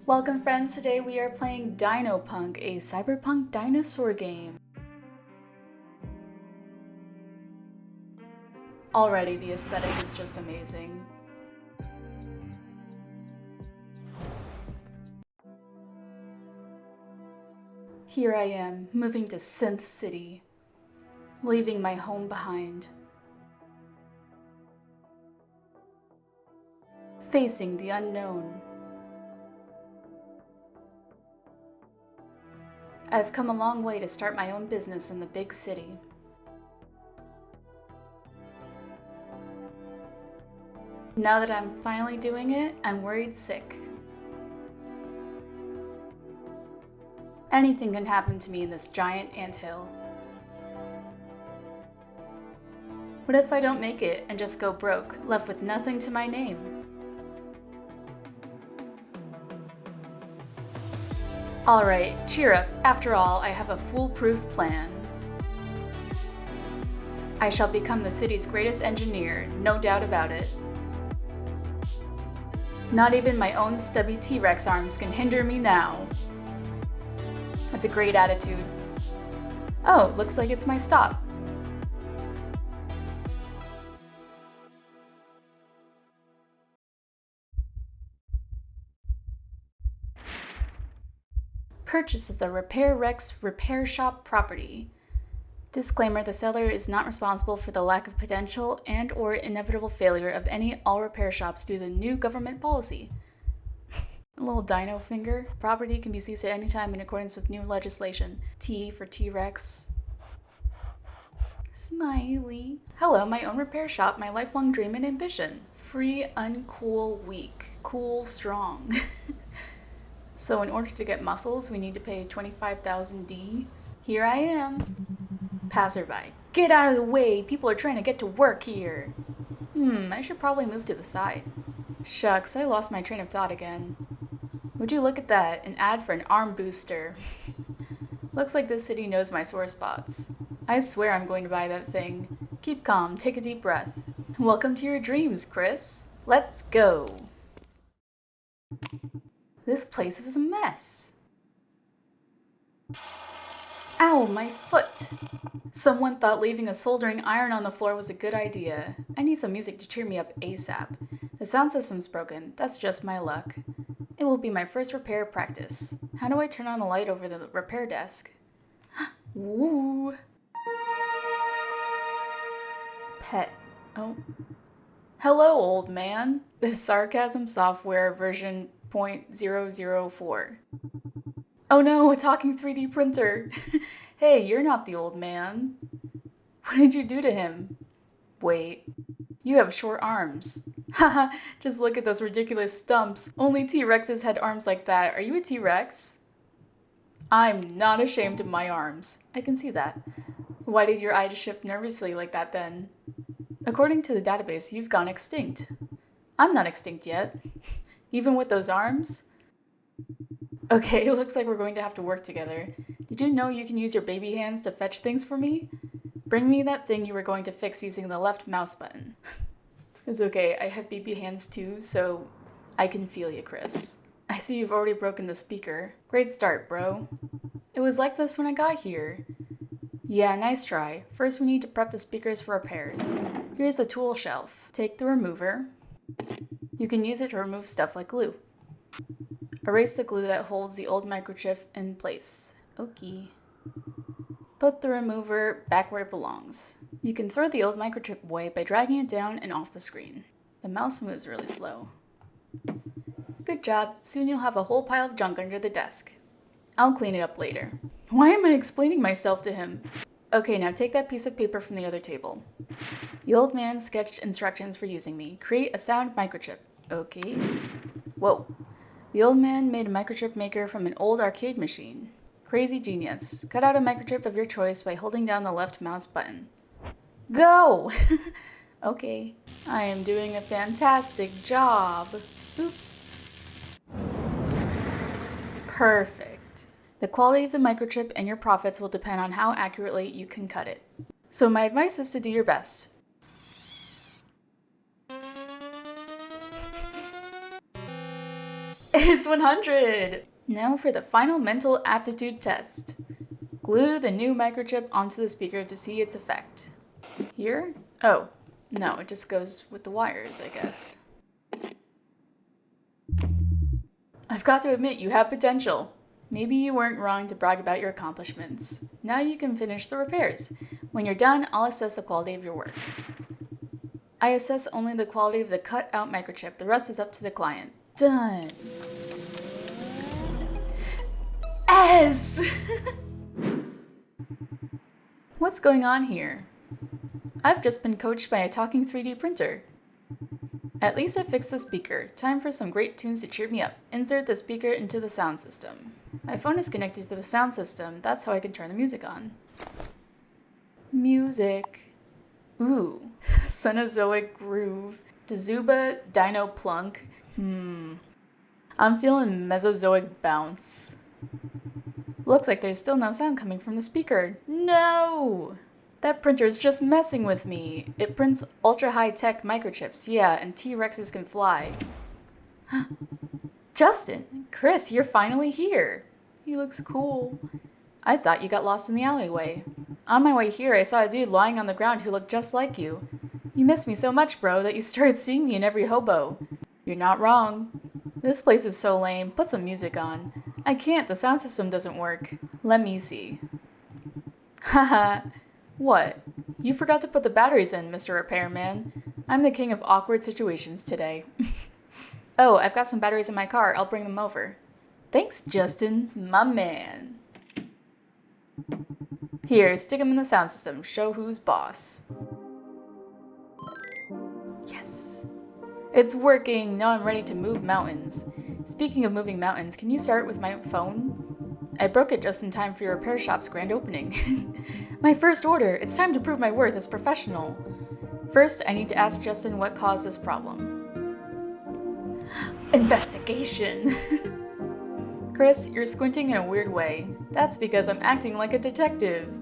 Welcome friends, today we are playing Dynopunk, a cyberpunk dinosaur game. Already the aesthetic is just amazing. Here I am, moving to Synth City, leaving my home behind. Facing the unknown. I've come a long way to start my own business in the big city. Now that I'm finally doing it, I'm worried sick. Anything can happen to me in this giant anthill. What if I don't make it and just go broke, left with nothing to my name? Alright, cheer up. After all, I have a foolproof plan. I shall become the city's greatest engineer, no doubt about it. Not even my own stubby T-Rex arms can hinder me now. That's a great attitude. Oh, looks like it's my stop. Purchase of the Repair Rex Repair Shop property. Disclaimer, the seller is not responsible for the lack of potential and or inevitable failure of any all repair shops due to the new government policy. A little dino finger. Property can be seized at any time in accordance with new legislation. T for T-Rex. Smiley. Hello, my own repair shop, my lifelong dream and ambition. Free, uncool, weak. Cool, strong. So in order to get muscles, we need to pay 25,000 D. Here I am. Passerby. Get out of the way! People are trying to get to work here! I should probably move to the side. Shucks, I lost my train of thought again. Would you look at that? An ad for an arm booster. Looks like this city knows my sore spots. I swear I'm going to buy that thing. Keep calm, take a deep breath. Welcome to your dreams, Chris. Let's go! This place is a mess. Ow, my foot! Someone thought leaving a soldering iron on the floor was a good idea. I need some music to cheer me up ASAP. The sound system's broken. That's just my luck. It will be my first repair practice. How do I turn on the light over the repair desk? Woo! Pet. Oh. Hello, old man. This sarcasm software version 0.004. Oh no, a talking 3D printer. Hey, you're not the old man. What did you do to him? Wait, you have short arms. Haha, just look at those ridiculous stumps. Only T-Rexes had arms like that. Are you a T-Rex? I'm not ashamed of my arms. I can see that. Why did your eye shift nervously like that then? According to the database, you've gone extinct. I'm not extinct yet. Even with those arms? Okay, it looks like we're going to have to work together. Did you know you can use your baby hands to fetch things for me? Bring me that thing you were going to fix using the left mouse button. It's okay, I have baby hands too, so I can feel you, Chris. I see you've already broken the speaker. Great start, bro. It was like this when I got here. Yeah, nice try. First we need to prep the speakers for repairs. Here's the tool shelf. Take the remover. You can use it to remove stuff like glue. Erase the glue that holds the old microchip in place. Okay. Put the remover back where it belongs. You can throw the old microchip away by dragging it down and off the screen. The mouse moves really slow. Good job. Soon you'll have a whole pile of junk under the desk. I'll clean it up later. Why am I explaining myself to him? Okay, now take that piece of paper from the other table. The old man sketched instructions for using me. Create a sound microchip. Okay. Whoa. The old man made a microchip maker from an old arcade machine. Crazy genius. Cut out a microchip of your choice by holding down the left mouse button. Go! Okay. I am doing a fantastic job. Oops. Perfect. The quality of the microchip and your profits will depend on how accurately you can cut it. So my advice is to do your best. It's 100! Now for the final mental aptitude test. Glue the new microchip onto the speaker to see its effect. Here? Oh, no, it just goes with the wires, I guess. I've got to admit, you have potential. Maybe you weren't wrong to brag about your accomplishments. Now you can finish the repairs. When you're done, I'll assess the quality of your work. I assess only the quality of the cut-out microchip. The rest is up to the client. Done. S! What's going on here? I've just been coached by a talking 3D printer. At least I fixed the speaker. Time for some great tunes to cheer me up. Insert the speaker into the sound system. My phone is connected to the sound system. That's how I can turn the music on. Music. Ooh. Cenozoic groove. Dazuba Dynopunk. I'm feeling Mesozoic bounce. Looks like there's still no sound coming from the speaker. No! That printer's just messing with me. It prints ultra-high-tech microchips, yeah, and T-Rexes can fly. Justin! Chris, you're finally here! He looks cool. I thought you got lost in the alleyway. On my way here, I saw a dude lying on the ground who looked just like you. You missed me so much, bro, that you started seeing me in every hobo. You're not wrong. This place is so lame. Put some music on. I can't, the sound system doesn't work. Let me see. Haha. What? You forgot to put the batteries in, Mr. Repairman. I'm the king of awkward situations today. Oh, I've got some batteries in my car. I'll bring them over. Thanks, Justin, my man. Here, stick them in the sound system. Show who's boss. Yes! It's working! Now I'm ready to move mountains. Speaking of moving mountains, can you start with my phone? I broke it just in time for your repair shop's grand opening. My first order! It's time to prove my worth as professional. First, I need to ask Justin what caused this problem. Investigation! Chris, you're squinting in a weird way. That's because I'm acting like a detective.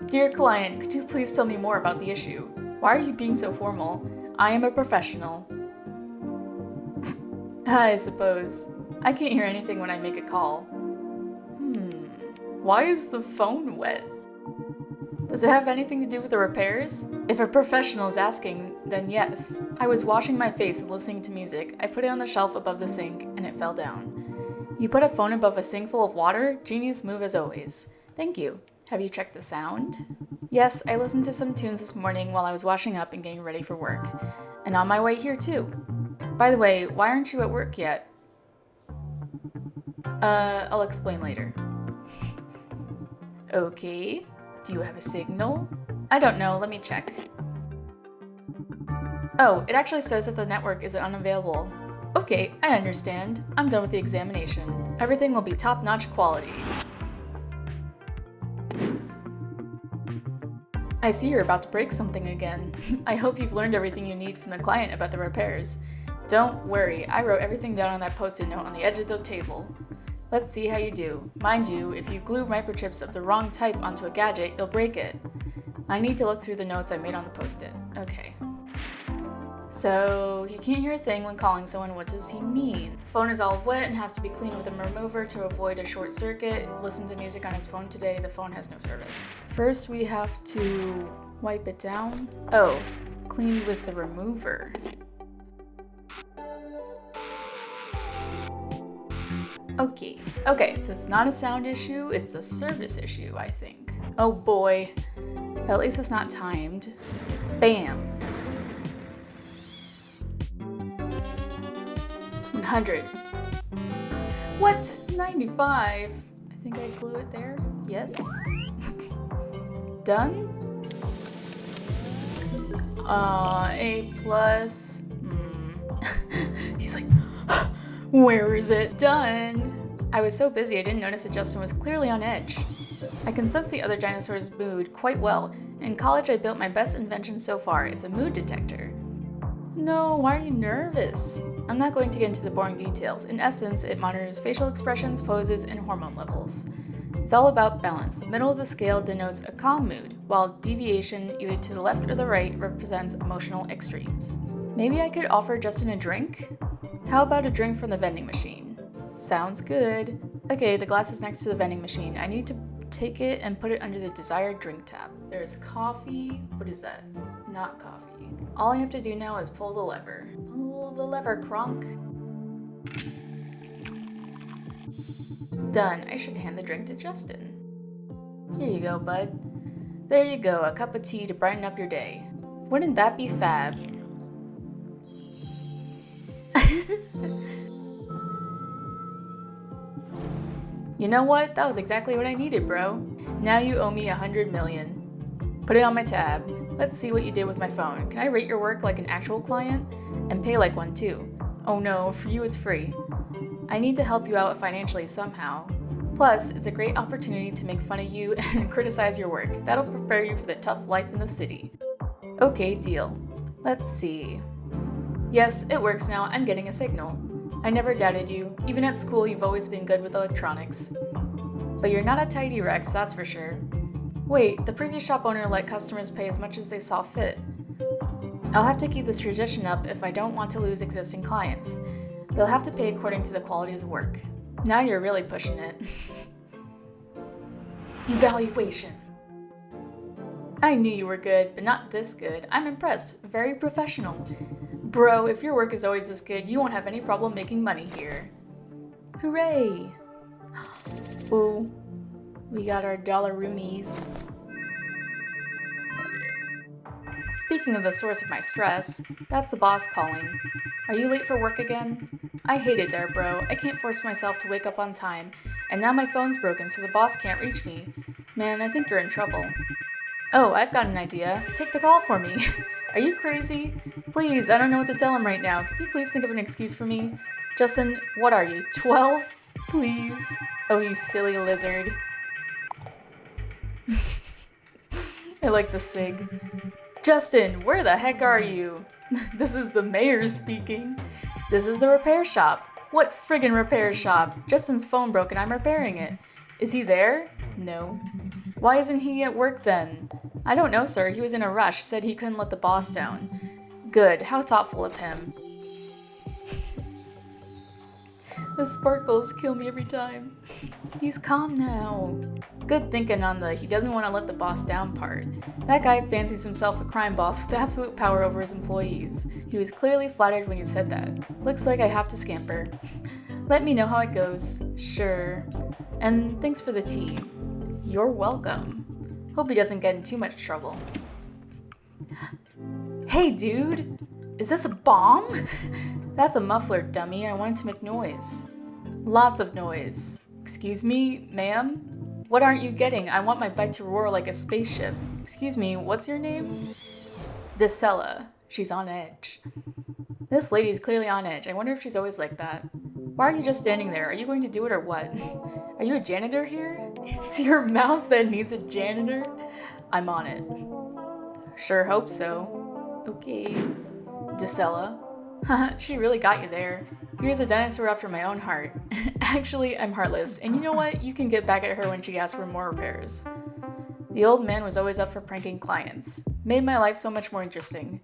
Dear client, could you please tell me more about the issue? Why are you being so formal? I am a professional. I suppose. I can't hear anything when I make a call. Why is the phone wet? Does it have anything to do with the repairs? If a professional is asking, then yes. I was washing my face and listening to music. I put it on the shelf above the sink, and it fell down. You put a phone above a sink full of water? Genius move as always. Thank you. Have you checked the sound? Yes, I listened to some tunes this morning while I was washing up and getting ready for work. And on my way here too. By the way, why aren't you at work yet? I'll explain later. Okay. Do you have a signal? I don't know, let me check. Oh, it actually says that the network is unavailable. Okay, I understand. I'm done with the examination. Everything will be top-notch quality. I see you're about to break something again. I hope you've learned everything you need from the client about the repairs. Don't worry, I wrote everything down on that post-it note on the edge of the table. Let's see how you do. Mind you, if you glue microchips of the wrong type onto a gadget, you'll break it. I need to look through the notes I made on the post-it. Okay. So, he can't hear a thing when calling someone. What does he mean? Phone is all wet and has to be cleaned with a remover to avoid a short circuit. Listen to music on his phone today. The phone has no service. First, we have to wipe it down. Oh, clean with the remover. Okay, so it's not a sound issue, it's a service issue, I think. Oh boy. At least it's not timed. Bam. 100. What? 95? I think I glue it there. Yes. Done? A plus. He's like, where is it? Done! I was so busy I didn't notice that Justin was clearly on edge. I can sense the other dinosaur's mood quite well. In college I built my best invention so far. It's a mood detector. No, why are you nervous? I'm not going to get into the boring details. In essence, it monitors facial expressions, poses, and hormone levels. It's all about balance. The middle of the scale denotes a calm mood, while deviation, either to the left or the right, represents emotional extremes. Maybe I could offer Justin a drink? How about a drink from the vending machine? Sounds good. Okay, the glass is next to the vending machine. I need to take it and put it under the desired drink tab. There's coffee. What is that? Not coffee. All I have to do now is pull the lever. Pull the lever, Kronk. Done. I should hand the drink to Justin. Here you go, bud. There you go, a cup of tea to brighten up your day. Wouldn't that be fab? You know what? That was exactly what I needed, bro. Now you owe me 100 million. Put it on my tab. Let's see what you did with my phone. Can I rate your work like an actual client? And pay like one too. Oh no, for you it's free. I need to help you out financially somehow. Plus, it's a great opportunity to make fun of you and criticize your work. That'll prepare you for the tough life in the city. Okay, deal. Let's see. Yes, it works now. I'm getting a signal. I never doubted you. Even at school, you've always been good with electronics. But you're not a tidy Rex, that's for sure. Wait, the previous shop owner let customers pay as much as they saw fit. I'll have to keep this tradition up if I don't want to lose existing clients. They'll have to pay according to the quality of the work. Now you're really pushing it. Evaluation. I knew you were good, but not this good. I'm impressed. Very professional. Bro, if your work is always this good, you won't have any problem making money here. Hooray! Ooh, we got our dollaroonies. Speaking of the source of my stress, that's the boss calling. Are you late for work again? I hate it there, bro. I can't force myself to wake up on time, and now my phone's broken so the boss can't reach me. Man, I think you're in trouble. Oh, I've got an idea. Take the call for me. Are you crazy? Please, I don't know what to tell him right now. Could you please think of an excuse for me? Justin, what are you, 12? Please. Oh, you silly lizard. I like the sig. Justin, where the heck are you? This is the mayor speaking. This is the repair shop. What friggin' repair shop? Justin's phone broke and I'm repairing it. Is he there? No. Why isn't he at work then? I don't know, sir. He was in a rush, said he couldn't let the boss down. Good. How thoughtful of him. The sparkles kill me every time. He's calm now. Good thinking on the he doesn't want to let the boss down part. That guy fancies himself a crime boss with absolute power over his employees. He was clearly flattered when you said that. Looks like I have to scamper. Let me know how it goes. Sure. And thanks for the tea. You're welcome. Hope he doesn't get in too much trouble. Hey, dude! Is this a bomb? That's a muffler, dummy. I wanted to make noise. Lots of noise. Excuse me, ma'am? What aren't you getting? I want my bike to roar like a spaceship. Excuse me, what's your name? Dacella. She's on edge. This lady's clearly on edge. I wonder if she's always like that. Why are you just standing there? Are you going to do it or what? Are you a janitor here? It's your mouth that needs a janitor? I'm on it. Sure hope so. Okay. Dacella. Haha, she really got you there. Here's a dinosaur after my own heart. Actually, I'm heartless, and you know what? You can get back at her when she asks for more repairs. The old man was always up for pranking clients. Made my life so much more interesting.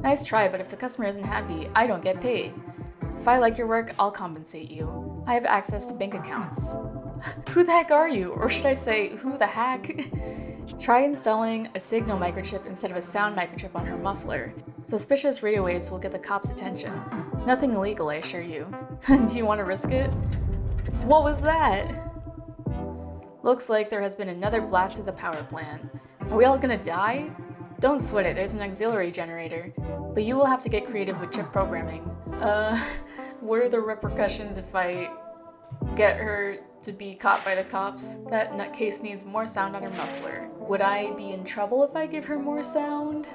Nice try, but if the customer isn't happy, I don't get paid. If I like your work, I'll compensate you. I have access to bank accounts. Who the heck are you? Or should I say, who the heck? Try installing a signal microchip instead of a sound microchip on her muffler. Suspicious radio waves will get the cops' attention. Nothing illegal, I assure you. Do you want to risk it? What was that? Looks like there has been another blast at the power plant. Are we all gonna die? Don't sweat it, there's an auxiliary generator. But you will have to get creative with chip programming. What are the repercussions if I get her to be caught by the cops? That nutcase needs more sound on her muffler. Would I be in trouble if I give her more sound?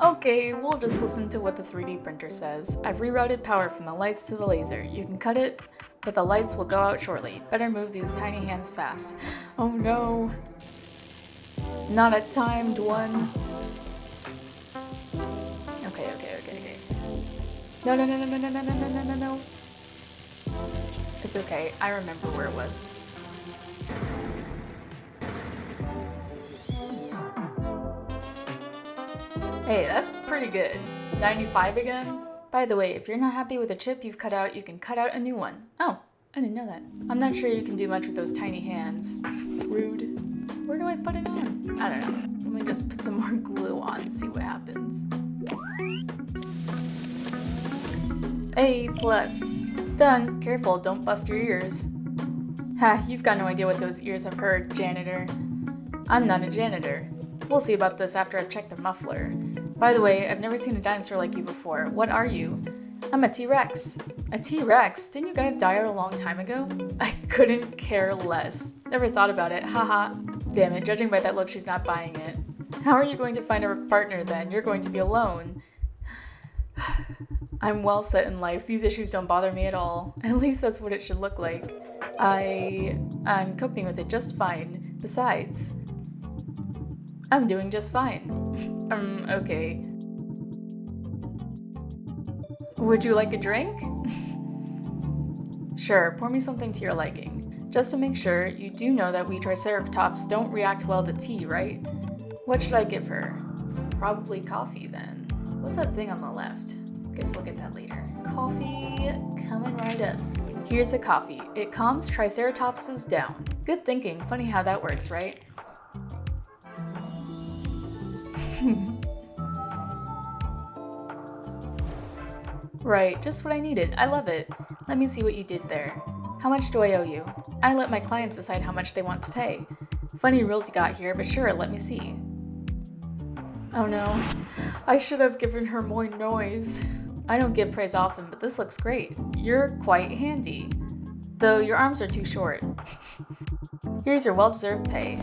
Okay, we'll just listen to what the 3D printer says. I've rerouted power from the lights to the laser. You can cut it, but the lights will go out shortly. Better move these tiny hands fast. Oh no. Not a timed one. Okay. No. It's okay, I remember where it was. Hey, that's pretty good. 95 again? By the way, if you're not happy with a chip you've cut out, you can cut out a new one. Oh, I didn't know that. I'm not sure you can do much with those tiny hands. Rude. Where do I put it on? I don't know. Let me just put some more glue on and see what happens. A+. Done. Careful, don't bust your ears. Ha, you've got no idea what those ears have heard, janitor. I'm not a janitor. We'll see about this after I've checked the muffler. By the way, I've never seen a dinosaur like you before. What are you? I'm a T-Rex. A T-Rex? Didn't you guys die out a long time ago? I couldn't care less. Never thought about it, haha. Damn it, judging by that look, she's not buying it. How are you going to find a partner then? You're going to be alone. I'm well set in life. These issues don't bother me at all. At least that's what it should look like. I'm coping with it just fine. Besides, I'm doing just fine. Okay. Would you like a drink? Sure, pour me something to your liking. Just to make sure, you do know that we Triceratops don't react well to tea, right? What should I give her? Probably coffee then. What's that thing on the left? Guess we'll get that later. Coffee coming right up. Here's the coffee. It calms Triceratopses down. Good thinking. Funny how that works, right? Right, just what I needed. I love it. Let me see what you did there. How much do I owe you? I let my clients decide how much they want to pay. Funny rules you got here, but sure, let me see. Oh no, I should have given her more noise. I don't give praise often, but this looks great. You're quite handy. Though your arms are too short. Here's your well-deserved pay.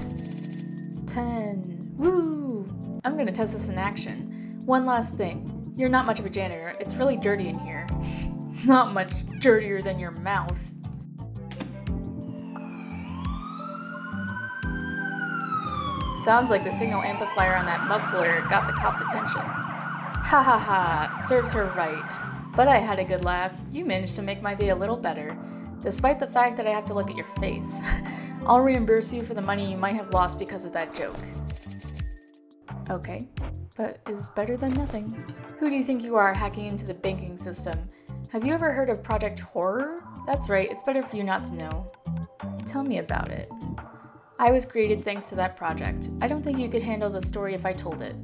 10. Woo! I'm gonna test this in action. One last thing. You're not much of a janitor. It's really dirty in here. Not much dirtier than your mouth. Sounds like the signal amplifier on that muffler got the cops' attention. Ha ha ha, serves her right. But I had a good laugh. You managed to make my day a little better, despite the fact that I have to look at your face. I'll reimburse you for the money you might have lost because of that joke. Okay, but it's better than nothing. Who do you think you are hacking into the banking system? Have you ever heard of Project Horror? That's right, it's better for you not to know. Tell me about it. I was created thanks to that project. I don't think you could handle the story if I told it.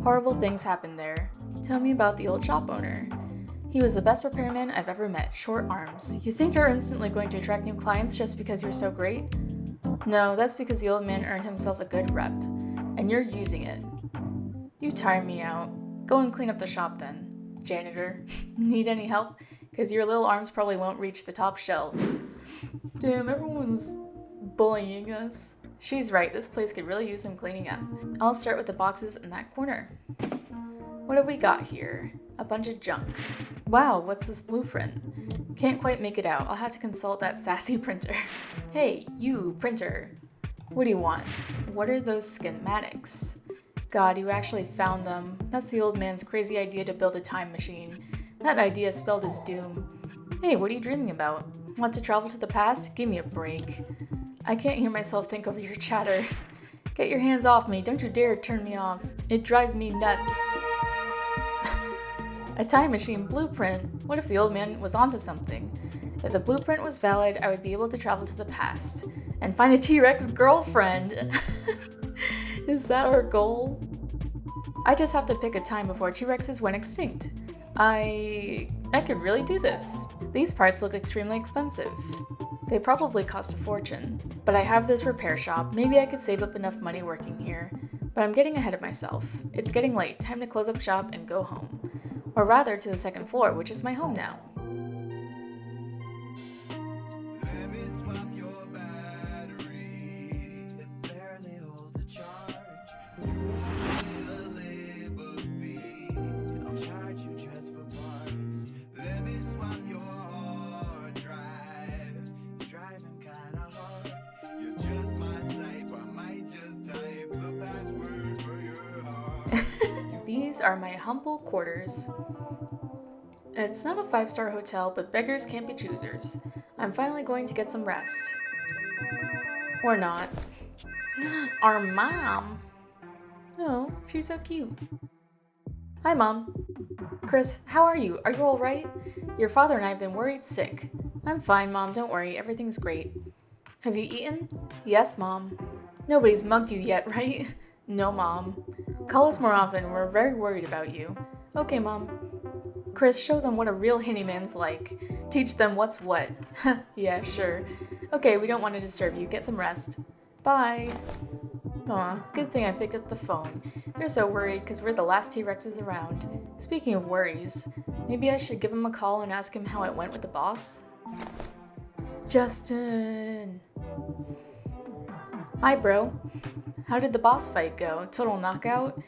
Horrible things happened there. Tell me about the old shop owner. He was the best repairman I've ever met. Short arms. You think you're instantly going to attract new clients just because you're so great? No, that's because the old man earned himself a good rep. And you're using it. You tire me out. Go and clean up the shop then. Janitor. Need any help? Because your little arms probably won't reach the top shelves. Damn, everyone's bullying us. She's right, this place could really use some cleaning up. I'll start with the boxes in that corner. What have we got here? A bunch of junk. Wow, what's this blueprint? Can't quite make it out. I'll have to consult that sassy printer. Hey, you, printer. What do you want? What are those schematics? God, you actually found them. That's the old man's crazy idea to build a time machine. That idea spelled his doom. Hey, what are you dreaming about? Want to travel to the past? Give me a break. I can't hear myself think over your chatter. Get your hands off me. Don't you dare turn me off. It drives me nuts. A time machine blueprint? What if the old man was onto something? If the blueprint was valid, I would be able to travel to the past and find a T-Rex girlfriend. Is that our goal? I just have to pick a time before T-Rexes went extinct. I could really do this. These parts look extremely expensive. They probably cost a fortune. But I have this repair shop. Maybe I could save up enough money working here. But I'm getting ahead of myself. It's getting late. Time to close up shop and go home. Or rather, to the second floor, which is my home now. These are my humble quarters. It's not a 5-star hotel, but beggars can't be choosers. I'm finally going to get some rest. Or not. Our mom! Oh, she's so cute. Hi, Mom. Chris, how are you? Are you alright? Your father and I have been worried sick. I'm fine, Mom, don't worry, everything's great. Have you eaten? Yes, Mom. Nobody's mugged you yet, right? No, Mom. Call us more often, we're very worried about you. Okay, Mom. Chris, show them what a real handyman's like. Teach them what's what. Yeah, sure. Okay, we don't want to disturb you. Get some rest. Bye. Aw, good thing I picked up the phone. They're so worried because we're the last T-Rexes around. Speaking of worries, maybe I should give him a call and ask him how it went with the boss? Justin! Hi, bro. How did the boss fight go? Total knockout?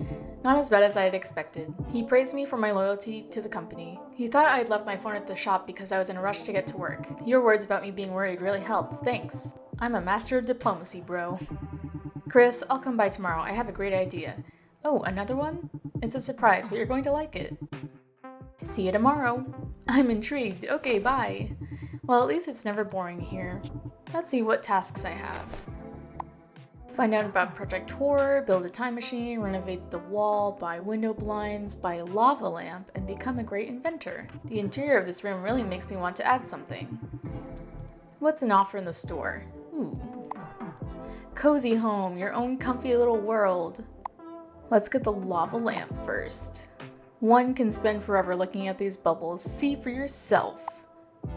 Not as bad as I had expected. He praised me for my loyalty to the company. He thought I had left my phone at the shop because I was in a rush to get to work. Your words about me being worried really helped, thanks. I'm a master of diplomacy, bro. Chris, I'll come by tomorrow. I have a great idea. Oh, another one? It's a surprise, but you're going to like it. See you tomorrow. I'm intrigued. Okay, bye. Well, at least it's never boring here. Let's see what tasks I have. Find out about Project Horror, build a time machine, renovate the wall, buy window blinds, buy a lava lamp, and become a great inventor. The interior of this room really makes me want to add something. What's an offer in the store? Ooh. Cozy home, your own comfy little world. Let's get the lava lamp first. One can spend forever looking at these bubbles. See for yourself.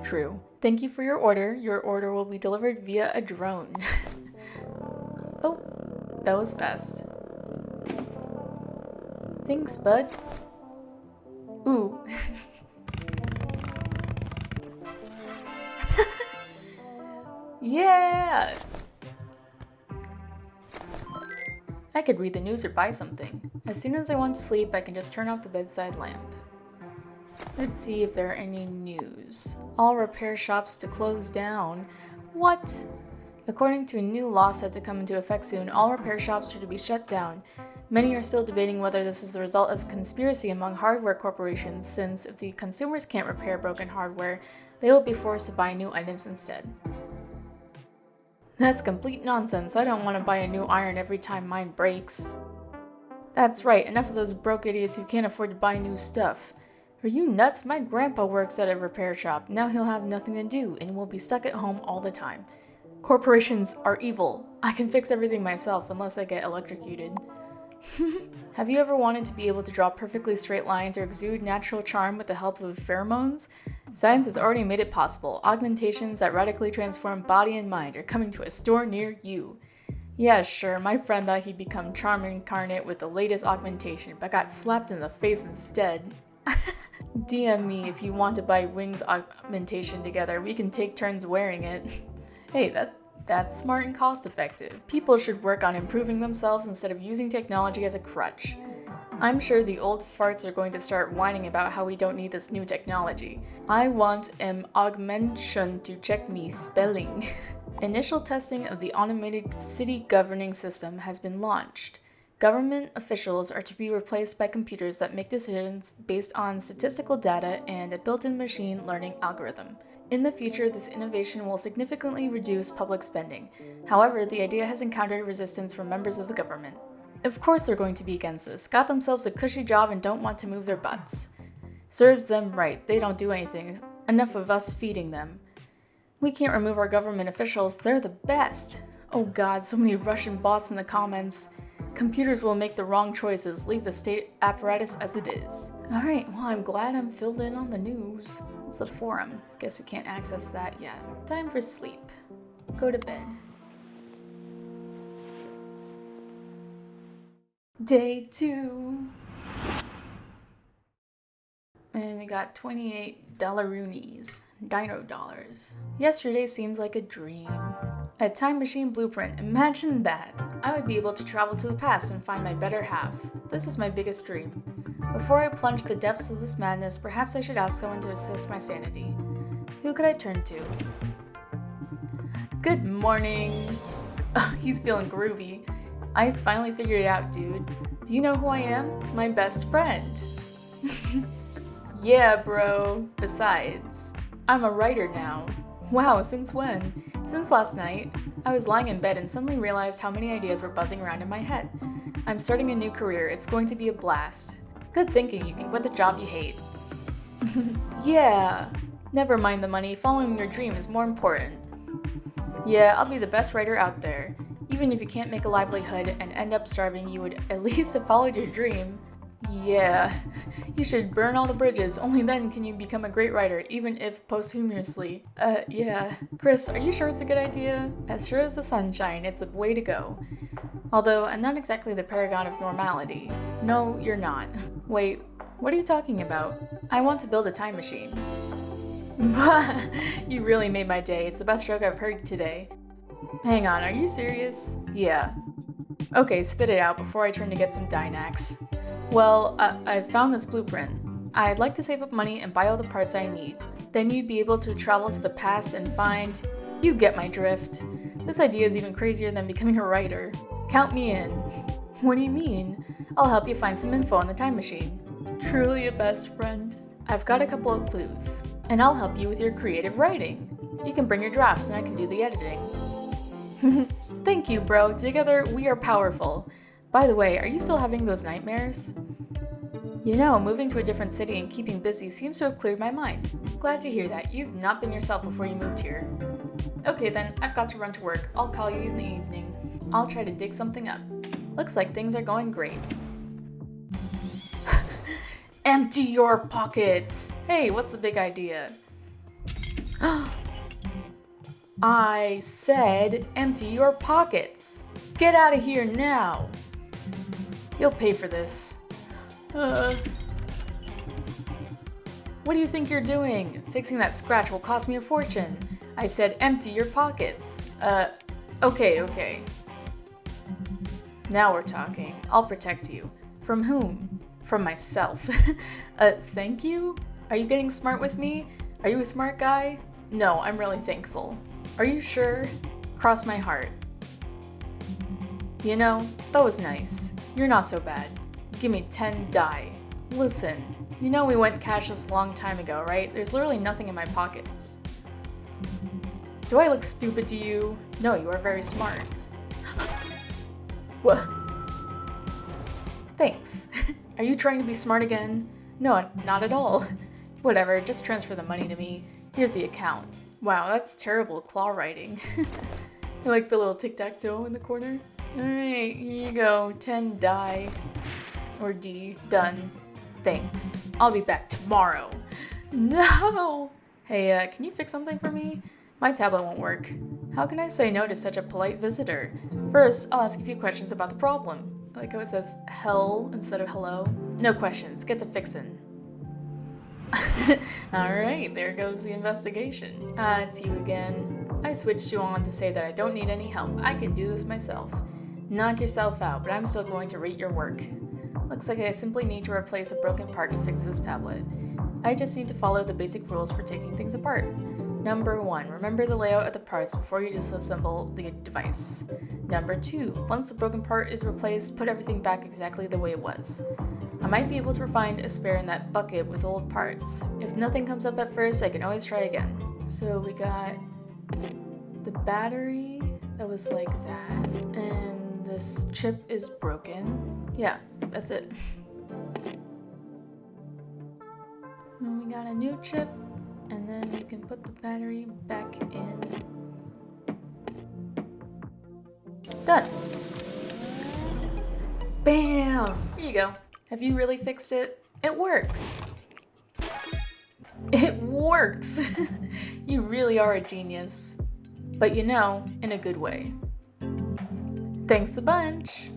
True. Thank you for your order. Your order will be delivered via a drone. Oh, that was fast. Thanks, bud. Ooh. Yeah! I could read the news or buy something. As soon as I want to sleep, I can just turn off the bedside lamp. Let's see if there are any news. All repair shops to close down. What? According to a new law set to come into effect soon, all repair shops are to be shut down. Many are still debating whether this is the result of a conspiracy among hardware corporations, since if the consumers can't repair broken hardware, they will be forced to buy new items instead. That's complete nonsense. I don't want to buy a new iron every time mine breaks. That's right, enough of those broke idiots who can't afford to buy new stuff. Are you nuts? My grandpa works at a repair shop. Now he'll have nothing to do and will be stuck at home all the time. Corporations are evil. I can fix everything myself unless I get electrocuted. Have you ever wanted to be able to draw perfectly straight lines or exude natural charm with the help of pheromones? Science has already made it possible. Augmentations that radically transform body and mind are coming to a store near you. Yeah, sure, my friend thought he'd become charm incarnate with the latest augmentation, but got slapped in the face instead. DM me if you want to buy wings augmentation together. We can take turns wearing it. Hey, that's smart and cost effective. People should work on improving themselves instead of using technology as a crutch. I'm sure the old farts are going to start whining about how we don't need this new technology. I want an augmentation to check me spelling. Initial testing of the automated city governing system has been launched. Government officials are to be replaced by computers that make decisions based on statistical data and a built-in machine learning algorithm. In the future, this innovation will significantly reduce public spending. However, the idea has encountered resistance from members of the government. Of course they're going to be against this. Got themselves a cushy job and don't want to move their butts. Serves them right. They don't do anything. Enough of us feeding them. We can't remove our government officials. They're the best. Oh god, so many Russian bots in the comments. Computers will make the wrong choices. Leave the state apparatus as it is. Alright, well I'm glad I'm filled in on the news. It's the forum. Guess we can't access that yet. Time for sleep. Go to bed. Day 2. And we got 28 dollaroonies. Dino dollars. Yesterday seems like a dream. A time machine blueprint. Imagine that. I would be able to travel to the past and find my better half. This is my biggest dream. Before I plunge the depths of this madness, perhaps I should ask someone to assist my sanity. Who could I turn to? Good morning. Oh, he's feeling groovy. I finally figured it out, dude. Do you know who I am? My best friend. Yeah, bro. Besides, I'm a writer now. Wow, since when? Since last night. I was lying in bed and suddenly realized how many ideas were buzzing around in my head. I'm starting a new career. It's going to be a blast. Good thinking, you can quit the job you hate. Yeah, never mind the money, following your dream is more important. Yeah, I'll be the best writer out there. Even if you can't make a livelihood and end up starving, you would at least have followed your dream. Yeah, you should burn all the bridges, only then can you become a great writer, even if posthumously. Yeah. Chris, are you sure it's a good idea? As sure as the sunshine, it's the way to go. Although, I'm not exactly the paragon of normality. No, you're not. Wait, what are you talking about? I want to build a time machine. You really made my day. It's the best joke I've heard today. Hang on, are you serious? Yeah. Okay, spit it out before I turn to get some Dynax. Well, I've found this blueprint. I'd like to save up money and buy all the parts I need. Then you'd be able to travel to the past and find... You get my drift. This idea is even crazier than becoming a writer. Count me in. What do you mean? I'll help you find some info on the time machine. Truly a best friend. I've got a couple of clues. And I'll help you with your creative writing. You can bring your drafts and I can do the editing. Thank you, bro. Together, we are powerful. By the way, are you still having those nightmares? You know, moving to a different city and keeping busy seems to have cleared my mind. Glad to hear that. You've not been yourself before you moved here. Okay then, I've got to run to work. I'll call you in the evening. I'll try to dig something up. Looks like things are going great. Empty your pockets! Hey, what's the big idea? I said empty your pockets! Get out of here now! You'll pay for this. What do you think you're doing? Fixing that scratch will cost me a fortune. I said empty your pockets. Okay. Now we're talking. I'll protect you. From whom? From myself. Thank you? Are you getting smart with me? Are you a smart guy? No, I'm really thankful. Are you sure? Cross my heart. You know, that was nice. You're not so bad. Give me 10 die. Listen, you know we went cashless a long time ago, right? There's literally nothing in my pockets. Do I look stupid to you? No, you are very smart. What? Thanks. Are you trying to be smart again? No, not at all. Whatever, just transfer the money to me. Here's the account. Wow, that's terrible claw writing. I like the little tic-tac-toe in the corner. Alright, here you go. 10 die. Or D. Done. Thanks. I'll be back tomorrow. No! Hey, can you fix something for me? My tablet won't work. How can I say no to such a polite visitor? First, I'll ask a few questions about the problem. I like how it says hell instead of hello. No questions. Get to fixin'. Alright, there goes the investigation. It's you again. I switched you on to say that I don't need any help. I can do this myself. Knock yourself out, but I'm still going to rate your work. Looks like I simply need to replace a broken part to fix this tablet. I just need to follow the basic rules for taking things apart. Number 1, remember the layout of the parts before you disassemble the device. Number 2, once the broken part is replaced, put everything back exactly the way it was. I might be able to find a spare in that bucket with old parts. If nothing comes up at first, I can always try again. So we got the battery that was like that, and this chip is broken. Yeah, that's it. And we got a new chip. And then we can put the battery back in. Done. Bam! Here you go. Have you really fixed it? It works. It works! You really are a genius. But you know, in a good way. Thanks a bunch!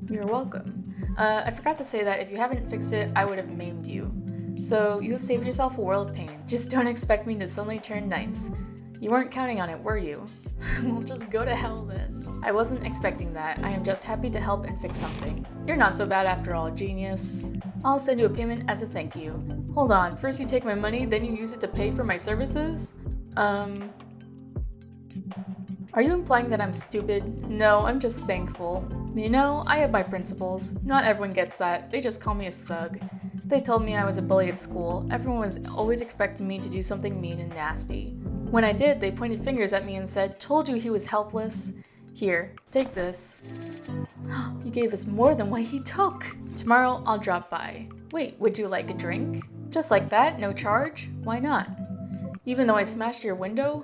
You're welcome. I forgot to say that if you haven't fixed it, I would have maimed you. So, you have saved yourself a world of pain. Just don't expect me to suddenly turn nice. You weren't counting on it, were you? Well, just go to hell then. I wasn't expecting that. I am just happy to help and fix something. You're not so bad after all, genius. I'll send you a payment as a thank you. Hold on, first you take my money, then you use it to pay for my services? Are you implying that I'm stupid? No, I'm just thankful. You know, I have my principles. Not everyone gets that. They just call me a thug. They told me I was a bully at school. Everyone was always expecting me to do something mean and nasty. When I did, they pointed fingers at me and said, "Told you he was helpless. Here, take this." He gave us more than what he took. Tomorrow I'll drop by. Wait, would you like a drink? Just like that, no charge? Why not? Even though I smashed your window?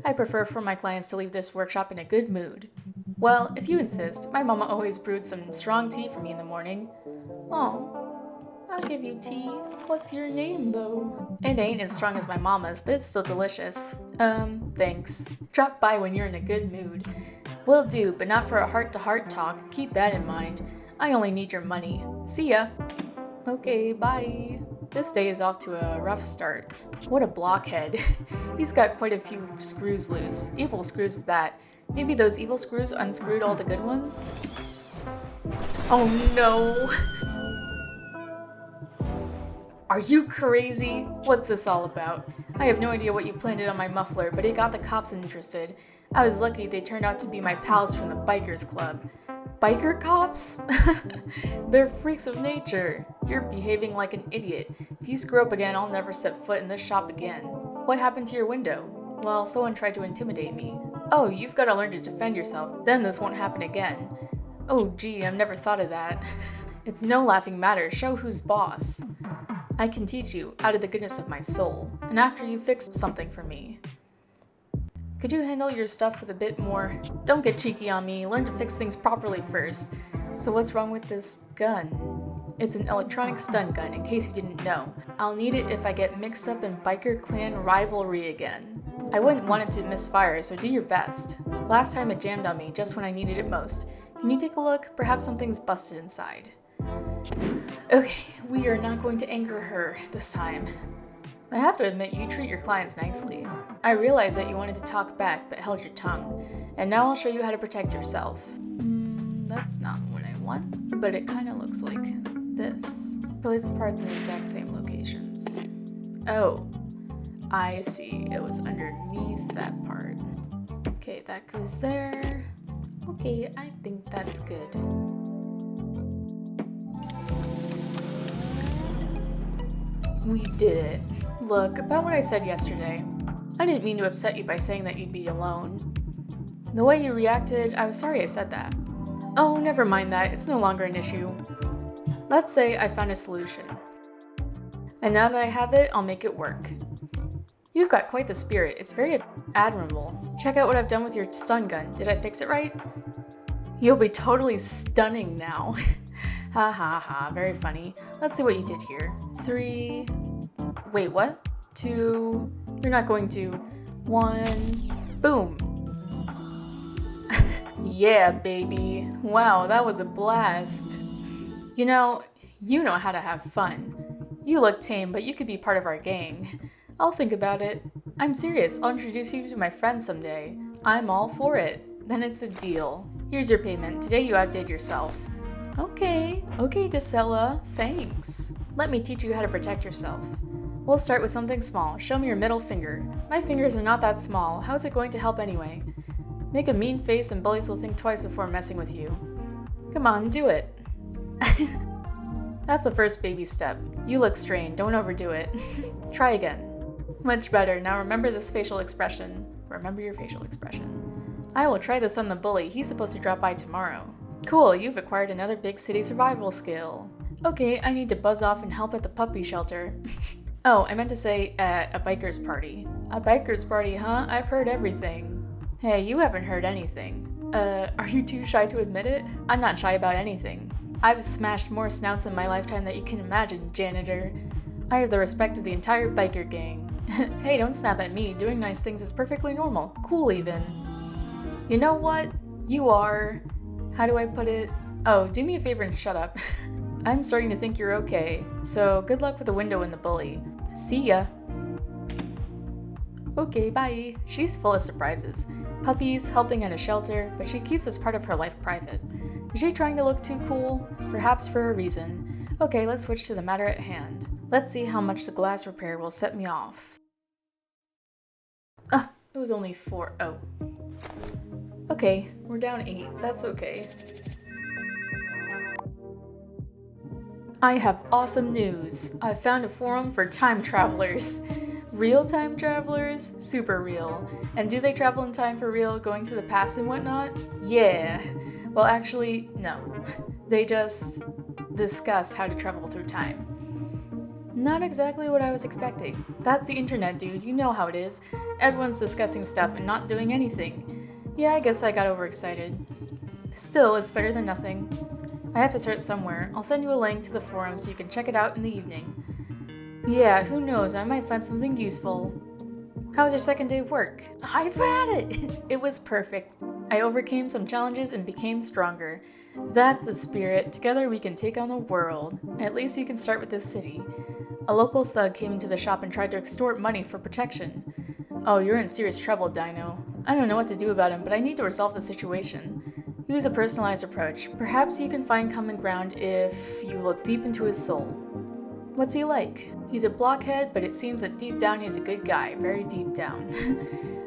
I prefer for my clients to leave this workshop in a good mood. Well, if you insist, my mama always brewed some strong tea for me in the morning. Oh, I'll give you tea. What's your name, though? It ain't as strong as my mama's, but it's still delicious. Thanks. Drop by when you're in a good mood. Will do, but not for a heart-to-heart talk. Keep that in mind. I only need your money. See ya. Okay, bye. This day is off to a rough start. What a blockhead. He's got quite a few screws loose. Evil screws at that. Maybe those evil screws unscrewed all the good ones? Oh no! Are you crazy? What's this all about? I have no idea what you planted on my muffler, but it got the cops interested. I was lucky they turned out to be my pals from the bikers club. Biker cops? They're freaks of nature. You're behaving like an idiot. If you screw up again, I'll never set foot in this shop again. What happened to your window? Well, someone tried to intimidate me. Oh, you've got to learn to defend yourself. Then this won't happen again. Oh gee, I've never thought of that. It's no laughing matter. Show who's boss. I can teach you, out of the goodness of my soul. And after you fix something for me. Could you handle your stuff with a bit more? Don't get cheeky on me, learn to fix things properly first. So what's wrong with this gun? It's an electronic stun gun, in case you didn't know. I'll need it if I get mixed up in biker clan rivalry again. I wouldn't want it to misfire, so do your best. Last time it jammed on me, just when I needed it most. Can you take a look? Perhaps something's busted inside. Okay, we are not going to anger her this time. I have to admit, you treat your clients nicely. I realize that you wanted to talk back, but held your tongue. And now I'll show you how to protect yourself. That's not what I want, but it kind of looks like this. Place the parts in the exact same locations. Oh, I see. It was underneath that part. Okay, that goes there. Okay, I think that's good. We did it. Look, about what I said yesterday. I didn't mean to upset you by saying that you'd be alone. The way you reacted, I was sorry I said that. Oh, never mind that. It's no longer an issue. Let's say I found a solution. And now that I have it, I'll make it work. You've got quite the spirit. It's very admirable. Check out what I've done with your stun gun. Did I fix it right? You'll be totally stunning now. Ha ha ha, very funny. Let's see what you did here. 3... Wait, what? 2... You're not going to... 1... Boom! Yeah, baby. Wow, that was a blast. You know how to have fun. You look tame, but you could be part of our gang. I'll think about it. I'm serious, I'll introduce you to my friends someday. I'm all for it. Then it's a deal. Here's your payment. Today you outdid yourself. Okay, Dacella, thanks. Let me teach you how to protect yourself. We'll start with something small. Show me your middle finger. My fingers are not that small. How's it going to help anyway? Make a mean face and bullies will think twice before messing with you. Come on, do it. That's the first baby step. You look strained, don't overdo it. Try again. Much better. Now remember this facial expression. Remember your facial expression. I will try this on the bully. He's supposed to drop by tomorrow. Cool, you've acquired another big city survival skill. Okay, I need to buzz off and help at the puppy shelter. Oh, I meant to say at a biker's party. A biker's party, huh? I've heard everything. Hey, you haven't heard anything. Are you too shy to admit it? I'm not shy about anything. I've smashed more snouts in my lifetime than you can imagine, janitor. I have the respect of the entire biker gang. Hey, don't snap at me. Doing nice things is perfectly normal. Cool, even. You know what? You are... How do I put it? Oh, do me a favor and shut up. I'm starting to think you're okay. So, good luck with the window and the bully. See ya. Okay, bye. She's full of surprises. Puppies, helping at a shelter, but she keeps this part of her life private. Is she trying to look too cool? Perhaps for a reason. Okay, let's switch to the matter at hand. Let's see how much the glass repair will set me off. Ah, it was only 4. Oh. Okay, we're down 8. That's okay. I have awesome news. I found a forum for time travelers. Real time travelers? Super real. And do they travel in time for real, going to the past and whatnot? Yeah. Well, actually, no. They just discuss how to travel through time. Not exactly what I was expecting. That's the internet, dude. You know how it is. Everyone's discussing stuff and not doing anything. Yeah, I guess I got overexcited. Still, it's better than nothing. I have to start somewhere. I'll send you a link to the forum so you can check it out in the evening. Yeah, who knows, I might find something useful. How was your second day of work? I've had it! It was perfect. I overcame some challenges and became stronger. That's the spirit. Together we can take on the world. At least we can start with this city. A local thug came into the shop and tried to extort money for protection. Oh, you're in serious trouble, Dino. I don't know what to do about him, but I need to resolve the situation. Use a personalized approach. Perhaps you can find common ground if you look deep into his soul. What's he like? He's a blockhead, but it seems that deep down he's a good guy, very deep down.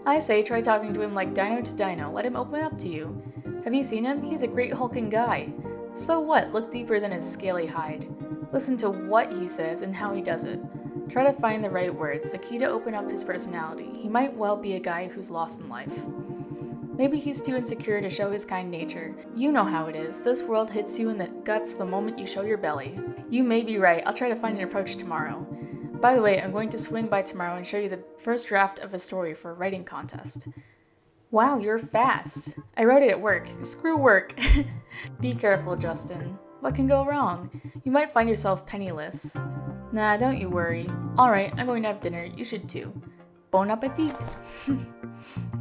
I say try talking to him like Dino to Dino, let him open up to you. Have you seen him? He's a great hulking guy. So what? Look deeper than his scaly hide. Listen to what he says and how he does it. Try to find the right words, the key to open up his personality. He might well be a guy who's lost in life. Maybe he's too insecure to show his kind nature. You know how it is. This world hits you in the guts the moment you show your belly. You may be right. I'll try to find an approach tomorrow. By the way, I'm going to swing by tomorrow and show you the first draft of a story for a writing contest. Wow, you're fast. I wrote it at work. Screw work. Be careful, Justin. What can go wrong? You might find yourself penniless. Nah, don't you worry. Alright, I'm going to have dinner. You should too. Bon appetit.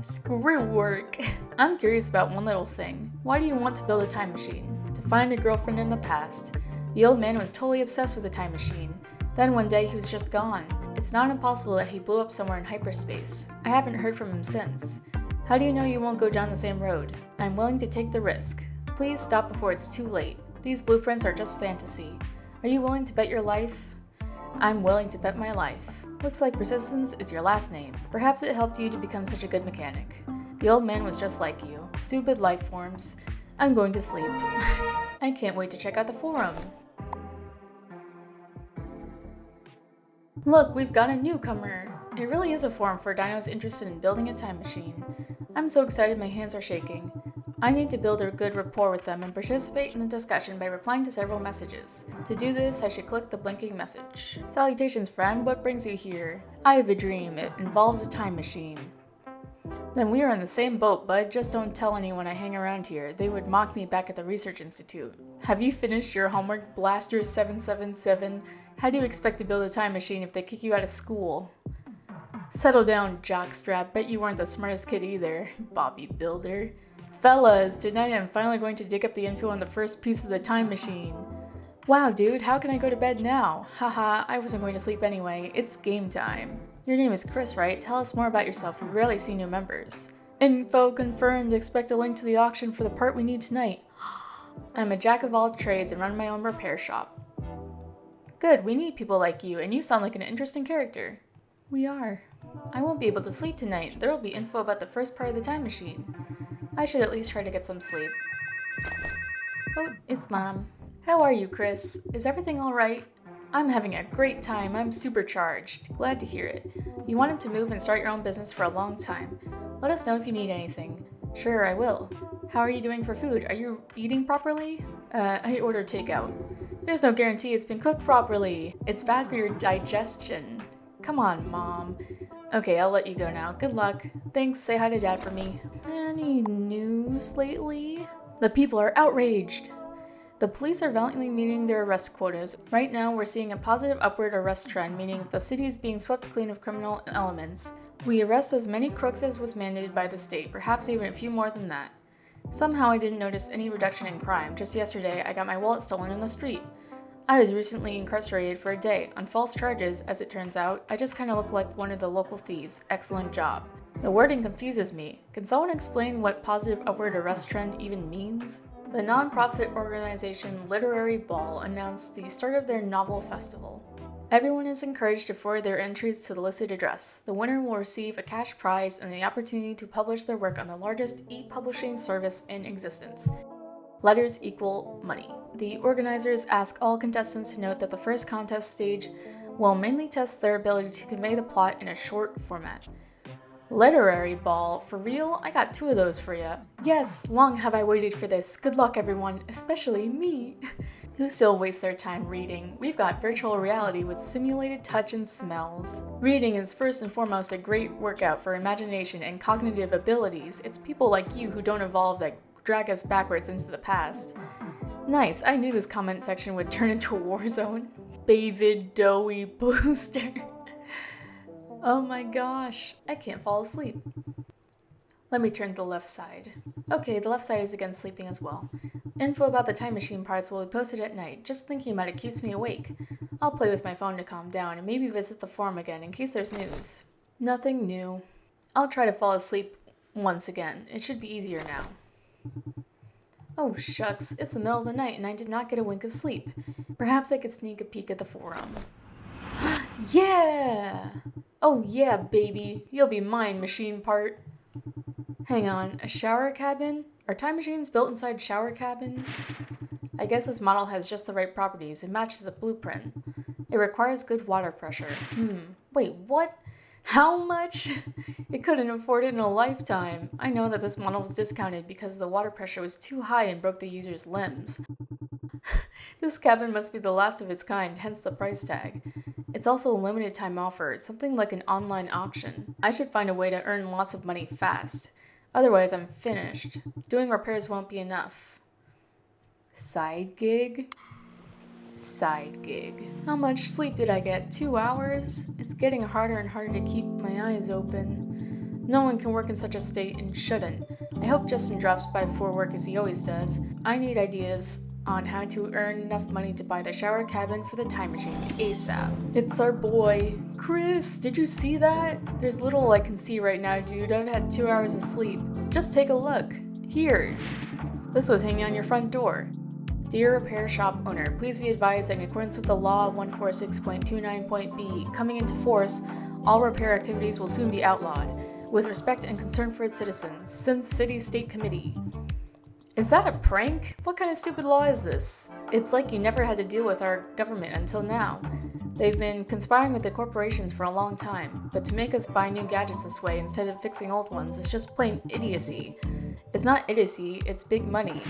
Screw work. I'm curious about one little thing. Why do you want to build a time machine? To find a girlfriend in the past. The old man was totally obsessed with the time machine. Then one day he was just gone. It's not impossible that he blew up somewhere in hyperspace. I haven't heard from him since. How do you know you won't go down the same road? I'm willing to take the risk. Please stop before it's too late. These blueprints are just fantasy. Are you willing to bet your life? I'm willing to bet my life. Looks like persistence is your last name. Perhaps it helped you to become such a good mechanic. The old man was just like you. Stupid life forms. I'm going to sleep. I can't wait to check out the forum. Look, we've got a newcomer. It really is a forum for dinos interested in building a time machine. I'm so excited my hands are shaking. I need to build a good rapport with them and participate in the discussion by replying to several messages. To do this, I should click the blinking message. Salutations, friend. What brings you here? I have a dream. It involves a time machine. Then we are in the same boat, bud. Just don't tell anyone I hang around here. They would mock me back at the research institute. Have you finished your homework, Blaster 777? How do you expect to build a time machine if they kick you out of school? Settle down, jockstrap. Bet you weren't the smartest kid either, Bobby Builder. Fellas, tonight I'm finally going to dig up the info on the first piece of the time machine. Wow, dude, how can I go to bed now? Haha, I wasn't going to sleep anyway. It's game time. Your name is Chris, right? Tell us more about yourself. We rarely see new members. Info confirmed. Expect a link to the auction for the part we need tonight. I'm a jack of all trades and run my own repair shop. Good, we need people like you, and you sound like an interesting character. We are. I won't be able to sleep tonight. There will be info about the first part of the time machine. I should at least try to get some sleep. Oh, it's Mom. How are you, Chris? Is everything alright? I'm having a great time. I'm supercharged. Glad to hear it. You wanted to move and start your own business for a long time. Let us know if you need anything. Sure, I will. How are you doing for food? Are you eating properly? I ordered takeout. There's no guarantee it's been cooked properly. It's bad for your digestion. Come on, Mom. Okay, I'll let you go now. Good luck. Thanks, say hi to Dad for me. Any news lately? The people are outraged. The police are valiantly meeting their arrest quotas. Right now, we're seeing a positive upward arrest trend, meaning the city is being swept clean of criminal elements. We arrest as many crooks as was mandated by the state, perhaps even a few more than that. Somehow I didn't notice any reduction in crime. Just yesterday, I got my wallet stolen in the street. I was recently incarcerated for a day, on false charges, as it turns out. I just kinda look like one of the local thieves. Excellent job. The wording confuses me. Can someone explain what positive upward arrest trend even means? The non-profit organization Literary Ball announced the start of their novel festival. Everyone is encouraged to forward their entries to the listed address. The winner will receive a cash prize and the opportunity to publish their work on the largest e-publishing service in existence. Letters equal money. The organizers ask all contestants to note that the first contest stage will mainly test their ability to convey the plot in a short format. Literary Ball, for real? I got 2 of those for ya. Yes, long have I waited for this. Good luck, everyone, especially me. Who still wastes their time reading? We've got virtual reality with simulated touch and smells. Reading is first and foremost a great workout for imagination and cognitive abilities. It's people like you who don't evolve that drag us backwards into the past. Nice, I knew this comment section would turn into a war zone. David Dowie booster. Oh my gosh, I can't fall asleep. Let me turn to the left side. Okay, the left side is again sleeping as well. Info about the time machine parts will be posted at night. Just thinking about it keeps me awake. I'll play with my phone to calm down and maybe visit the forum again in case there's news. Nothing new. I'll try to fall asleep once again. It should be easier now. Oh shucks, it's the middle of the night and I did not get a wink of sleep. Perhaps I could sneak a peek at the forum. Yeah! Oh yeah, baby. You'll be mine, machine part. Hang on, a shower cabin? Are time machines built inside shower cabins? I guess this model has just the right properties. It matches the blueprint. It requires good water pressure. Wait, what? How much? It couldn't afford it in a lifetime. I know that this model was discounted because the water pressure was too high and broke the user's limbs. This cabin must be the last of its kind, hence the price tag. It's also a limited time offer, something like an online auction. I should find a way to earn lots of money fast. Otherwise, I'm finished. Doing repairs won't be enough. Side gig? Side gig. How much sleep did I get? 2 hours? It's getting harder and harder to keep my eyes open. No one can work in such a state and shouldn't. I hope Justin drops by before work as he always does. I need ideas on how to earn enough money to buy the shower cabin for the time machine ASAP. It's our boy. Chris, did you see that? There's little I can see right now, dude. I've had 2 hours of sleep. Just take a look. Here. This was hanging on your front door. Dear repair shop owner, please be advised that in accordance with the law 146.29.b coming into force, all repair activities will soon be outlawed, with respect and concern for its citizens. Synth City State Committee. Is that a prank? What kind of stupid law is this? It's like you never had to deal with our government until now. They've been conspiring with the corporations for a long time, but to make us buy new gadgets this way instead of fixing old ones is just plain idiocy. It's not idiocy, it's big money.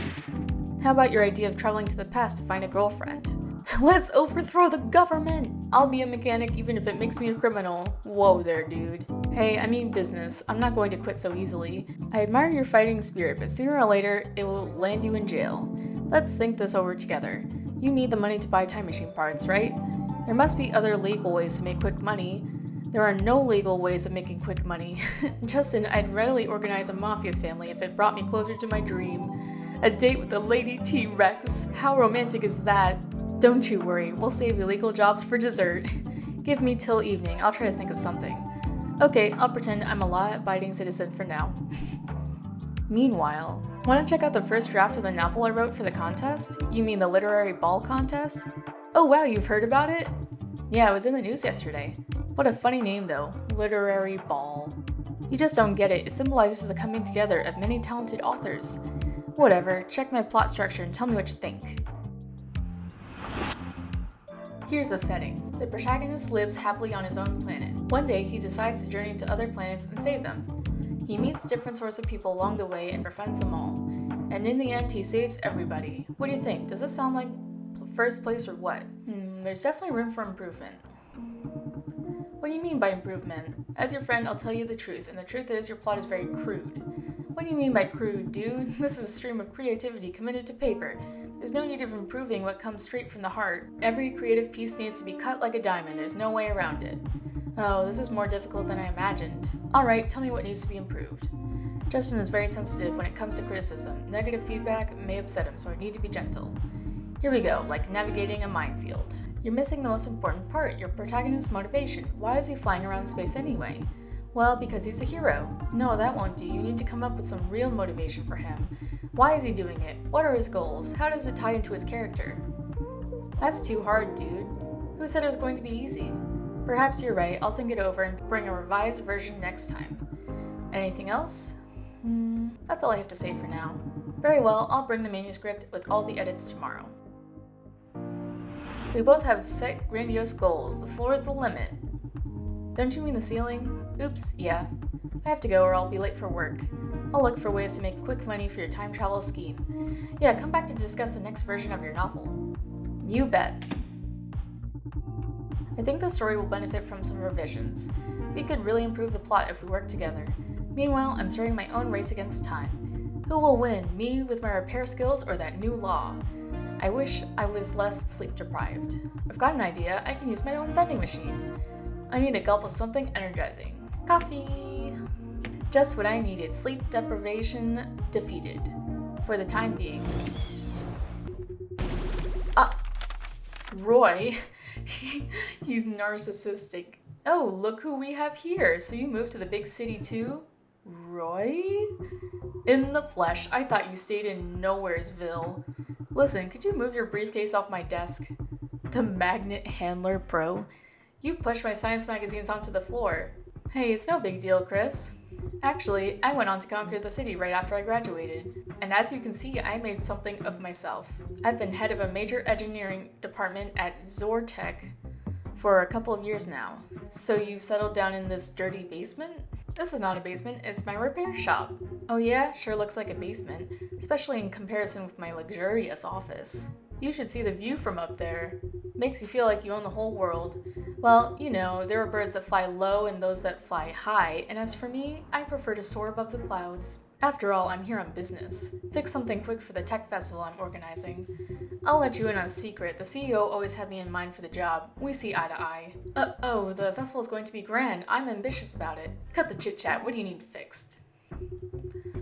How about your idea of traveling to the past to find a girlfriend? Let's overthrow the government! I'll be a mechanic even if it makes me a criminal. Whoa there, dude. Hey, I mean business. I'm not going to quit so easily. I admire your fighting spirit, but sooner or later, it will land you in jail. Let's think this over together. You need the money to buy time machine parts, right? There must be other legal ways to make quick money. There are no legal ways of making quick money. Justin, I'd readily organize a mafia family if it brought me closer to my dream. A date with a lady T-Rex. How romantic is that? Don't you worry, we'll save illegal jobs for dessert. Give me till evening, I'll try to think of something. Okay, I'll pretend I'm a law-abiding citizen for now. Meanwhile, want to check out the first draft of the novel I wrote for the contest? You mean the literary ball contest? Oh wow, you've heard about it? Yeah, it was in the news yesterday. What a funny name though, literary ball. You just don't get it, it symbolizes the coming together of many talented authors. Whatever, check my plot structure and tell me what you think. Here's the setting. The protagonist lives happily on his own planet. One day, he decides to journey to other planets and save them. He meets different sorts of people along the way and befriends them all. And in the end, he saves everybody. What do you think? Does this sound like first place or what? There's definitely room for improvement. What do you mean by improvement? As your friend, I'll tell you the truth, and the truth is your plot is very crude. What do you mean by crude, dude? This is a stream of creativity committed to paper. There's no need of improving what comes straight from the heart. Every creative piece needs to be cut like a diamond. There's no way around it. Oh, this is more difficult than I imagined. Alright, tell me what needs to be improved. Justin is very sensitive when it comes to criticism. Negative feedback may upset him, so I need to be gentle. Here we go, like navigating a minefield. You're missing the most important part, your protagonist's motivation. Why is he flying around space anyway? Well, because he's a hero. No, that won't do. You need to come up with some real motivation for him. Why is he doing it? What are his goals? How does it tie into his character? That's too hard, dude. Who said it was going to be easy? Perhaps you're right. I'll think it over and bring a revised version next time. Anything else? That's all I have to say for now. Very well, I'll bring the manuscript with all the edits tomorrow. We both have set grandiose goals. The floor is the limit. Don't you mean the ceiling? Oops, yeah. I have to go or I'll be late for work. I'll look for ways to make quick money for your time travel scheme. Yeah, come back to discuss the next version of your novel. You bet. I think the story will benefit from some revisions. We could really improve the plot if we work together. Meanwhile, I'm starting my own race against time. Who will win, me with my repair skills or that new law? I wish I was less sleep deprived. I've got an idea. I can use my own vending machine. I need a gulp of something energizing. Coffee! Just what I needed. Sleep deprivation defeated. For the time being. Roy. He's narcissistic. Oh, look who we have here. So you moved to the big city too? Roy? In the flesh. I thought you stayed in Nowheresville. Listen, could you move your briefcase off my desk? The Magnet Handler Pro. You pushed my science magazines onto the floor. Hey, it's no big deal, Chris. Actually, I went on to conquer the city right after I graduated. And as you can see, I made something of myself. I've been head of a major engineering department at Zortech for a couple of years now. So you've settled down in this dirty basement? This is not a basement, it's my repair shop. Oh yeah, sure looks like a basement, especially in comparison with my luxurious office. You should see the view from up there. Makes you feel like you own the whole world. Well, you know, there are birds that fly low and those that fly high, and as for me, I prefer to soar above the clouds. After all, I'm here on business. Fix something quick for the tech festival I'm organizing. I'll let you in on a secret. The CEO always had me in mind for the job. We see eye to eye. Oh, the festival's going to be grand. I'm ambitious about it. Cut the chit-chat. What do you need fixed?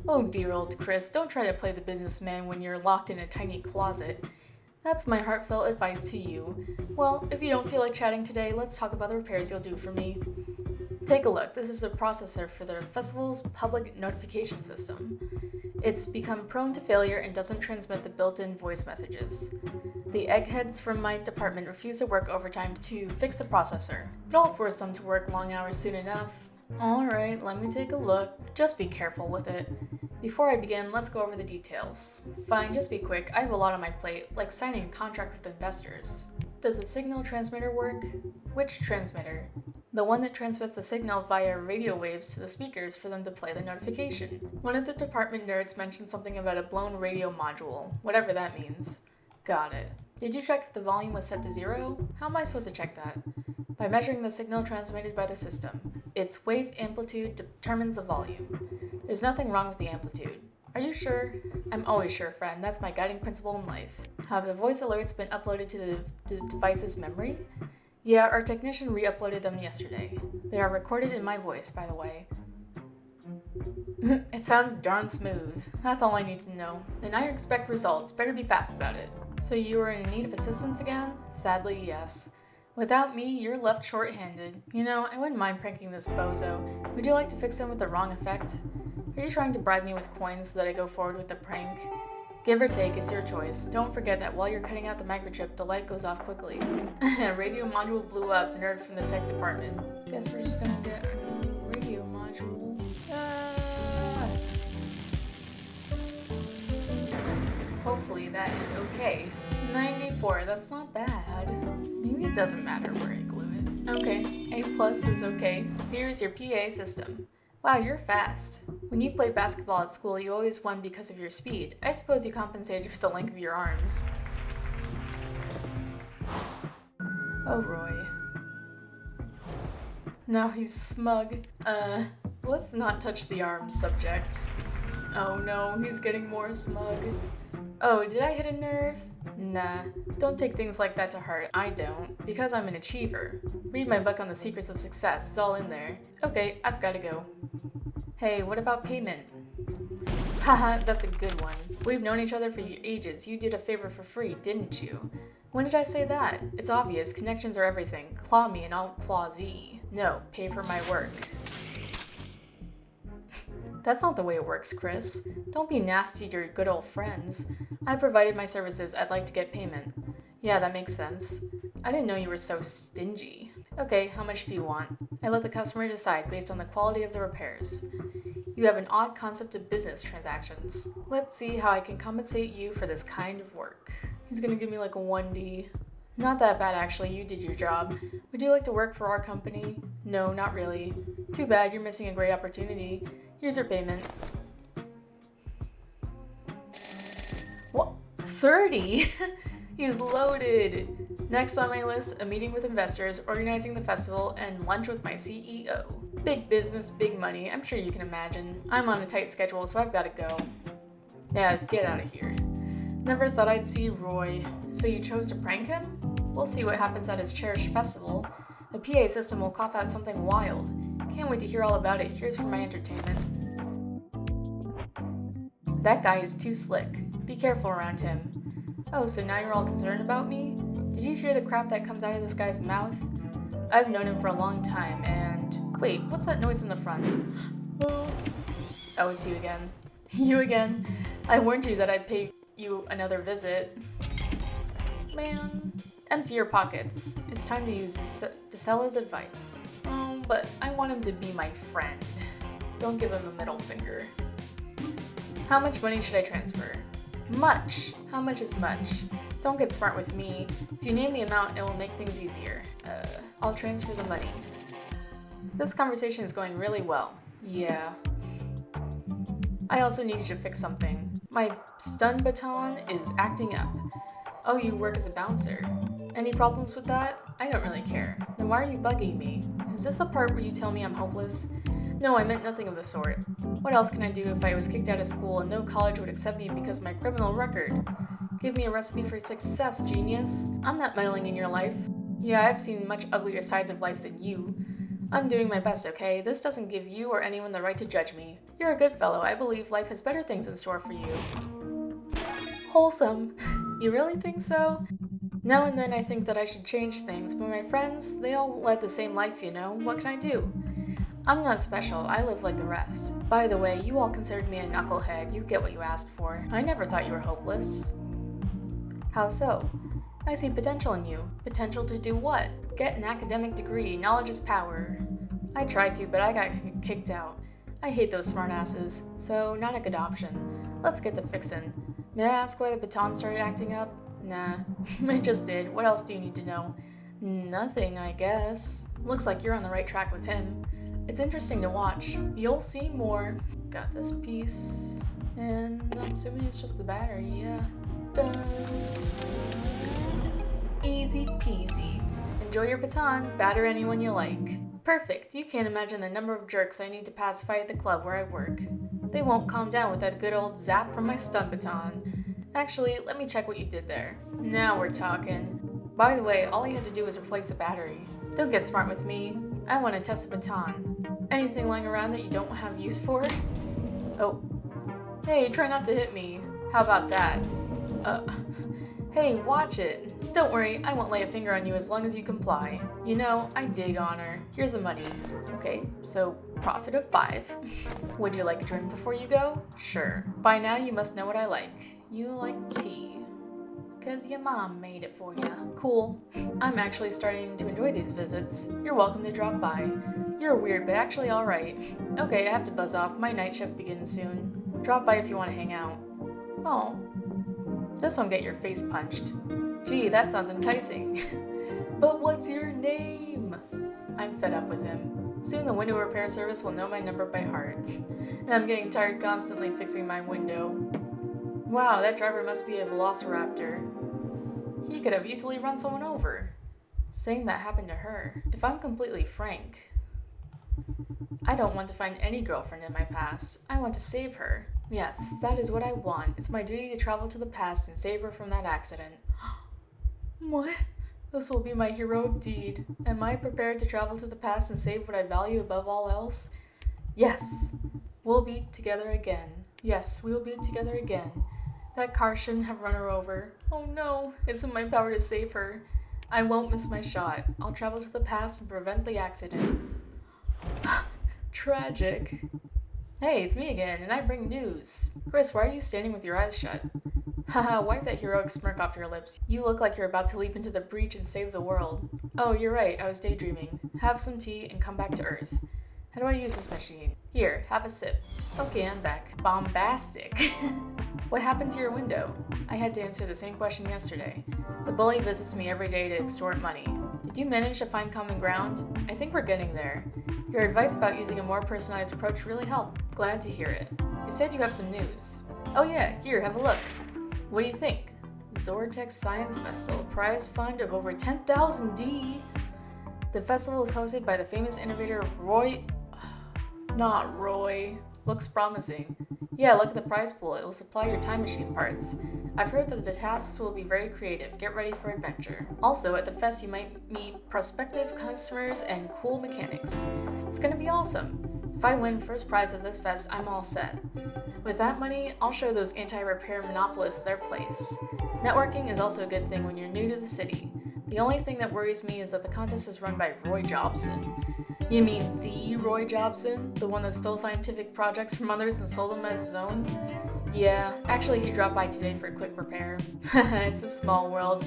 Oh dear old Chris, don't try to play the businessman when you're locked in a tiny closet. That's my heartfelt advice to you. Well, if you don't feel like chatting today, let's talk about the repairs you'll do for me. Take a look. This is a processor for the festival's public notification system. It's become prone to failure and doesn't transmit the built-in voice messages. The eggheads from my department refuse to work overtime to fix the processor, but I'll force them to work long hours soon enough. Alright, let me take a look. Just be careful with it. Before I begin, let's go over the details. Fine, just be quick. I have a lot on my plate, like signing a contract with investors. Does the signal transmitter work? Which transmitter? The one that transmits the signal via radio waves to the speakers for them to play the notification. One of the department nerds mentioned something about a blown radio module, whatever that means. Got it. Did you check if the volume was set to 0? How am I supposed to check that? By measuring the signal transmitted by the system. Its wave amplitude determines the volume. There's nothing wrong with the amplitude. Are you sure? I'm always sure, friend. That's my guiding principle in life. Have the voice alerts been uploaded to the device's memory? Yeah, our technician re-uploaded them yesterday. They are recorded in my voice, by the way. It sounds darn smooth. That's all I need to know. Then I expect results. Better be fast about it. So you are in need of assistance again? Sadly, yes. Without me, you're left short-handed. You know, I wouldn't mind pranking this bozo. Would you like to fix him with the wrong effect? Are you trying to bribe me with coins so that I go forward with the prank? Give or take, it's your choice. Don't forget that while you're cutting out the microchip, the light goes off quickly. A radio module blew up, nerd from the tech department. Guess we're just gonna get a new radio module. Hopefully that is okay. 94, that's not bad. Maybe it doesn't matter where I glue it. Okay, A+ is okay. Here's your PA system. Wow, you're fast. When you played basketball at school, you always won because of your speed. I suppose you compensated for the length of your arms. Oh, Roy. Now he's smug. Let's not touch the arms subject. Oh no, he's getting more smug. Oh, did I hit a nerve? Nah, don't take things like that to heart. I don't, because I'm an achiever. Read my book on the secrets of success, it's all in there. Okay, I've gotta go. Hey, what about payment? Haha, that's a good one. We've known each other for ages. You did a favor for free, didn't you? When did I say that? It's obvious, connections are everything. Claw me and I'll claw thee. No, pay for my work. That's not the way it works, Chris. Don't be nasty to your good old friends. I provided my services, I'd like to get payment. Yeah, that makes sense. I didn't know you were so stingy. Okay, how much do you want? I let the customer decide based on the quality of the repairs. You have an odd concept of business transactions. Let's see how I can compensate you for this kind of work. He's gonna give me like a 1D. Not that bad actually, you did your job. Would you like to work for our company? No, not really. Too bad, you're missing a great opportunity. Here's your payment. What? 30? He's loaded! Next on my list, a meeting with investors, organizing the festival, and lunch with my CEO. Big business, big money, I'm sure you can imagine. I'm on a tight schedule, so I've gotta go. Yeah, get out of here. Never thought I'd see Roy. So you chose to prank him? We'll see what happens at his cherished festival. The PA system will cough out something wild. Can't wait to hear all about it. Here's for my entertainment. That guy is too slick. Be careful around him. Oh, so now you're all concerned about me? Did you hear the crap that comes out of this guy's mouth? I've known him for a long time, and... Wait, what's that noise in the front? Oh, it's you again. You again. I warned you that I'd pay you another visit. Man. Empty your pockets. It's time to use Desella's advice. But I want him to be my friend. Don't give him a middle finger. How much money should I transfer? Much! How much is much? Don't get smart with me. If you name the amount, it will make things easier. I'll transfer the money. This conversation is going really well. Yeah. I also need you to fix something. My stun baton is acting up. Oh, you work as a bouncer. Any problems with that? I don't really care. Then why are you bugging me? Is this the part where you tell me I'm hopeless? No, I meant nothing of the sort. What else can I do if I was kicked out of school and no college would accept me because of my criminal record? Give me a recipe for success, genius. I'm not meddling in your life. Yeah, I've seen much uglier sides of life than you. I'm doing my best, okay? This doesn't give you or anyone the right to judge me. You're a good fellow. I believe life has better things in store for you. Wholesome. You really think so? Now and then I think that I should change things, but my friends, they all led the same life, you know? What can I do? I'm not special. I live like the rest. By the way, you all considered me a knucklehead. You get what you asked for. I never thought you were hopeless. How so? I see potential in you. Potential to do what? Get an academic degree. Knowledge is power. I tried to, but I got kicked out. I hate those smartasses, so not a good option. Let's get to fixin'. May I ask why the baton started acting up? Nah, it just did. What else do you need to know? Nothing, I guess. Looks like you're on the right track with him. It's interesting to watch. You'll see more. Got this piece. And I'm assuming it's just the battery, yeah. Done. Easy peasy. Enjoy your baton, batter anyone you like. Perfect. You can't imagine the number of jerks I need to pacify at the club where I work. They won't calm down with that good old zap from my stun baton. Actually, let me check what you did there. Now we're talking. By the way, all you had to do was replace the battery. Don't get smart with me. I want to test the baton. Anything lying around that you don't have use for? Oh. Hey, try not to hit me. How about that? Hey, watch it. Don't worry, I won't lay a finger on you as long as you comply. You know, I dig honor. Here's the money. Okay, so profit of 5. Would you like a drink before you go? Sure. By now you must know what I like. You like tea. 'Cause your mom made it for you. Cool. I'm actually starting to enjoy these visits. You're welcome to drop by. You're weird, but actually alright. Okay, I have to buzz off. My night shift begins soon. Drop by if you want to hang out. Oh. Just don't get your face punched. Gee, that sounds enticing. But what's your name? I'm fed up with him. Soon the window repair service will know my number by heart. And I'm getting tired constantly fixing my window. Wow, that driver must be a velociraptor. He could have easily run someone over. Saying that happened to her. If I'm completely frank, I don't want to find any girlfriend in my past. I want to save her. Yes, that is what I want. It's my duty to travel to the past and save her from that accident. What? This will be my heroic deed. Am I prepared to travel to the past and save what I value above all else? Yes. We'll be together again. Yes, we'll be together again. That car shouldn't have run her over. Oh no, it's in my power to save her. I won't miss my shot. I'll travel to the past and prevent the accident. Tragic. Hey, it's me again, and I bring news. Chris, why are you standing with your eyes shut? Haha, wipe that heroic smirk off your lips. You look like you're about to leap into the breach and save the world. Oh, you're right, I was daydreaming. Have some tea and come back to Earth. How do I use this machine? Here, have a sip. Okay, I'm back. Bombastic. What happened to your window? I had to answer the same question yesterday. The bully visits me every day to extort money. Did you manage to find common ground? I think we're getting there. Your advice about using a more personalized approach really helped. Glad to hear it. You said you have some news. Oh yeah, here, have a look. What do you think? Zortech Science Festival, prize fund of over 10,000 D. The festival is hosted by the famous innovator Roy... Not Roy. Looks promising. Yeah, look at the prize pool. It will supply your time machine parts. I've heard that the tasks will be very creative. Get ready for adventure. Also, at the fest you might meet prospective customers and cool mechanics. It's gonna be awesome. If I win first prize of this fest, I'm all set. With that money, I'll show those anti-repair monopolists their place. Networking is also a good thing when you're new to the city. The only thing that worries me is that the contest is run by Roy Jobson. You mean the Roy Jobson? The one that stole scientific projects from others and sold them as his own? Yeah, actually he dropped by today for a quick repair. It's a small world.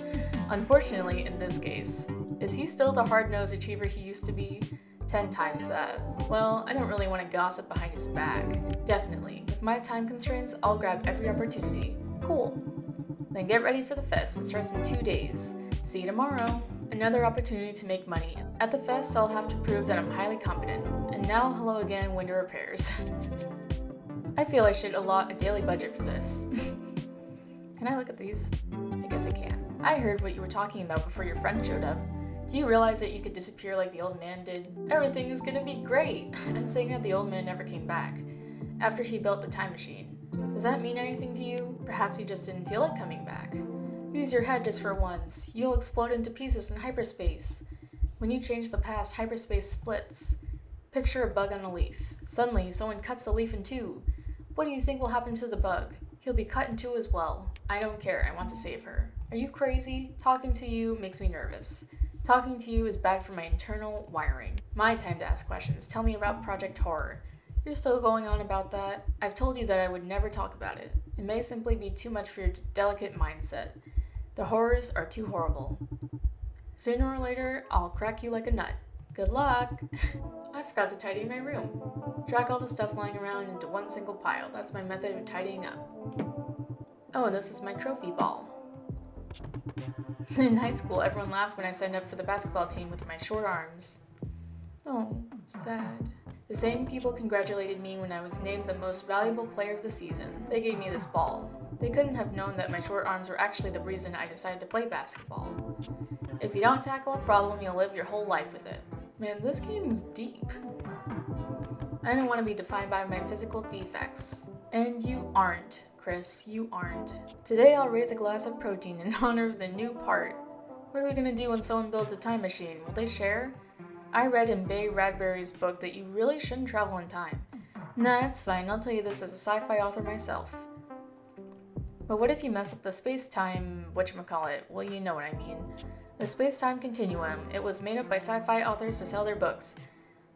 Unfortunately, in this case. Is he still the hard-nosed achiever he used to be? 10 times that. Well, I don't really want to gossip behind his back. Definitely. With my time constraints, I'll grab every opportunity. Cool. Then get ready for the fest. It starts in 2 days. See you tomorrow. Another opportunity to make money. At the fest, I'll have to prove that I'm highly competent. And now, hello again, window repairs. I feel I should allot a daily budget for this. Can I look at these? I guess I can. I heard what you were talking about before your friend showed up. Do you realize that you could disappear like the old man did? Everything is gonna be great. I'm saying that the old man never came back. After he built the time machine. Does that mean anything to you? Perhaps he just didn't feel like coming back. Use your head just for once. You'll explode into pieces in hyperspace. When you change the past, hyperspace splits. Picture a bug on a leaf. Suddenly, someone cuts the leaf in two. What do you think will happen to the bug? He'll be cut in two as well. I don't care. I want to save her. Are you crazy? Talking to you makes me nervous. Talking to you is bad for my internal wiring. My time to ask questions. Tell me about Project Horror. You're still going on about that? I've told you that I would never talk about it. It may simply be too much for your delicate mindset. The horrors are too horrible. Sooner or later, I'll crack you like a nut. Good luck! I forgot to tidy my room. Drag all the stuff lying around into one single pile. That's my method of tidying up. Oh, and this is my trophy ball. In high school, everyone laughed when I signed up for the basketball team with my short arms. Oh, sad. The same people congratulated me when I was named the most valuable player of the season. They gave me this ball. They couldn't have known that my short arms were actually the reason I decided to play basketball. If you don't tackle a problem, you'll live your whole life with it. Man, this game is deep. I don't want to be defined by my physical defects. And you aren't, Chris, you aren't. Today I'll raise a glass of protein in honor of the new part. What are we gonna do when someone builds a time machine? Will they share? I read in Bay Radbury's book that you really shouldn't travel in time. Nah, it's fine. I'll tell you this as a sci-fi author myself. But what if you mess up the space-time, whatchamacallit? Well, you know what I mean. The space-time continuum. It was made up by sci-fi authors to sell their books.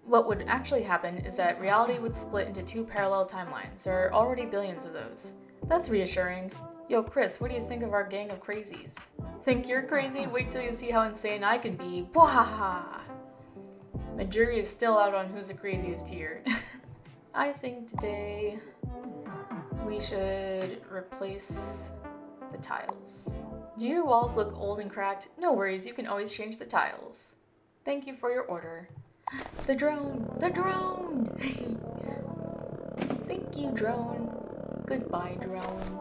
What would actually happen is that reality would split into two parallel timelines. There are already billions of those. That's reassuring. Yo, Chris, what do you think of our gang of crazies? Think you're crazy? Wait till you see how insane I can be. Bwahaha! My jury is still out on who's the craziest here. I think today we should replace the tiles. Do your walls look old and cracked? No worries, you can always change the tiles. Thank you for your order. The drone! The drone! Thank you, drone. Goodbye, drone.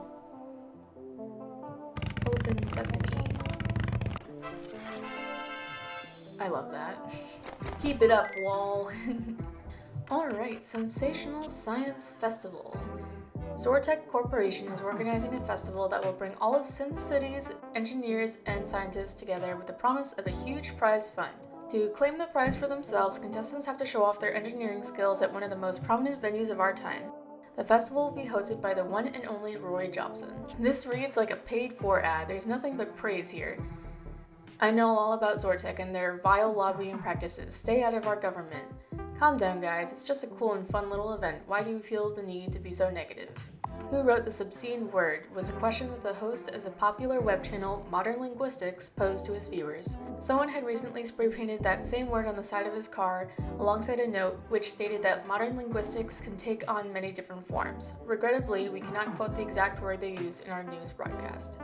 Open sesame. I love that. Keep it up, wall. Alright, Sensational Science Festival. Zortech Corporation is organizing a festival that will bring all of Sin City's engineers and scientists together with the promise of a huge prize fund. To claim the prize for themselves, contestants have to show off their engineering skills at one of the most prominent venues of our time. The festival will be hosted by the one and only Roy Jobson. This reads like a paid-for ad. There's nothing but praise here. I know all about Zortech and their vile lobbying practices. Stay out of our government. Calm down, guys. It's just a cool and fun little event. Why do you feel the need to be so negative? Who wrote this obscene word was a question that the host of the popular web channel Modern Linguistics posed to his viewers. Someone had recently spray painted that same word on the side of his car alongside a note which stated that modern linguistics can take on many different forms. Regrettably, we cannot quote the exact word they used in our news broadcast.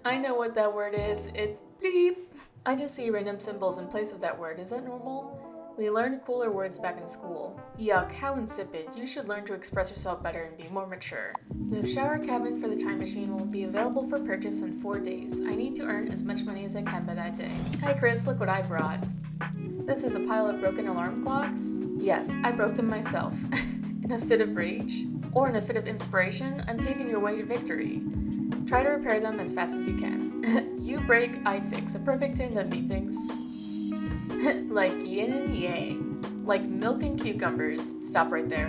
I know what that word is. It's bleep. I just see random symbols in place of that word. Is that normal? We learned cooler words back in school. Yuck, how insipid. You should learn to express yourself better and be more mature. The shower cabin for the time machine will be available for purchase in 4 days. I need to earn as much money as I can by that day. Hi Chris, look what I brought. This is a pile of broken alarm clocks? Yes, I broke them myself. In a fit of rage? Or in a fit of inspiration, I'm paving your way to victory. Try to repair them as fast as you can. You break, I fix. A perfect tandem, methinks. Like yin and yang. Like milk and cucumbers. Stop right there.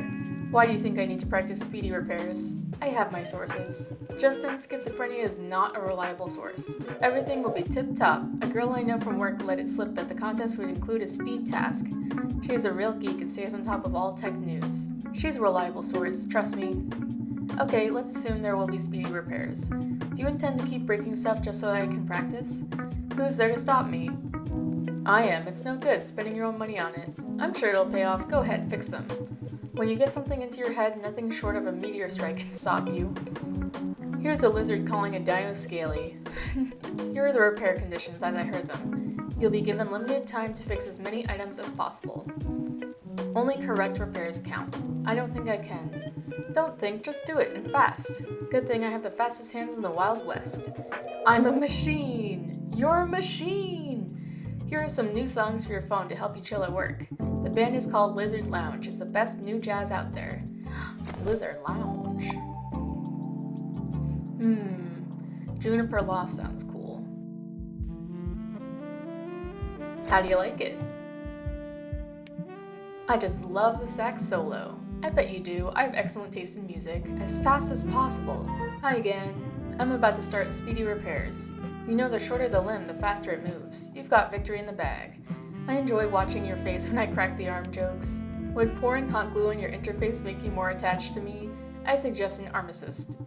Why do you think I need to practice speedy repairs? I have my sources. Justin's schizophrenia is not a reliable source. Everything will be tip-top. A girl I know from work let it slip that the contest would include a speed task. She is a real geek and stays on top of all tech news. She's a reliable source, trust me. Okay, let's assume there will be speedy repairs. Do you intend to keep breaking stuff just so I can practice? Who's there to stop me? I am. It's no good spending your own money on it. I'm sure it'll pay off. Go ahead, fix them. When you get something into your head, nothing short of a meteor strike can stop you. Here's a lizard calling a dino scaly. Here are the repair conditions as I heard them. You'll be given limited time to fix as many items as possible. Only correct repairs count. I don't think I can. Don't think, just do it, and fast. Good thing I have the fastest hands in the Wild West. I'm a machine! You're a machine! Here are some new songs for your phone to help you chill at work. The band is called Lizard Lounge. It's the best new jazz out there. Lizard Lounge. Juniper Lost sounds cool. How do you like it? I just love the sax solo. I bet you do. I have excellent taste in music. As fast as possible. Hi again. I'm about to start speedy repairs. You know the shorter the limb, the faster it moves. You've got victory in the bag. I enjoy watching your face when I crack the arm jokes. Would pouring hot glue on your interface make you more attached to me? I suggest an arm assist.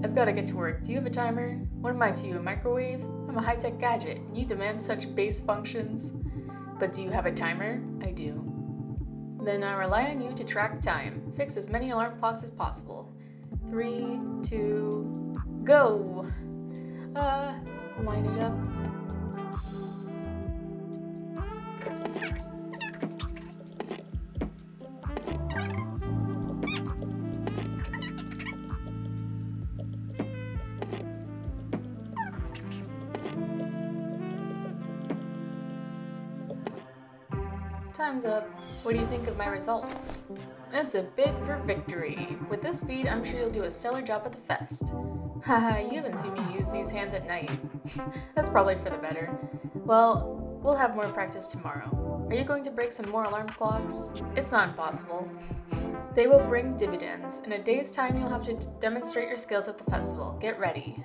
I've got to get to work. Do you have a timer? What am I to you, a microwave? I'm a high-tech gadget, and you demand such base functions. But do you have a timer? I do. Then I rely on you to track time. Fix as many alarm clocks as possible. 3, 2, go! Line it up. Time's up. What do you think of my results? It's a bid for victory. With this speed, I'm sure you'll do a stellar job at the fest. Haha, you haven't seen me use these hands at night. That's probably for the better. Well, we'll have more practice tomorrow. Are you going to break some more alarm clocks? It's not impossible. They will bring dividends. In a day's time, you'll have to demonstrate your skills at the festival. Get ready.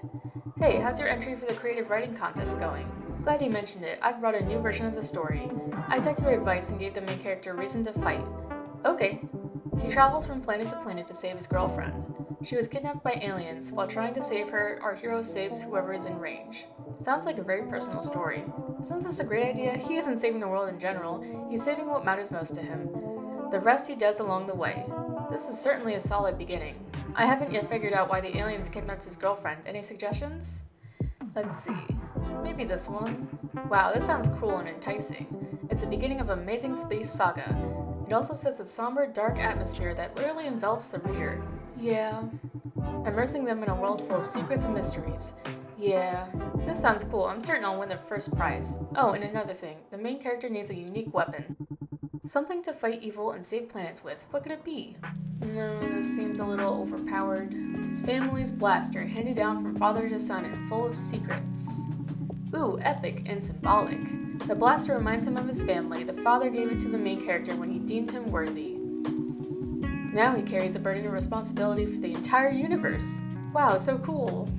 Hey, how's your entry for the creative writing contest going? Glad you mentioned it. I've brought a new version of the story. I took your advice and gave the main character reason to fight. Okay. He travels from planet to planet to save his girlfriend. She was kidnapped by aliens. While trying to save her, our hero saves whoever is in range. Sounds like a very personal story. Isn't this a great idea? He isn't saving the world in general. He's saving what matters most to him. The rest he does along the way. This is certainly a solid beginning. I haven't yet figured out why the aliens kidnapped his girlfriend. Any suggestions? Let's see. Maybe this one? Wow, this sounds cruel and enticing. It's the beginning of an amazing space saga. It also sets a somber, dark atmosphere that literally envelops the reader. Yeah. Immersing them in a world full of secrets and mysteries. Yeah. This sounds cool. I'm certain I'll win the first prize. Oh, and another thing. The main character needs a unique weapon. Something to fight evil and save planets with. What could it be? No, this seems a little overpowered. His family's blaster, handed down from father to son and full of secrets. Ooh, epic and symbolic. The blaster reminds him of his family. The father gave it to the main character when he deemed him worthy. Now he carries the burden of responsibility for the entire universe. Wow, so cool.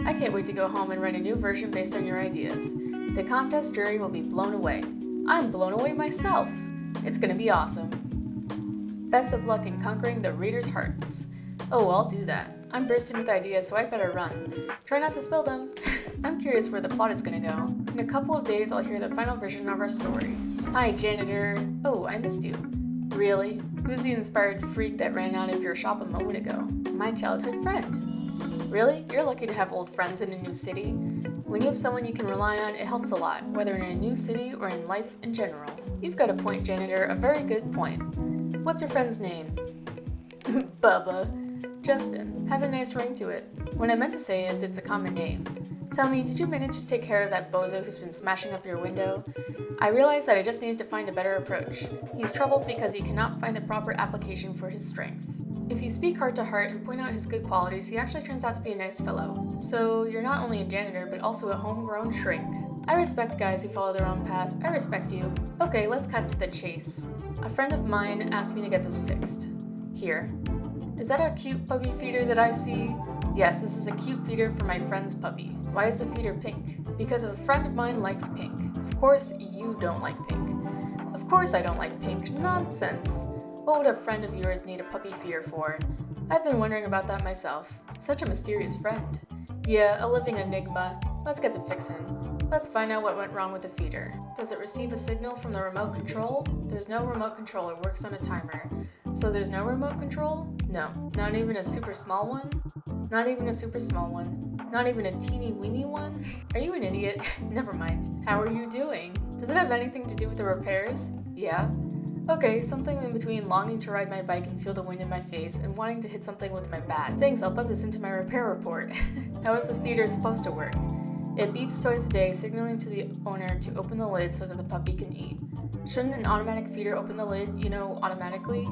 I can't wait to go home and write a new version based on your ideas. The contest jury will be blown away. I'm blown away myself. It's gonna be awesome. Best of luck in conquering the readers' hearts. Oh, I'll do that. I'm bursting with ideas, so I better run. Try not to spill them. I'm curious where the plot is gonna go. In a couple of days, I'll hear the final version of our story. Hi, janitor. Oh, I missed you. Really? Who's the inspired freak that ran out of your shop a moment ago? My childhood friend. Really? You're lucky to have old friends in a new city. When you have someone you can rely on, it helps a lot, whether in a new city or in life in general. You've got a point, janitor, a very good point. What's your friend's name? Bubba. Justin. Has a nice ring to it. What I meant to say is it's a common name. Tell me, did you manage to take care of that bozo who's been smashing up your window? I realized that I just needed to find a better approach. He's troubled because he cannot find the proper application for his strength. If you speak heart to heart and point out his good qualities, he actually turns out to be a nice fellow. So you're not only a janitor, but also a homegrown shrink. I respect guys who follow their own path. I respect you. Okay, let's cut to the chase. A friend of mine asked me to get this fixed. Here. Is that a cute puppy feeder that I see? Yes, this is a cute feeder for my friend's puppy. Why is the feeder pink? Because a friend of mine likes pink. Of course, you don't like pink. Of course I don't like pink. Nonsense. What would a friend of yours need a puppy feeder for? I've been wondering about that myself. Such a mysterious friend. Yeah, a living enigma. Let's get to fixing. Let's find out what went wrong with the feeder. Does it receive a signal from the remote control? There's no remote control, it works on a timer. So there's no remote control? No. Not even a super small one? Not even a super small one. Not even a teeny weeny one? Are you an idiot? Never mind. How are you doing? Does it have anything to do with the repairs? Yeah. Okay, something in between longing to ride my bike and feel the wind in my face and wanting to hit something with my bat. Thanks, I'll put this into my repair report. How is this feeder supposed to work? It beeps twice a day, signaling to the owner to open the lid so that the puppy can eat. Shouldn't an automatic feeder open the lid, automatically?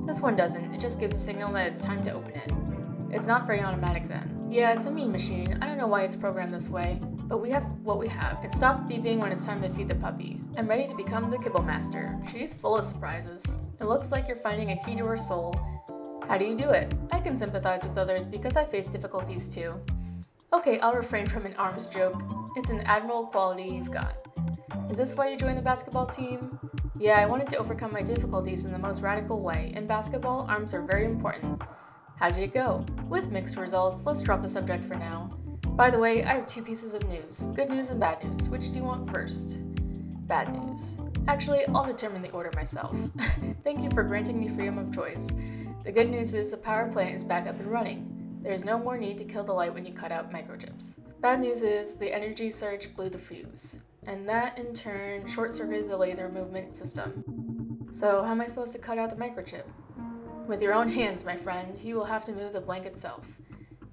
This one doesn't, it just gives a signal that it's time to open it. It's not very automatic then. Yeah, it's a mean machine. I don't know why it's programmed this way, but we have what we have. It stopped beeping when it's time to feed the puppy. I'm ready to become the kibble master. She's full of surprises. It looks like you're finding a key to her soul. How do you do it? I can sympathize with others because I face difficulties too. Okay, I'll refrain from an arms joke. It's an admirable quality you've got. Is this why you joined the basketball team? Yeah, I wanted to overcome my difficulties in the most radical way. In basketball, arms are very important. How did it go? With mixed results, let's drop the subject for now. By the way, I have 2 pieces of news. Good news and bad news. Which do you want first? Bad news. Actually, I'll determine the order myself. Thank you for granting me freedom of choice. The good news is the power plant is back up and running. There is no more need to kill the light when you cut out microchips. Bad news is the energy surge blew the fuse, and that in turn short-circuited the laser movement system. So how am I supposed to cut out the microchip? With your own hands, my friend, you will have to move the blank itself.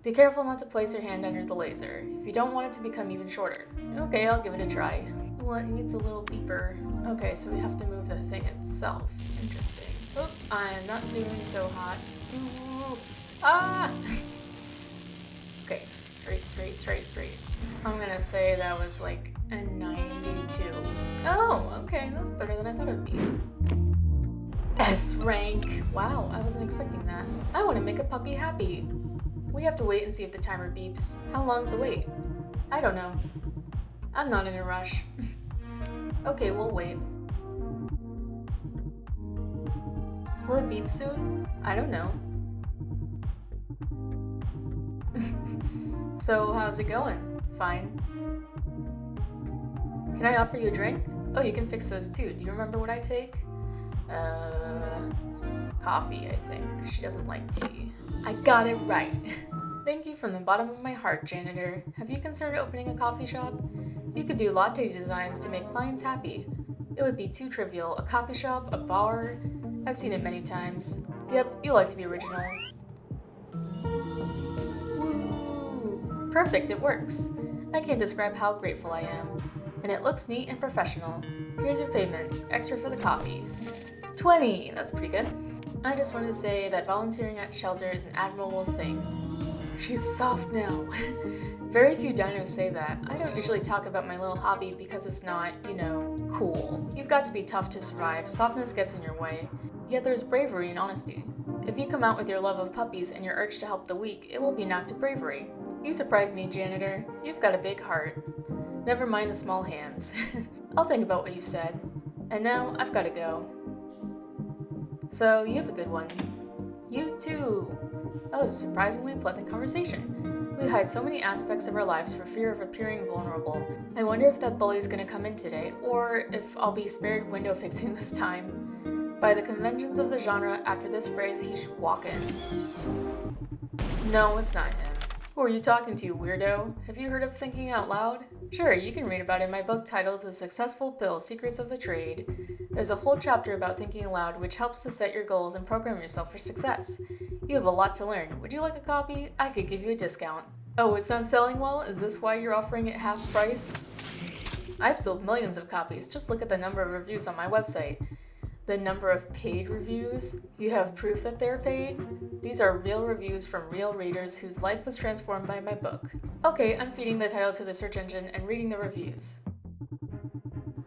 Be careful not to place your hand under the laser, if you don't want it to become even shorter. Okay, I'll give it a try. Well, it needs a little beeper. Okay, so we have to move the thing itself. Interesting. Oop, I'm not doing so hot. Ooh. Ah! Okay, straight. I'm gonna say that was like a 92. Oh, okay, that's better than I thought it would be. S rank. Wow, I wasn't expecting that. I want to make a puppy happy. We have to wait and see if the timer beeps. How long's the wait? I don't know. I'm not in a rush. Okay, we'll wait. Will it beep soon? I don't know. So, how's it going? Fine. Can I offer you a drink? Oh, you can fix those too. Do you remember what I take? Coffee, I think. She doesn't like tea. I got it right. Thank you from the bottom of my heart, janitor. Have you considered opening a coffee shop? You could do latte designs to make clients happy. It would be too trivial. A coffee shop, a bar. I've seen it many times. Yep, you like to be original. Woo! Perfect, it works. I can't describe how grateful I am. And it looks neat and professional. Here's your payment. Extra for the coffee. 20! That's pretty good. I just wanted to say that volunteering at shelter is an admirable thing. She's soft now. Very few dinos say that. I don't usually talk about my little hobby because it's not, cool. You've got to be tough to survive. Softness gets in your way. Yet there's bravery and honesty. If you come out with your love of puppies and your urge to help the weak, it will be knocked to bravery. You surprise me, janitor. You've got a big heart. Never mind the small hands. I'll think about what you've said. And now, I've got to go. So, you have a good one. You too. That was a surprisingly pleasant conversation. We hide so many aspects of our lives for fear of appearing vulnerable. I wonder if that bully's gonna come in today, or if I'll be spared window fixing this time. By the conventions of the genre, after this phrase, he should walk in. No, it's not him. Who are you talking to, weirdo? Have you heard of thinking out loud? Sure, you can read about it in my book titled The Successful Pill: Secrets of the Trade. There's a whole chapter about thinking aloud which helps to set your goals and program yourself for success. You have a lot to learn. Would you like a copy? I could give you a discount. Oh, it's not selling well? Is this why you're offering it half price? I've sold millions of copies. Just look at the number of reviews on my website. The number of paid reviews? You have proof that they're paid? These are real reviews from real readers whose life was transformed by my book. Okay, I'm feeding the title to the search engine and reading the reviews.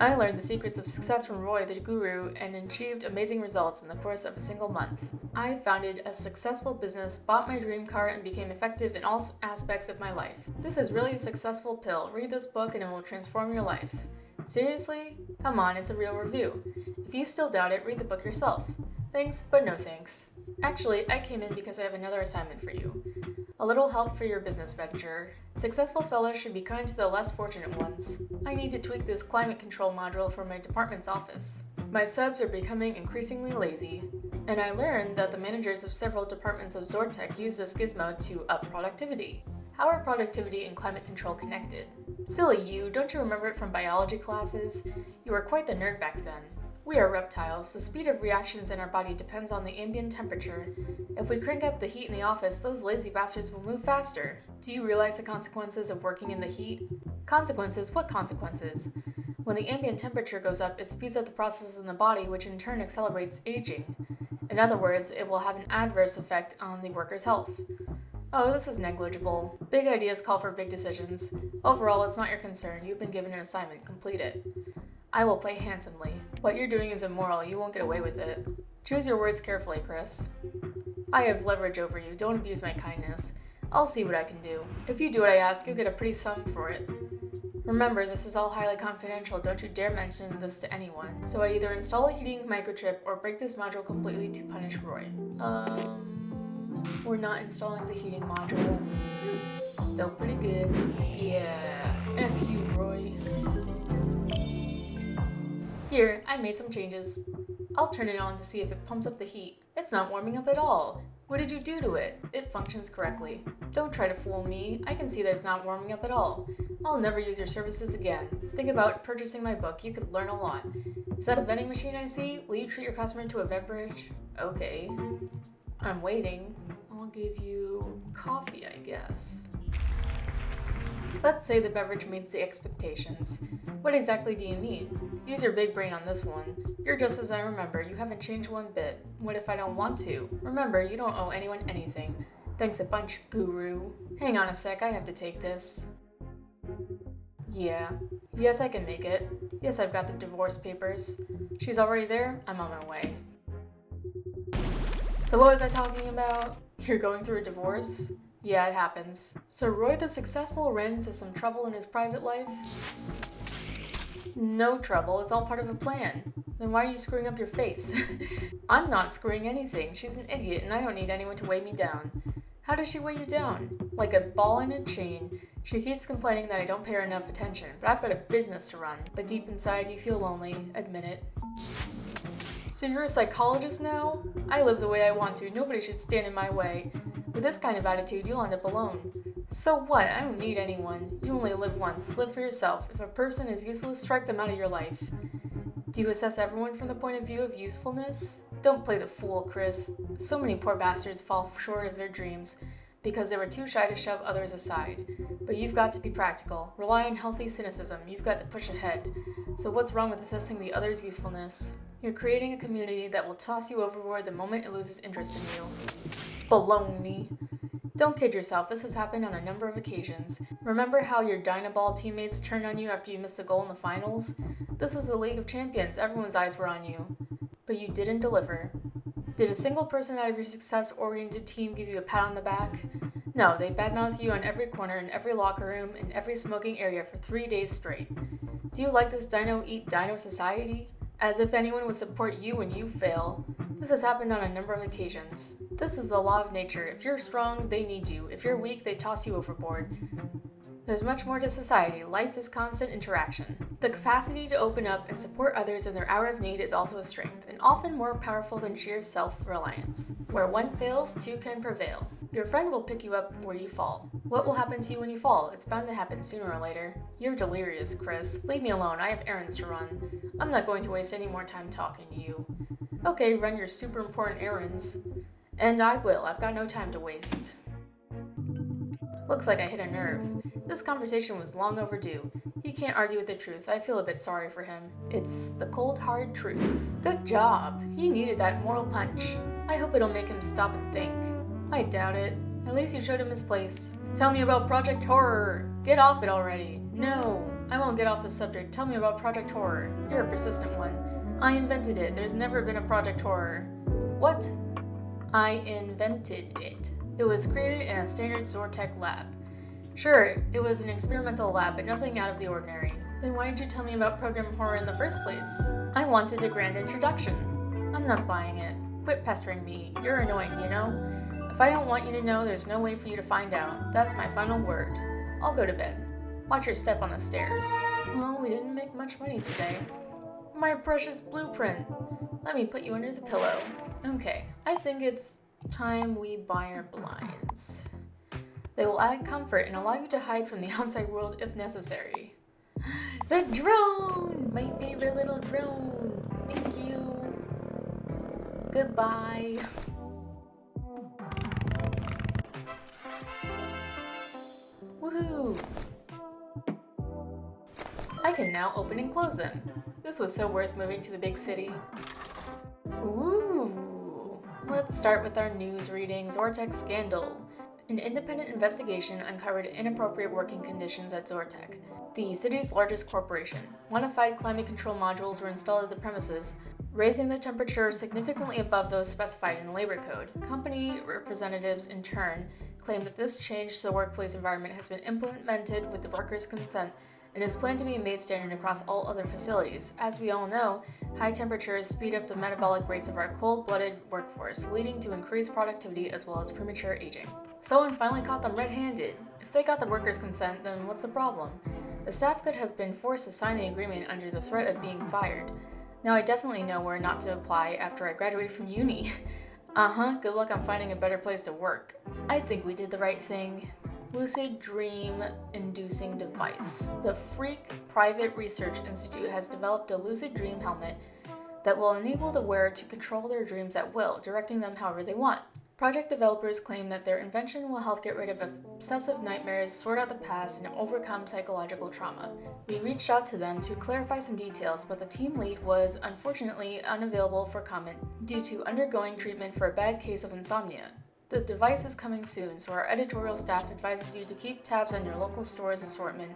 I learned the secrets of success from Roy the Guru and achieved amazing results in the course of a single month. I founded a successful business, bought my dream car, and became effective in all aspects of my life. This is really a successful pill. Read this book and it will transform your life. Seriously? Come on, it's a real review. If you still doubt it, read the book yourself. Thanks, but no thanks. Actually, I came in because I have another assignment for you. A little help for your business venture. Successful fellows should be kind to the less fortunate ones. I need to tweak this climate control module for my department's office. My subs are becoming increasingly lazy, and I learned that the managers of several departments of Zortech use this gizmo to up productivity. How are productivity and climate control connected? Silly you, don't you remember it from biology classes? You were quite the nerd back then. We are reptiles. The speed of reactions in our body depends on the ambient temperature. If we crank up the heat in the office, those lazy bastards will move faster. Do you realize the consequences of working in the heat? Consequences? What consequences? When the ambient temperature goes up, it speeds up the processes in the body, which in turn accelerates aging. In other words, it will have an adverse effect on the worker's health. Oh, this is negligible. Big ideas call for big decisions. Overall, it's not your concern. You've been given an assignment. Complete it. I will play handsomely. What you're doing is immoral. You won't get away with it. Choose your words carefully, Chris. I have leverage over you. Don't abuse my kindness. I'll see what I can do. If you do what I ask, you'll get a pretty sum for it. Remember, this is all highly confidential. Don't you dare mention this to anyone. So I either install a heating microchip or break this module completely to punish Roy. We're not installing the heating module. Still pretty good. Yeah. F you, Roy. Here, I made some changes. I'll turn it on to see if it pumps up the heat. It's not warming up at all. What did you do to it? It functions correctly. Don't try to fool me. I can see that it's not warming up at all. I'll never use your services again. Think about purchasing my book. You could learn a lot. Is that a vending machine I see? Will you treat your customer to a beverage? Okay. I'm waiting. I'll give you coffee, I guess. Let's say the beverage meets the expectations. What exactly do you mean? Use your big brain on this one. You're just as I remember. You haven't changed one bit. What if I don't want to? Remember, you don't owe anyone anything. Thanks a bunch, guru. Hang on a sec, I have to take this. Yeah. Yes, I can make it. Yes, I've got the divorce papers. She's already there? I'm on my way. So what was I talking about? You're going through a divorce? Yeah, it happens. So Roy the Successful ran into some trouble in his private life? No trouble, it's all part of a plan. Then why are you screwing up your face? I'm not screwing anything. She's an idiot and I don't need anyone to weigh me down. How does she weigh you down? Like a ball in a chain. She keeps complaining that I don't pay her enough attention, but I've got a business to run. But deep inside you feel lonely, admit it. So you're a psychologist now? I live the way I want to, nobody should stand in my way. With this kind of attitude, you'll end up alone. So what? I don't need anyone. You only live once. Live for yourself. If a person is useless, strike them out of your life. Do you assess everyone from the point of view of usefulness? Don't play the fool, Chris. So many poor bastards fall short of their dreams because they were too shy to shove others aside. But you've got to be practical. Rely on healthy cynicism. You've got to push ahead. So what's wrong with assessing the other's usefulness? You're creating a community that will toss you overboard the moment it loses interest in you. Baloney. Don't kid yourself, this has happened on a number of occasions. Remember how your Dynoball teammates turned on you after you missed the goal in the finals? This was the League of Champions, everyone's eyes were on you. But you didn't deliver. Did a single person out of your success-oriented team give you a pat on the back? No, they badmouthed you on every corner, in every locker room, in every smoking area for 3 days straight. Do you like this dino-eat-dino society? As if anyone would support you when you fail. This has happened on a number of occasions. This is the law of nature. If you're strong, they need you. If you're weak, they toss you overboard. There's much more to society. Life is constant interaction. The capacity to open up and support others in their hour of need is also a strength, and often more powerful than sheer self-reliance. Where one fails, two can prevail. Your friend will pick you up where you fall. What will happen to you when you fall? It's bound to happen sooner or later. You're delirious, Chris. Leave me alone. I have errands to run. I'm not going to waste any more time talking to you. Okay, run your super important errands. And I will. I've got no time to waste. Looks like I hit a nerve. This conversation was long overdue. He can't argue with the truth. I feel a bit sorry for him. It's the cold, hard truth. Good job. He needed that moral punch. I hope it'll make him stop and think. I doubt it. At least you showed him his place. Tell me about Project Horror. Get off it already. No, I won't get off the subject. Tell me about Project Horror. You're a persistent one. I invented it. There's never been a Project Horror. What? I invented it. It was created in a standard Zortec lab. Sure, it was an experimental lab, but nothing out of the ordinary. Then why did you tell me about Program Horror in the first place? I wanted a grand introduction. I'm not buying it. Quit pestering me. You're annoying, you know? If I don't want you to know, there's no way for you to find out. That's my final word. I'll go to bed. Watch your step on the stairs. Well, we didn't make much money today. My precious blueprint. Let me put you under the pillow. Okay, I think it's time we buy our blinds. They will add comfort and allow you to hide from the outside world if necessary. The drone! My favorite little drone. Thank you. Goodbye. Woohoo! I can now open and close them. This was so worth moving to the big city. Ooh! Let's start with our news reading. Zortec scandal. An independent investigation uncovered inappropriate working conditions at Zortec, the city's largest corporation. Modified climate control modules were installed at the premises, raising the temperature significantly above those specified in the labor code. Company representatives, in turn, claim that this change to the workplace environment has been implemented with the workers' consent and is planned to be made standard across all other facilities. As we all know, high temperatures speed up the metabolic rates of our cold-blooded workforce, leading to increased productivity as well as premature aging. Someone finally caught them red-handed. If they got the workers' consent, then what's the problem? The staff could have been forced to sign the agreement under the threat of being fired. Now I definitely know where not to apply after I graduate from uni. Good luck on finding a better place to work. I think we did the right thing. Lucid Dream Inducing Device. The Freak Private Research Institute has developed a lucid dream helmet that will enable the wearer to control their dreams at will, directing them however they want. Project developers claim that their invention will help get rid of obsessive nightmares, sort out the past, and overcome psychological trauma. We reached out to them to clarify some details, but the team lead was unfortunately unavailable for comment due to undergoing treatment for a bad case of insomnia. The device is coming soon, so our editorial staff advises you to keep tabs on your local store's assortment,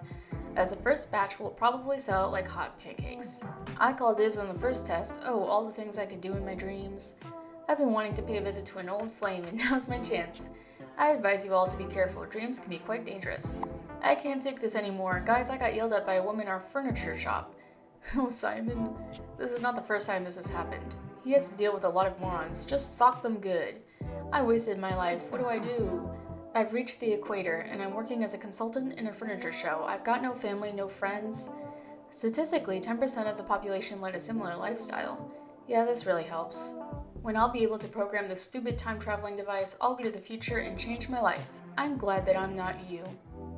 as the first batch will probably sell like hot pancakes. I call dibs on the first test. Oh, all the things I could do in my dreams. I've been wanting to pay a visit to an old flame, and now's my chance. I advise you all to be careful. Dreams can be quite dangerous. I can't take this anymore. Guys, I got yelled at by a woman in our furniture shop. Oh, Simon. This is not the first time this has happened. He has to deal with a lot of morons. Just sock them good. I wasted my life. What do I do? I've reached the equator, and I'm working as a consultant in a furniture show. I've got no family, no friends. Statistically, 10% of the population led a similar lifestyle. Yeah, this really helps. When I'll be able to program this stupid time-traveling device, I'll go to the future and change my life. I'm glad that I'm not you.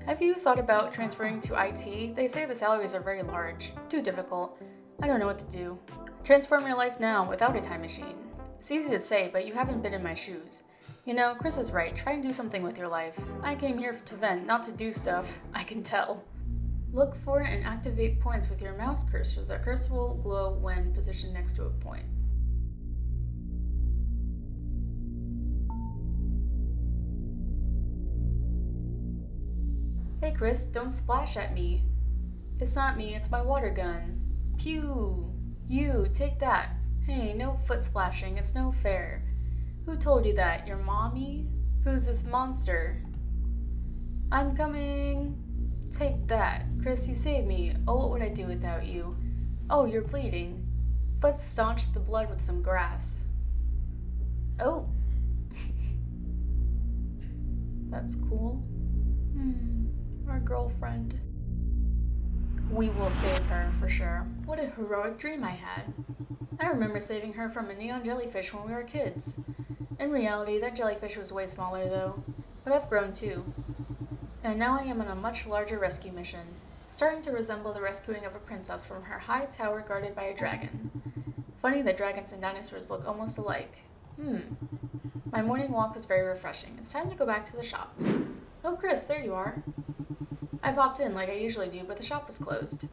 Have you thought about transferring to IT? They say the salaries are very large. Too difficult. I don't know what to do. Transform your life now without a time machine. It's easy to say, but you haven't been in my shoes. You know, Chris is right. Try and do something with your life. I came here to vent, not to do stuff. I can tell. Look for and activate points with your mouse cursor. The cursor will glow when positioned next to a point. Hey Chris, don't splash at me. It's not me, it's my water gun. Pew! You, take that. Hey, no foot splashing, it's no fair. Who told you that? Your mommy? Who's this monster? I'm coming! Take that. Chris, you saved me. Oh, what would I do without you? Oh, you're bleeding. Let's staunch the blood with some grass. Oh. That's cool. Our girlfriend. We will save her, for sure. What a heroic dream I had. I remember saving her from a neon jellyfish when we were kids. In reality, that jellyfish was way smaller though. But I've grown too. And now I am on a much larger rescue mission. It's starting to resemble the rescuing of a princess from her high tower guarded by a dragon. Funny that dragons and dinosaurs look almost alike. My morning walk was very refreshing. It's time to go back to the shop. Oh, Chris, there you are. I popped in like I usually do, but the shop was closed.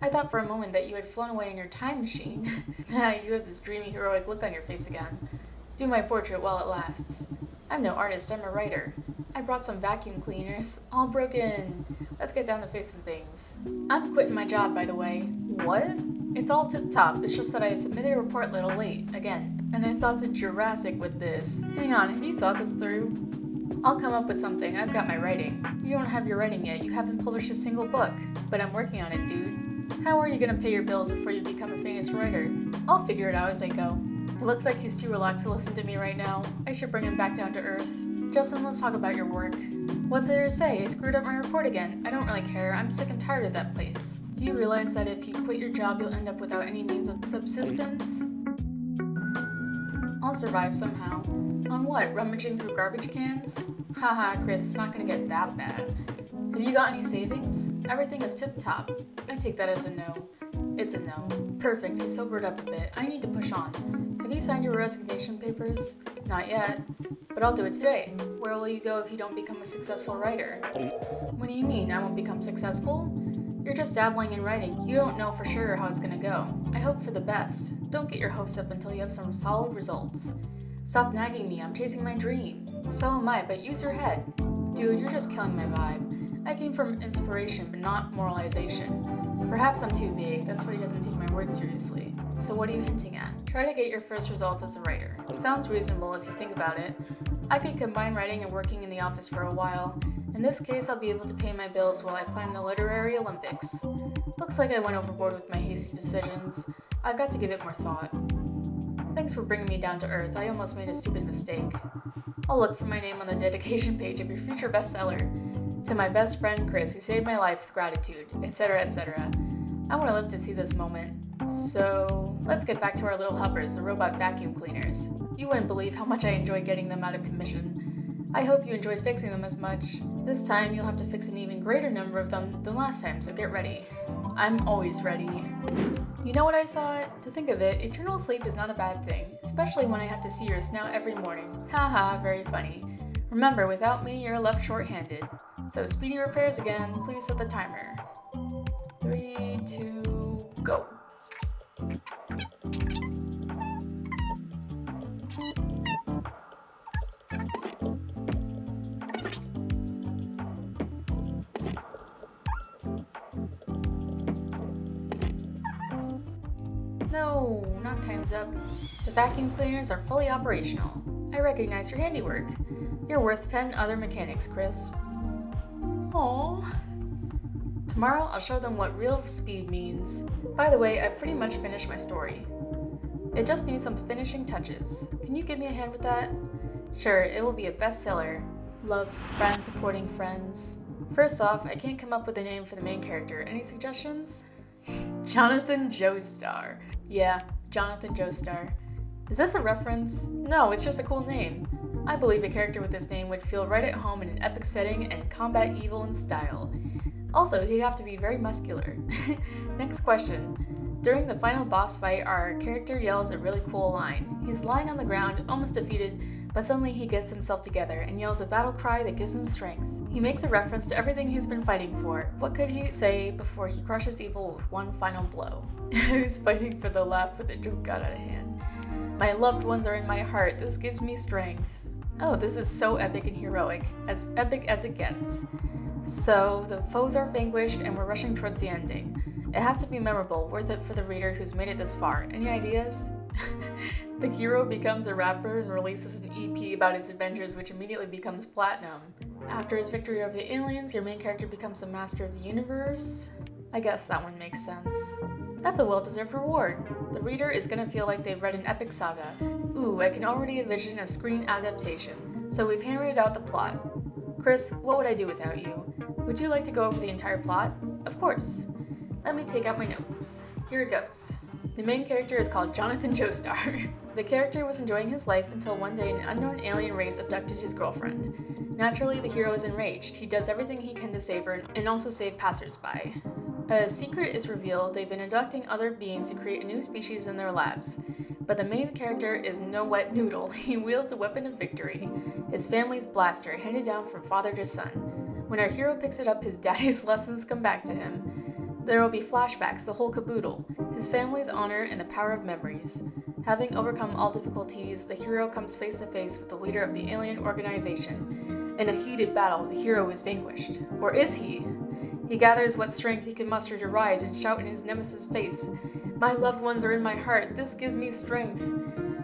I thought for a moment that you had flown away in your time machine. You have this dreamy, heroic look on your face again. Do my portrait while it lasts. I'm no artist, I'm a writer. I brought some vacuum cleaners, all broken. Let's get down to facing things. I'm quitting my job, by the way. What? It's all tip-top, it's just that I submitted a report a little late, again. And I thought to Jurassic with this. Hang on, have you thought this through? I'll come up with something, I've got my writing. You don't have your writing yet, you haven't published a single book. But I'm working on it, dude. How are you gonna pay your bills before you become a famous writer? I'll figure it out as I go. It looks like he's too relaxed to listen to me right now. I should bring him back down to earth. Justin, let's talk about your work. What's there to say? I screwed up my report again. I don't really care. I'm sick and tired of that place. Do you realize that if you quit your job, you'll end up without any means of subsistence? I'll survive somehow. On what? Rummaging through garbage cans? Haha, Chris, it's not gonna get that bad. Have you got any savings? Everything is tip-top. I take that as a no. It's a no. Perfect, he sobered up a bit. I need to push on. Have you signed your resignation papers? Not yet. But I'll do it today. Where will you go if you don't become a successful writer? What do you mean, I won't become successful? You're just dabbling in writing. You don't know for sure how it's gonna go. I hope for the best. Don't get your hopes up until you have some solid results. Stop nagging me, I'm chasing my dream. So am I, but use your head. Dude, you're just killing my vibe. I came from inspiration, but not moralization. Perhaps I'm too vague, that's why he doesn't take my words seriously. So what are you hinting at? Try to get your first results as a writer. Sounds reasonable if you think about it. I could combine writing and working in the office for a while. In this case, I'll be able to pay my bills while I climb the literary Olympics. Looks like I went overboard with my hasty decisions. I've got to give it more thought. Thanks for bringing me down to earth. I almost made a stupid mistake. I'll look for my name on the dedication page of your future bestseller. To my best friend Chris, who saved my life with gratitude, etc., etc. I want to live to see this moment. So, let's get back to our little helpers, the robot vacuum cleaners. You wouldn't believe how much I enjoy getting them out of commission. I hope you enjoyed fixing them as much. This time, you'll have to fix an even greater number of them than last time, so get ready. I'm always ready. You know what I thought? To think of it, eternal sleep is not a bad thing, especially when I have to see your snout every morning. Haha, very funny. Remember, without me, you're left short-handed. So speedy repairs again, please set the timer. 3, 2, go. No, not time's up. The vacuum cleaners are fully operational. I recognize your handiwork. You're worth 10 other mechanics, Chris. Aww. Tomorrow, I'll show them what real speed means. By the way, I've pretty much finished my story. It just needs some finishing touches. Can you give me a hand with that? Sure, it will be a bestseller. Loved, friends supporting friends. First off, I can't come up with a name for the main character. Any suggestions? Jonathan Joestar. Yeah, Jonathan Joestar. Is this a reference? No, it's just a cool name. I believe a character with this name would feel right at home in an epic setting and combat evil in style. Also, he'd have to be very muscular. Next question. During the final boss fight, our character yells a really cool line. He's lying on the ground, almost defeated, but suddenly he gets himself together and yells a battle cry that gives him strength. He makes a reference to everything he's been fighting for. What could he say before he crushes evil with one final blow? He's fighting for the laugh, but the joke got out of hand. My loved ones are in my heart. This gives me strength. Oh, this is so epic and heroic. As epic as it gets. So, the foes are vanquished and we're rushing towards the ending. It has to be memorable, worth it for the reader who's made it this far. Any ideas? The hero becomes a rapper and releases an EP about his adventures, which immediately becomes platinum. After his victory over the aliens, your main character becomes the master of the universe? I guess that one makes sense. That's a well-deserved reward. The reader is gonna feel like they've read an epic saga. Ooh, I can already envision a screen adaptation. So we've hammered out the plot. Chris, what would I do without you? Would you like to go over the entire plot? Of course. Let me take out my notes. Here it goes. The main character is called Jonathan Joestar. The character was enjoying his life until one day an unknown alien race abducted his girlfriend. Naturally, the hero is enraged. He does everything he can to save her and also save passersby. A secret is revealed. They've been abducting other beings to create a new species in their labs. But the main character is no wet noodle. He wields a weapon of victory. His family's blaster, handed down from father to son. When our hero picks it up, his daddy's lessons come back to him. There will be flashbacks, the whole caboodle, his family's honor, and the power of memories. Having overcome all difficulties, the hero comes face to face with the leader of the alien organization. In a heated battle, the hero is vanquished. Or is he? He gathers what strength he can muster to rise and shout in his nemesis' face, "My loved ones are in my heart, this gives me strength."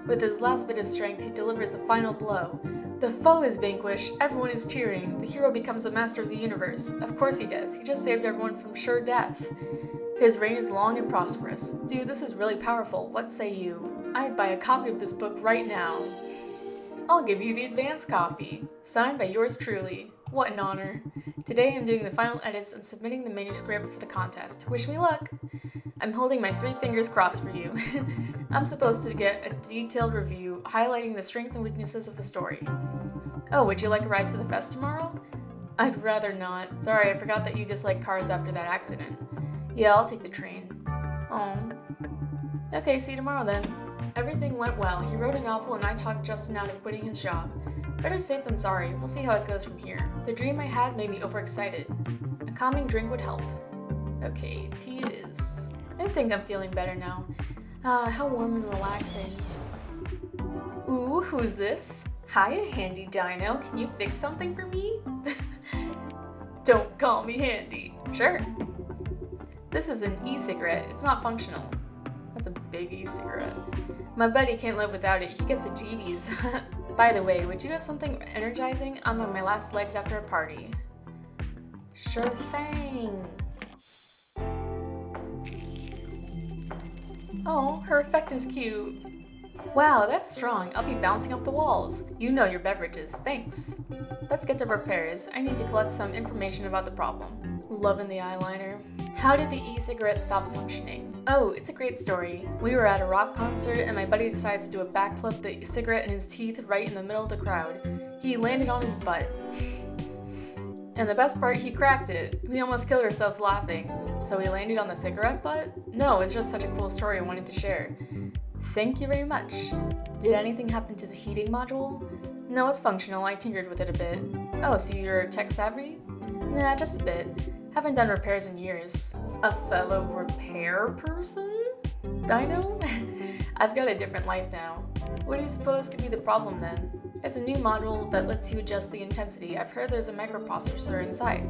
With his last bit of strength, he delivers the final blow. The foe is vanquished, everyone is cheering, the hero becomes the master of the universe. Of course he does, he just saved everyone from sure death. His reign is long and prosperous. Dude, this is really powerful, what say you? I'd buy a copy of this book right now. I'll give you the advance copy. Signed by yours truly. What an honor. Today I'm doing the final edits and submitting the manuscript for the contest. Wish me luck. I'm holding my 3 fingers crossed for you. I'm supposed to get a detailed review highlighting the strengths and weaknesses of the story. Oh, would you like a ride to the fest tomorrow? I'd rather not. Sorry, I forgot that you dislike cars after that accident. Yeah, I'll take the train. Oh. Okay, see you tomorrow then. Everything went well. He wrote a novel and I talked Justin out of quitting his job. Better safe than sorry. We'll see how it goes from here. The dream I had made me overexcited. A calming drink would help. Okay, tea it is. I think I'm feeling better now. How warm and relaxing. Ooh, who's this? Hiya, Handy Dino. Can you fix something for me? Don't call me Handy. Sure. This is an e-cigarette. It's not functional. That's a big e-cigarette. My buddy can't live without it. He gets the jeebies. By the way, would you have something energizing? I'm on my last legs after a party. Sure thing. Oh, her effect is cute. Wow, that's strong. I'll be bouncing off the walls. You know your beverages. Thanks. Let's get to repairs. I need to collect some information about the problem. Loving the eyeliner. How did the e-cigarette stop functioning? Oh, it's a great story. We were at a rock concert and my buddy decides to do a backflip, the cigarette in his teeth right in the middle of the crowd. He landed on his butt. And the best part, he cracked it. We almost killed ourselves laughing. So he landed on the cigarette butt? No, it's just such a cool story I wanted to share. Thank you very much. Did anything happen to the heating module? No, it's functional. I tinkered with it a bit. Oh, so you're tech savvy? Nah, just a bit. Haven't done repairs in years. A fellow repair person? Dino? I've got a different life now. What do you suppose could be the problem then? It's a new module that lets you adjust the intensity. I've heard there's a microprocessor inside.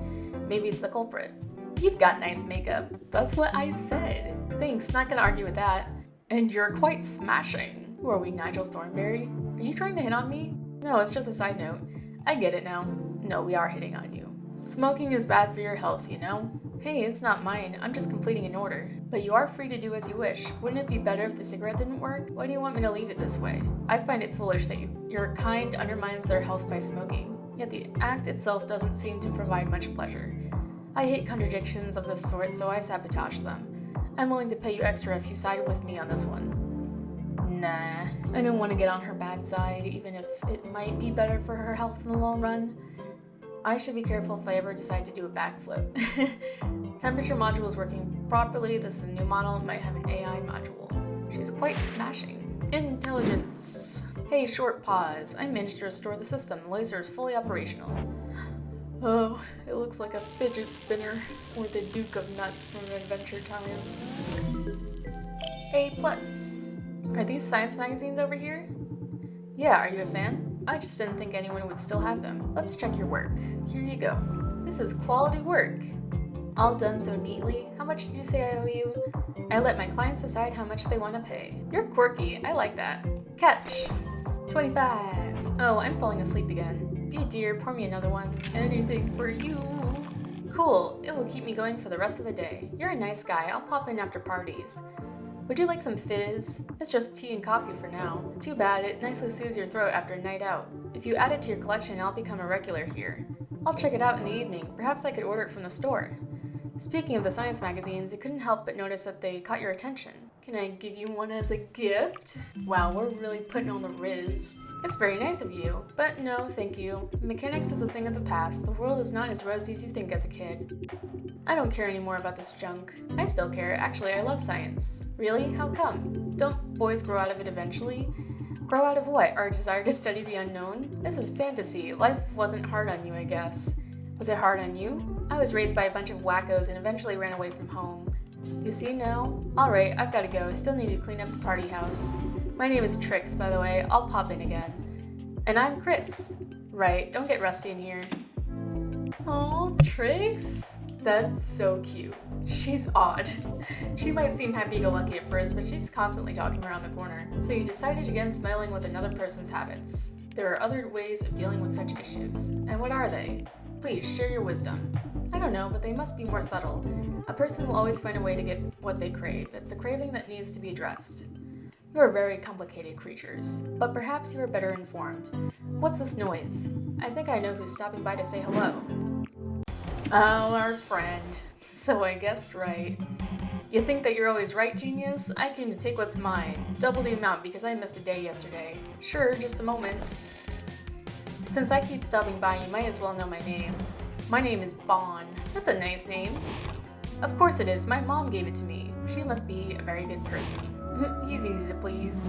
Maybe it's the culprit. You've got nice makeup. That's what I said. Thanks, not gonna argue with that. And you're quite smashing. Who are we, Nigel Thornberry? Are you trying to hit on me? No, it's just a side note. I get it now. No, we are hitting on you. Smoking is bad for your health, you know? Hey, it's not mine. I'm just completing an order. But you are free to do as you wish. Wouldn't it be better if the cigarette didn't work? Why do you want me to leave it this way? I find it foolish that your kind undermines their health by smoking. Yet the act itself doesn't seem to provide much pleasure. I hate contradictions of this sort, so I sabotage them. I'm willing to pay you extra if you sided with me on this one. Nah, I don't want to get on her bad side, even if it might be better for her health in the long run. I should be careful if I ever decide to do a backflip. Temperature module is working properly. This is a new model. It might have an AI module. She's quite smashing. Intelligence. Hey, short pause. I managed to restore the system. The laser is fully operational. Oh, it looks like a fidget spinner or the Duke of Nuts from Adventure Time. A+. Are these science magazines over here? Yeah, are you a fan? I just didn't think anyone would still have them. Let's check your work. Here you go. This is quality work. All done so neatly. How much did you say I owe you? I let my clients decide how much they want to pay. You're quirky. I like that. Catch. 25. Oh, I'm falling asleep again. Be a dear, pour me another one. Anything for you. Cool. It will keep me going for the rest of the day. You're a nice guy. I'll pop in after parties. Would you like some fizz? It's just tea and coffee for now. Too bad, it nicely soothes your throat after a night out. If you add it to your collection, I'll become a regular here. I'll check it out in the evening. Perhaps I could order it from the store. Speaking of the science magazines, you couldn't help but notice that they caught your attention. Can I give you one as a gift? Wow, we're really putting on the riz. It's very nice of you, but no, thank you. Mechanics is a thing of the past. The world is not as rosy as you think as a kid. I don't care anymore about this junk. I still care. Actually, I love science. Really? How come? Don't boys grow out of it eventually? Grow out of what? Our desire to study the unknown? This is fantasy. Life wasn't hard on you, I guess. Was it hard on you? I was raised by a bunch of wackos and eventually ran away from home. You see now? Alright, I've gotta go. Still need to clean up the party house. My name is Trix, by the way. I'll pop in again. And I'm Chris. Right, don't get rusty in here. Aw, Trix? That's so cute. She's odd. She might seem happy-go-lucky at first, but she's constantly talking around the corner. So you decided against meddling with another person's habits. There are other ways of dealing with such issues. And what are they? Please, share your wisdom. I don't know, but they must be more subtle. A person will always find a way to get what they crave. It's the craving that needs to be addressed. You are very complicated creatures, but perhaps you are better informed. What's this noise? I think I know who's stopping by to say hello. Oh, our friend. So I guessed right. You think that you're always right, genius? I came to take what's mine. Double the amount because I missed a day yesterday. Sure, just a moment. Since I keep stopping by, you might as well know my name. My name is Bon. That's a nice name. Of course it is. My mom gave it to me. She must be a very good person. He's easy to please.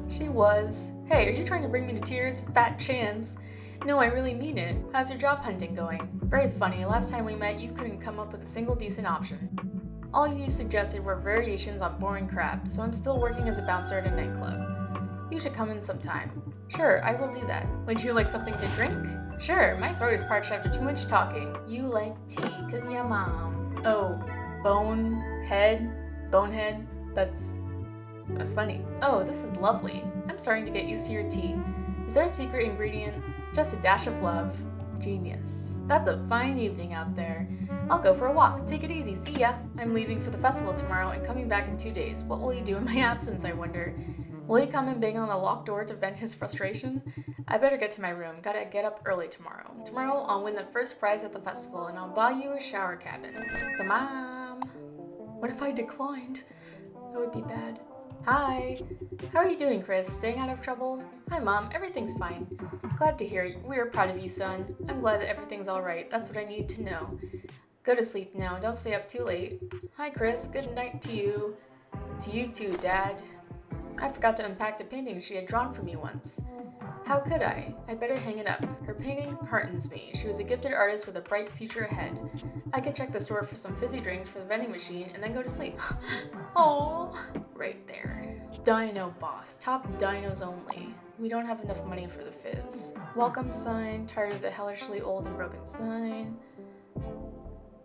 She was. Hey, are you trying to bring me to tears? Fat chance. No, I really mean it. How's your job hunting going? Very funny. Last time we met, you couldn't come up with a single decent option. All you suggested were variations on boring crap, so I'm still working as a bouncer at a nightclub. You should come in sometime. Sure, I will do that. Would you like something to drink? Sure, my throat is parched after too much talking. You like tea, 'cause your mom. Oh, bonehead? Bonehead? That's funny. Oh, this is lovely. I'm starting to get used to your tea. Is there a secret ingredient? Just a dash of love. Genius. That's a fine evening out there. I'll go for a walk. Take it easy. See ya. I'm leaving for the festival tomorrow and coming back in 2 days. What will you do in my absence, I wonder? Will he come and bang on the locked door to vent his frustration? I better get to my room. Gotta get up early tomorrow. Tomorrow I'll win the first prize at the festival and I'll buy you a shower cabin. So Mom. What if I declined? That would be bad. Hi. How are you doing, Chris? Staying out of trouble? Hi, Mom. Everything's fine. Glad to hear it. We are proud of you, son. I'm glad that everything's alright. That's what I need to know. Go to sleep now. Don't stay up too late. Hi, Chris. Good night to you. To you too, Dad. I forgot to unpack the painting she had drawn for me once. How could I? I better hang it up. Her painting heartens me. She was a gifted artist with a bright future ahead. I could check the store for some fizzy drinks for the vending machine and then go to sleep. Aww. Right there. Dino boss. Top dinos only. We don't have enough money for the fizz. Welcome sign. Tired of the hellishly old and broken sign.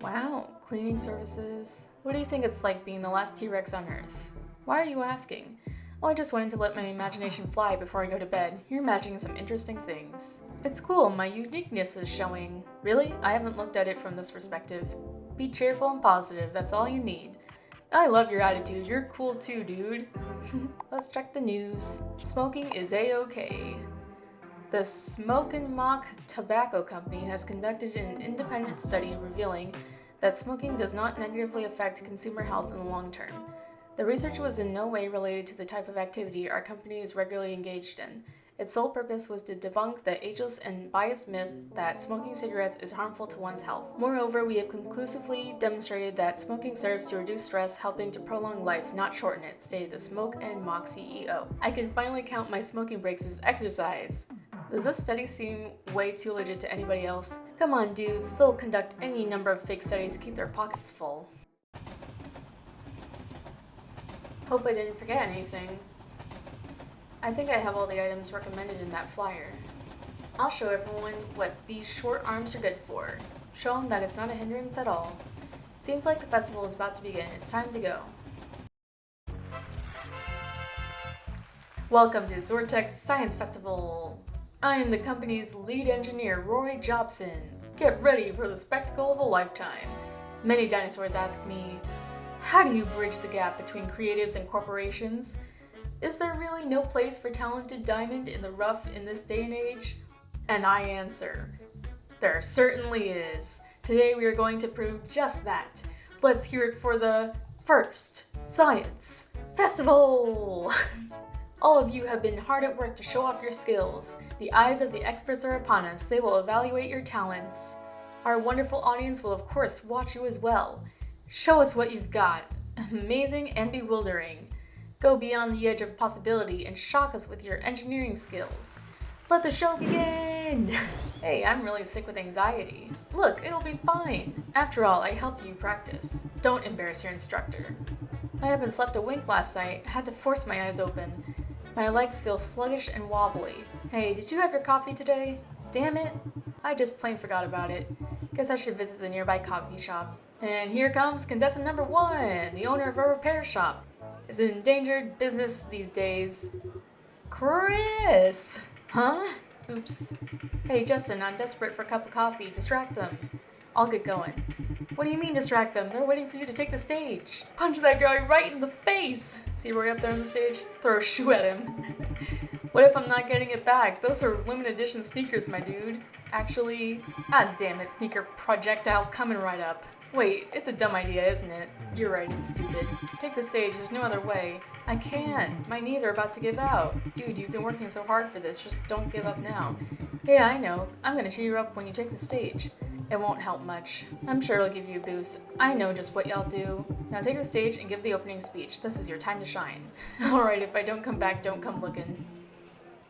Wow. Cleaning services. What do you think it's like being the last T-Rex on Earth? Why are you asking? Oh, I just wanted to let my imagination fly before I go to bed. You're imagining some interesting things. It's cool, my uniqueness is showing. Really? I haven't looked at it from this perspective. Be cheerful and positive, that's all you need. I love your attitude, you're cool too, dude. Let's check the news. Smoking is A-okay. The Smoke and Mock Tobacco Company has conducted an independent study revealing that smoking does not negatively affect consumer health in the long term. The research was in no way related to the type of activity our company is regularly engaged in. Its sole purpose was to debunk the ageless and biased myth that smoking cigarettes is harmful to one's health. Moreover, we have conclusively demonstrated that smoking serves to reduce stress, helping to prolong life, not shorten it, stated the Smoke and Mock CEO. I can finally count my smoking breaks as exercise. Does this study seem way too legit to anybody else? Come on, dudes, they'll conduct any number of fake studies to keep their pockets full. Hope I didn't forget anything. I think I have all the items recommended in that flyer. I'll show everyone what these short arms are good for. Show them that it's not a hindrance at all. Seems like the festival is about to begin. It's time to go. Welcome to Zortex Science Festival. I am the company's lead engineer, Roy Jobson. Get ready for the spectacle of a lifetime. Many dinosaurs ask me, how do you bridge the gap between creatives and corporations? Is there really no place for talented diamond in the rough in this day and age? And I answer, there certainly is. Today we are going to prove just that. Let's hear it for the First, Science Festival! All of you have been hard at work to show off your skills. The eyes of the experts are upon us. They will evaluate your talents. Our wonderful audience will of course watch you as well. Show us what you've got. Amazing and bewildering. Go beyond the edge of possibility and shock us with your engineering skills. Let the show begin! Hey, I'm really sick with anxiety. Look, it'll be fine. After all, I helped you practice. Don't embarrass your instructor. I haven't slept a wink last night. Had to force my eyes open. My legs feel sluggish and wobbly. Hey, did you have your coffee today? Damn it. I just plain forgot about it. Guess I should visit the nearby coffee shop. And here comes contestant number 1, the owner of a repair shop. Is in endangered business these days. Chris! Huh? Oops. Hey, Justin, I'm desperate for a cup of coffee. Distract them. I'll get going. What do you mean distract them? They're waiting for you to take the stage. Punch that guy right in the face. See Roy up there on the stage? Throw a shoe at him. What if I'm not getting it back? Those are limited edition sneakers, my dude. Actually, damn it, sneaker projectile coming right up. Wait, it's a dumb idea, isn't it? You're right, it's stupid. Take the stage, there's no other way. I can't. My knees are about to give out. Dude, you've been working so hard for this, just don't give up now. Hey, I know. I'm gonna cheer you up when you take the stage. It won't help much. I'm sure it'll give you a boost. I know just what y'all do. Now take the stage and give the opening speech. This is your time to shine. Alright, if I don't come back, don't come looking.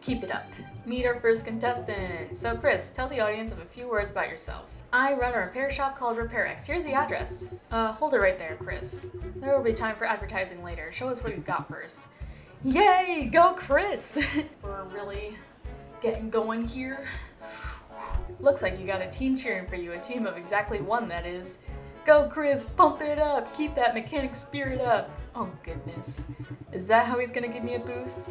Keep it up. Meet our first contestant. So Chris, tell the audience of a few words about yourself. I run a repair shop called RepairX. Here's the address. Hold it right there, Chris. There will be time for advertising later. Show us what you've got first. Yay! Go Chris! We're really getting going here. Looks like you got a team cheering for you. A team of exactly 1, that is. Go Chris, pump it up! Keep that mechanic spirit up! Oh goodness. Is that how he's gonna give me a boost?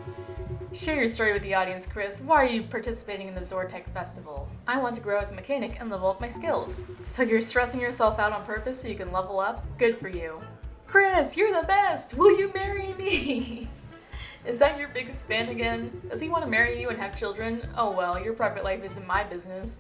Share your story with the audience, Chris. Why are you participating in the Zortech Festival? I want to grow as a mechanic and level up my skills. So you're stressing yourself out on purpose so you can level up? Good for you. Chris, you're the best! Will you marry me? Is that your biggest fan again? Does he want to marry you and have children? Oh well, your private life isn't my business.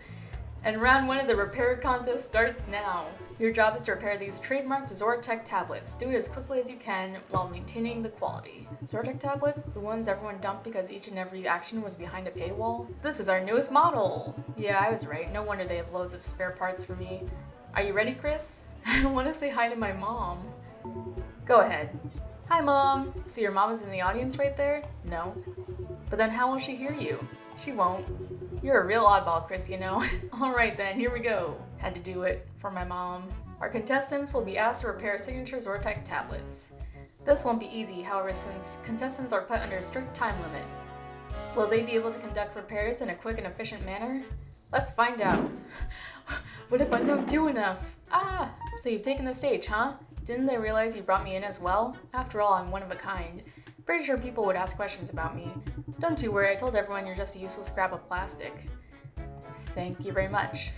And round 1 of the repair contest starts now. Your job is to repair these trademarked Zortech tablets. Do it as quickly as you can while maintaining the quality. Zortech tablets? The ones everyone dumped because each and every action was behind a paywall? This is our newest model! Yeah, I was right. No wonder they have loads of spare parts for me. Are you ready, Chris? I want to say hi to my mom. Go ahead. Hi, Mom! So your mom is in the audience right there? No. But then how will she hear you? She won't. You're a real oddball, Chris, you know. Alright then, here we go. Had to do it for my mom. Our contestants will be asked to repair signature Zortech tablets. This won't be easy, however, since contestants are put under a strict time limit. Will they be able to conduct repairs in a quick and efficient manner? Let's find out. What if I don't do enough? So you've taken the stage, huh? Didn't they realize you brought me in as well? After all, I'm one of a kind. Pretty sure people would ask questions about me. Don't you worry, I told everyone you're just a useless scrap of plastic. Thank you very much.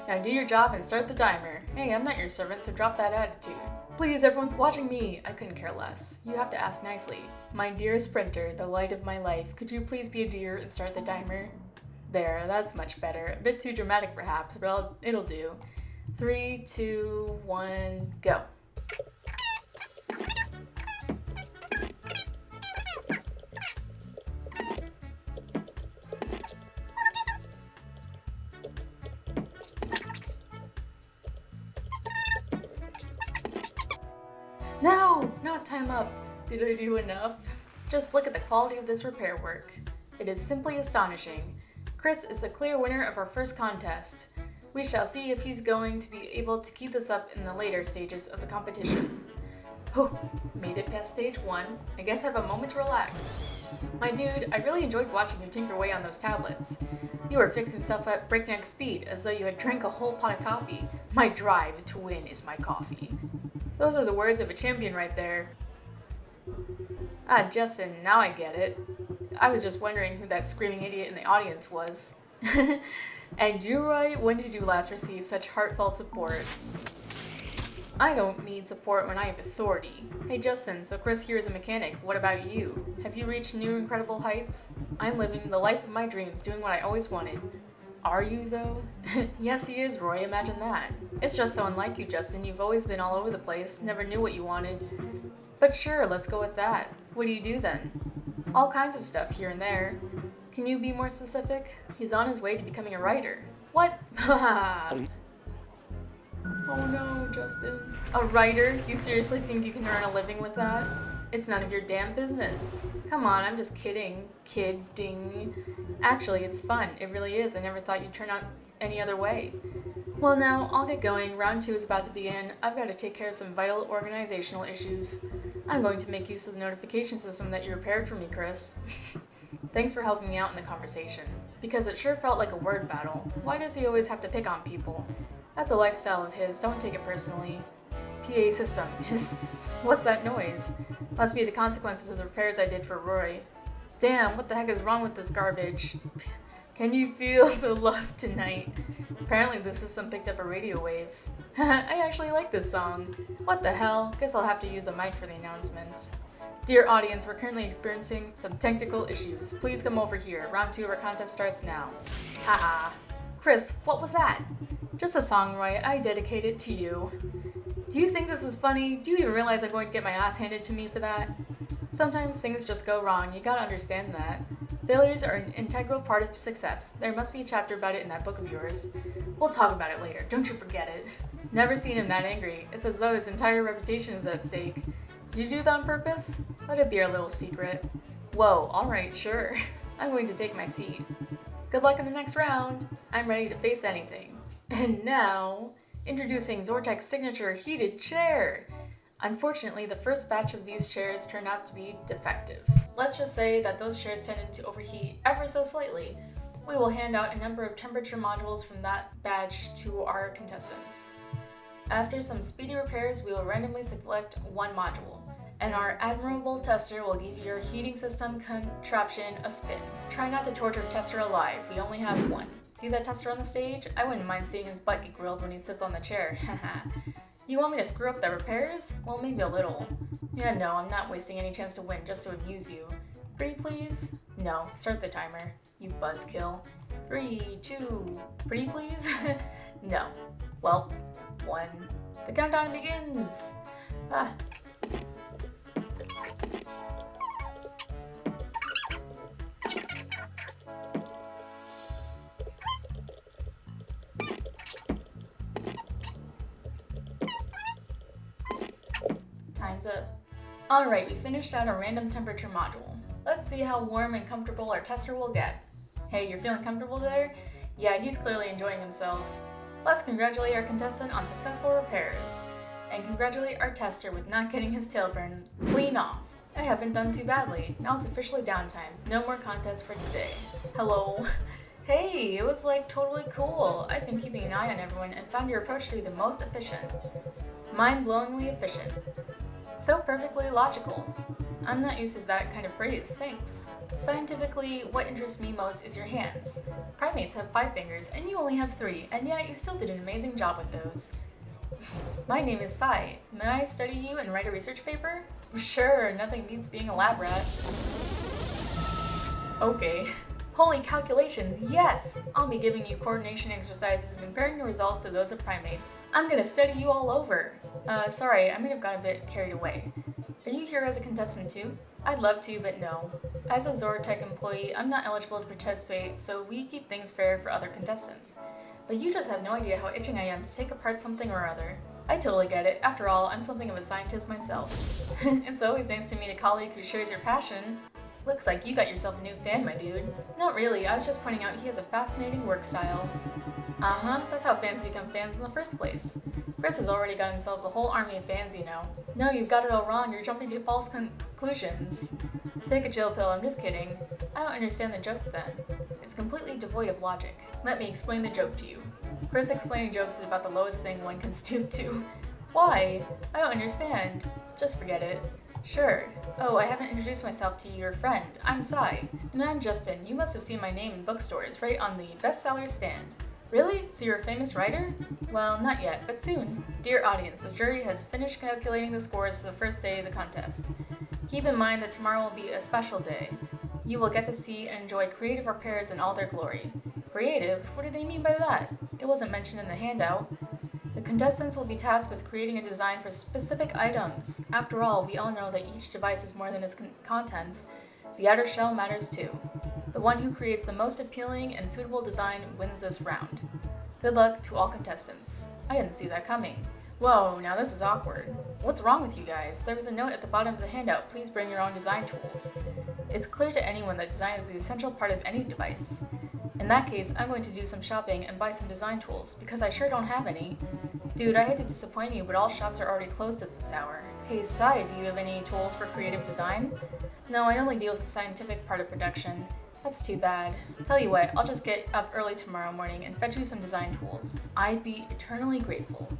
Now do your job and start the timer. Hey, I'm not your servant, so drop that attitude. Please, everyone's watching me. I couldn't care less. You have to ask nicely. My dearest printer, the light of my life, could you please be a dear and start the timer? There, that's much better. A bit too dramatic perhaps, but it'll do. 3, 2, 1, go. No, not time up. Did I do enough? Just look at the quality of this repair work. It is simply astonishing. Chris is the clear winner of our first contest. We shall see if he's going to be able to keep this up in the later stages of the competition. Oh, made it past stage 1. I guess I have a moment to relax. My dude, I really enjoyed watching you tinker away on those tablets. You were fixing stuff at breakneck speed, as though you had drank a whole pot of coffee. My drive to win is my coffee. Those are the words of a champion right there. Justin, now I get it. I was just wondering who that screaming idiot in the audience was. And you're right, when did you last receive such heartfelt support? I don't need support when I have authority. Hey Justin, so Chris here is a mechanic. What about you? Have you reached new incredible heights? I'm living the life of my dreams, doing what I always wanted. Are you, though? Yes, he is, Roy, imagine that. It's just so unlike you, Justin. You've always been all over the place, never knew what you wanted. But sure, let's go with that. What do you do then? All kinds of stuff here and there. Can you be more specific? He's on his way to becoming a writer. What? Oh no, Justin. A writer? You seriously think you can earn a living with that? It's none of your damn business. Come on, I'm just kidding. Kidding. Actually, it's fun. It really is. I never thought you'd turn out any other way. Well, now, I'll get going. Round 2 is about to begin. I've got to take care of some vital organizational issues. I'm going to make use of the notification system that you repaired for me, Chris. Thanks for helping me out in the conversation. Because it sure felt like a word battle. Why does he always have to pick on people? That's a lifestyle of his. Don't take it personally. PA system. What's that noise? Must be the consequences of the repairs I did for Roy. Damn, what the heck is wrong with this garbage? Can you feel the love tonight? Apparently this system picked up a radio wave. I actually like this song. What the hell? Guess I'll have to use a mic for the announcements. Dear audience, we're currently experiencing some technical issues. Please come over here. Round 2 of our contest starts now. Haha. Chris, what was that? Just a song, Roy. I dedicate it to you. Do you think this is funny? Do you even realize I'm going to get my ass handed to me for that? Sometimes things just go wrong. You gotta understand that. Failures are an integral part of success. There must be a chapter about it in that book of yours. We'll talk about it later. Don't you forget it. Never seen him that angry. It's as though his entire reputation is at stake. Did you do that on purpose? Let it be our little secret. Whoa, alright, sure. I'm going to take my seat. Good luck in the next round. I'm ready to face anything. And now, introducing Zortek's signature heated chair. Unfortunately, the first batch of these chairs turned out to be defective. Let's just say that those chairs tended to overheat ever so slightly. We will hand out a number of temperature modules from that batch to our contestants. After some speedy repairs, we will randomly select one module, and our admirable tester will give your heating system contraption a spin. Try not to torture tester alive, we only have one. See that tester on the stage? I wouldn't mind seeing his butt get grilled when he sits on the chair, haha. You want me to screw up the repairs? Well, maybe a little. Yeah, no, I'm not wasting any chance to win just to amuse you. Pretty please? No, start the timer. You buzzkill. 3, 2, pretty please? No. Well, 1. The countdown begins! Ah. Time's up. Alright, we finished out a random temperature module. Let's see how warm and comfortable our tester will get. Hey, you're feeling comfortable there? Yeah, he's clearly enjoying himself. Let's congratulate our contestant on successful repairs. And congratulate our tester with not getting his tail burned clean off. I haven't done too badly. Now it's officially downtime. No more contests for today. Hello. Hey, it was like totally cool. I've been keeping an eye on everyone and found your approach to be the most efficient. Mind-blowingly efficient. So perfectly logical. I'm not used to that kind of praise, thanks. Scientifically, what interests me most is your hands. Primates have 5 fingers, and you only have 3, and yet you still did an amazing job with those. My name is Sai. May I study you and write a research paper? Sure, nothing beats being a lab rat. Okay. Holy calculations, yes! I'll be giving you coordination exercises and comparing your results to those of primates. I'm gonna study you all over. Sorry, I might have got a bit carried away. Are you here as a contestant too? I'd love to, but no. As a Zortek employee, I'm not eligible to participate, so we keep things fair for other contestants. But you just have no idea how itching I am to take apart something or other. I totally get it. After all, I'm something of a scientist myself. It's always nice to meet a colleague who shares your passion. Looks like you got yourself a new fan, my dude. Not really, I was just pointing out he has a fascinating work style. Uh-huh, that's how fans become fans in the first place. Chris has already got himself a whole army of fans, you know. No, you've got it all wrong, you're jumping to false conclusions. Take a chill pill, I'm just kidding. I don't understand the joke then. It's completely devoid of logic. Let me explain the joke to you. Chris explaining jokes is about the lowest thing one can stoop to. Why? I don't understand. Just forget it. Sure. Oh, I haven't introduced myself to you, your friend. I'm Sai. And I'm Justin. You must have seen my name in bookstores, right on the bestsellers stand. Really? So you're a famous writer? Well, not yet, but soon. Dear audience, the jury has finished calculating the scores for the first day of the contest. Keep in mind that tomorrow will be a special day. You will get to see and enjoy creative repairs in all their glory. Creative? What do they mean by that? It wasn't mentioned in the handout. The contestants will be tasked with creating a design for specific items. After all, we all know that each device is more than its contents. The outer shell matters too. The one who creates the most appealing and suitable design wins this round. Good luck to all contestants. I didn't see that coming. Whoa, now this is awkward. What's wrong with you guys? There was a note at the bottom of the handout, please bring your own design tools. It's clear to anyone that design is the essential part of any device. In that case, I'm going to do some shopping and buy some design tools, because I sure don't have any. Dude, I hate to disappoint you, but all shops are already closed at this hour. Hey, Sai, do you have any tools for creative design? No, I only deal with the scientific part of production. That's too bad. Tell you what, I'll just get up early tomorrow morning and fetch you some design tools. I'd be eternally grateful.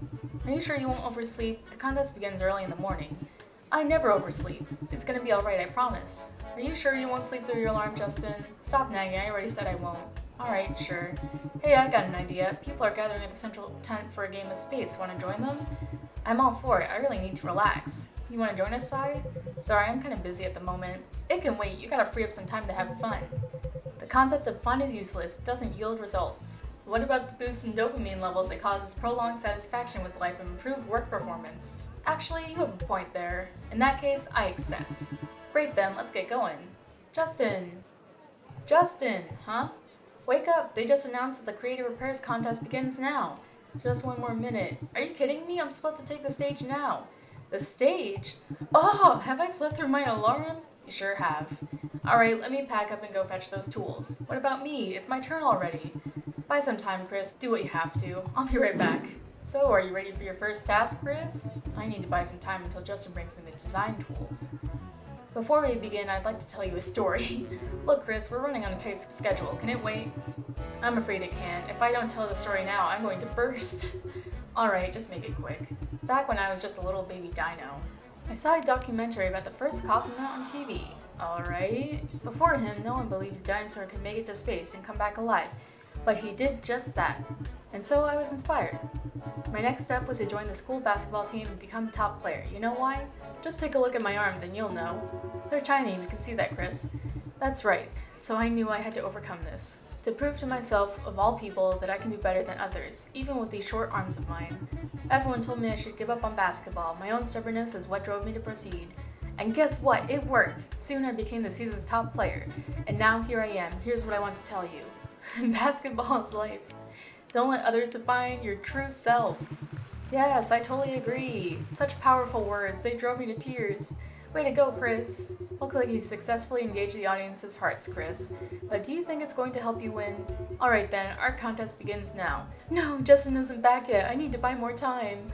Are you sure you won't oversleep? The contest begins early in the morning. I never oversleep. It's gonna be alright, I promise. Are you sure you won't sleep through your alarm, Justin? Stop nagging, I already said I won't. Alright, sure. Hey, I got an idea. People are gathering at the central tent for a game of space. Wanna join them? I'm all for it. I really need to relax. You wanna join us, Sai? Sorry, I'm kinda busy at the moment. It can wait. You gotta free up some time to have fun. The concept of fun is useless. It doesn't yield results. What about the boost in dopamine levels that causes prolonged satisfaction with life and improved work performance? Actually, you have a point there. In that case, I accept. Great then, let's get going. Justin! Justin, huh? Wake up, they just announced that the Creative Repairs contest begins now. Just one more minute. Are you kidding me? I'm supposed to take the stage now. The stage? Oh, have I slept through my alarm? You sure have. Alright, let me pack up and go fetch those tools. What about me? It's my turn already. Buy some time, Chris. Do what you have to. I'll be right back. So, are you ready for your first task, Chris? I need to buy some time until Justin brings me the design tools. Before we begin, I'd like to tell you a story. Look, Chris, we're running on a tight schedule. Can it wait? I'm afraid it can't. If I don't tell the story now, I'm going to burst. Alright, just make it quick. Back when I was just a little baby dino, I saw a documentary about the first cosmonaut on TV. Alright? Before him, no one believed a dinosaur could make it to space and come back alive. But he did just that. And so I was inspired. My next step was to join the school basketball team and become top player. You know why? Just take a look at my arms and you'll know. They're tiny, you can see that, Chris. That's right, so I knew I had to overcome this. To prove to myself, of all people, that I can do better than others, even with these short arms of mine. Everyone told me I should give up on basketball. My own stubbornness is what drove me to proceed. And guess what? It worked! Soon I became the season's top player. And now here I am. Here's what I want to tell you. Basketball is life. Don't let others define your true self. Yes, I totally agree. Such powerful words, they drove me to tears. Way to go, Chris. Looks like you successfully engaged the audience's hearts, Chris. But do you think it's going to help you win? Alright then, our contest begins now. No, Justin isn't back yet. I need to buy more time.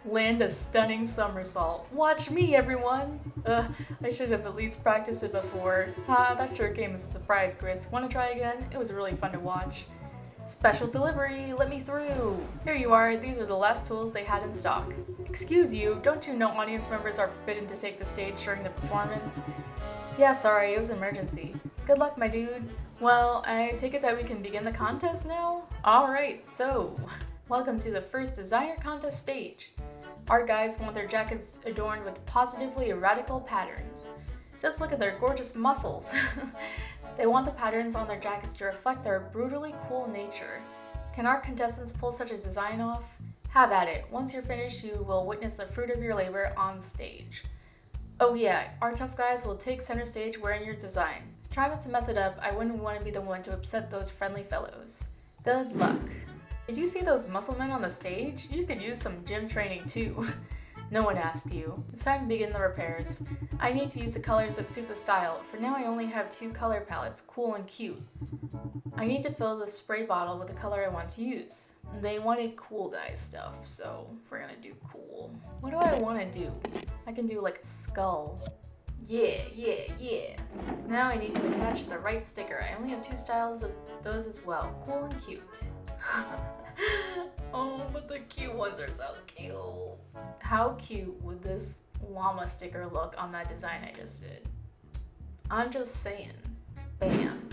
Land a stunning somersault. Watch me, everyone! I should have at least practiced it before. That sure came as a surprise, Chris. Want to try again? It was really fun to watch. Special delivery, let me through. Here you are, these are the last tools they had in stock. Excuse you, don't you know audience members are forbidden to take the stage during the performance? Yeah, sorry, it was an emergency. Good luck, my dude. Well, I take it that we can begin the contest now? Alright, so, welcome to the first designer contest stage. Our guys want their jackets adorned with positively radical patterns. Just look at their gorgeous muscles. They want the patterns on their jackets to reflect their brutally cool nature. Can our contestants pull such a design off? Have at it. Once you're finished, you will witness the fruit of your labor on stage. Oh yeah, our tough guys will take center stage wearing your design. Try not to mess it up. I wouldn't want to be the one to upset those friendly fellows. Good luck. Did you see those muscle men on the stage? You could use some gym training too. No one asked you. It's time to begin the repairs. I need to use the colors that suit the style. For now I only have 2 color palettes, cool and cute. I need to fill the spray bottle with the color I want to use. They wanted cool guy stuff, so we're gonna do cool. What do I want to do? I can do like a skull. Yeah. Now I need to attach the right sticker. I only have 2 styles of those as well, cool and cute. Oh, but the cute ones are so cute. How cute would this llama sticker look on that design I just did? I'm just saying. Bam.